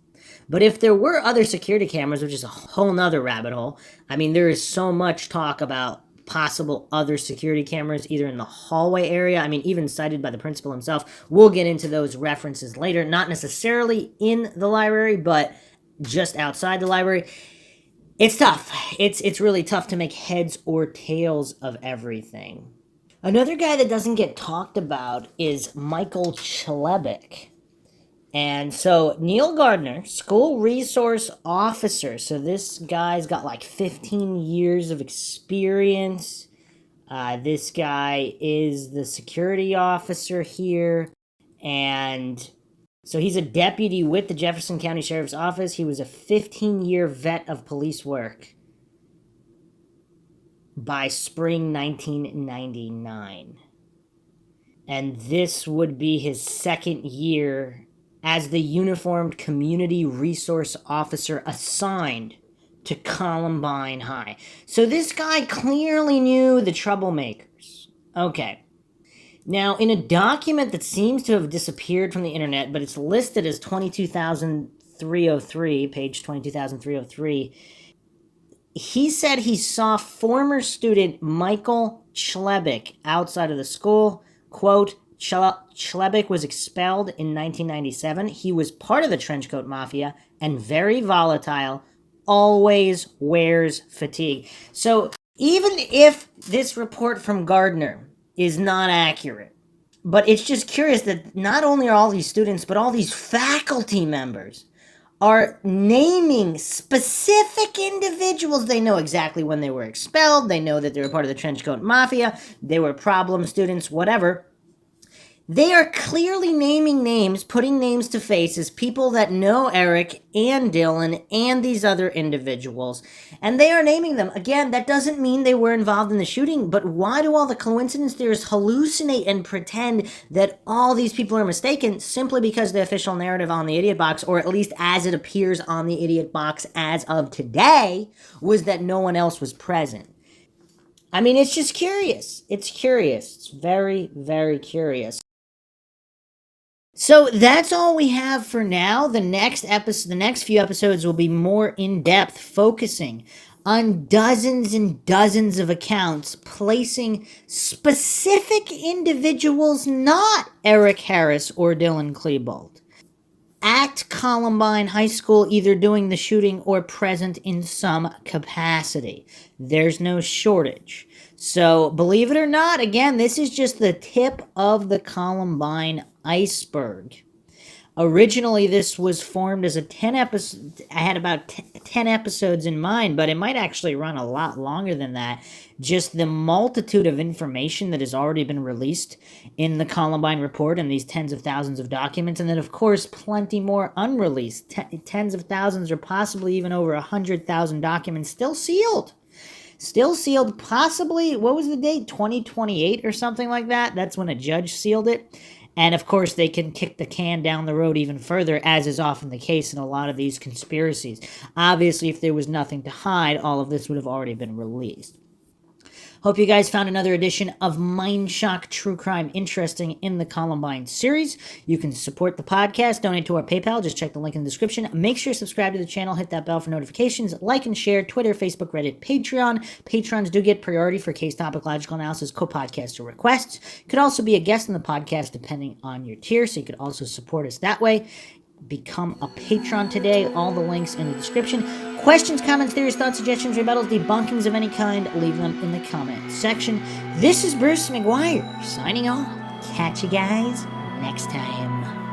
But if there were other security cameras, which is a whole nother rabbit hole, I mean, there is so much talk about possible other security cameras, either in the hallway area, I mean, even cited by the principal himself. We'll get into those references later, not necessarily in the library, but just outside the library. It's tough. It's really tough to make heads or tails of everything. Another guy that doesn't get talked about is Michael Chlebik. And so Neil Gardner, school resource officer. So this guy's got like 15 years of experience. This guy is the security officer here. And so he's a deputy with the Jefferson County Sheriff's Office. He was a 15-year vet of police work by spring 1999. And this would be his second year as the uniformed community resource officer assigned to Columbine High. So this guy clearly knew the troublemakers. Okay. Now, in a document that seems to have disappeared from the internet, but it's listed as 22,303, page 22,303, he said he saw former student Michael Chlebik outside of the school. Quote, Chlebik was expelled in 1997. He was part of the Trenchcoat Mafia and very volatile, always wears fatigue. So even if this report from Gardner is not accurate, but it's just curious that not only are all these students, but all these faculty members are naming specific individuals. They know exactly when they were expelled. They know that they were part of the Trenchcoat Mafia. They were problem students, whatever. They are clearly naming names, putting names to faces, people that know Eric and Dylan and these other individuals. And they are naming them. Again, that doesn't mean they were involved in the shooting, but why do all the coincidence theorists hallucinate and pretend that all these people are mistaken simply because the official narrative on the Idiot Box, or at least as it appears on the Idiot Box as of today, was that no one else was present? I mean, it's just curious. It's curious. It's very, very curious. So that's all we have for now. The next few episodes will be more in-depth, focusing on dozens and dozens of accounts, placing specific individuals, not Eric Harris or Dylan Klebold, at Columbine High School, either doing the shooting or present in some capacity. There's no shortage. So, believe it or not, again, this is just the tip of the Columbine iceberg. Originally, this was formed as a 10 episode. I had about 10 episodes in mind, but it might actually run a lot longer than that. Just the multitude of information that has already been released in the Columbine report and these tens of thousands of documents, and then, of course, plenty more unreleased. Tens of thousands or possibly even over 100,000 documents still sealed. Still sealed, possibly, what was the date? 2028 or something like that? That's when a judge sealed it. And of course, they can kick the can down the road even further, as is often the case in a lot of these conspiracies. Obviously, if there was nothing to hide, all of this would have already been released. Hope you guys found another edition of Mindshock True Crime interesting in the Columbine series. You can support the podcast, donate to our PayPal, just check the link in the description. Make sure you subscribe to the channel, hit that bell for notifications, like and share, Twitter, Facebook, Reddit, Patreon. Patrons do get priority for case topic logical analysis, co-podcaster requests. You could also be a guest in the podcast depending on your tier, so you could also support us that way. Become a patron today. All the links in the description. Questions, comments, theories, thoughts, suggestions, rebuttals, debunkings of any kind, leave them in the comments section. This is Bruce McGuire signing off. Catch you guys next time.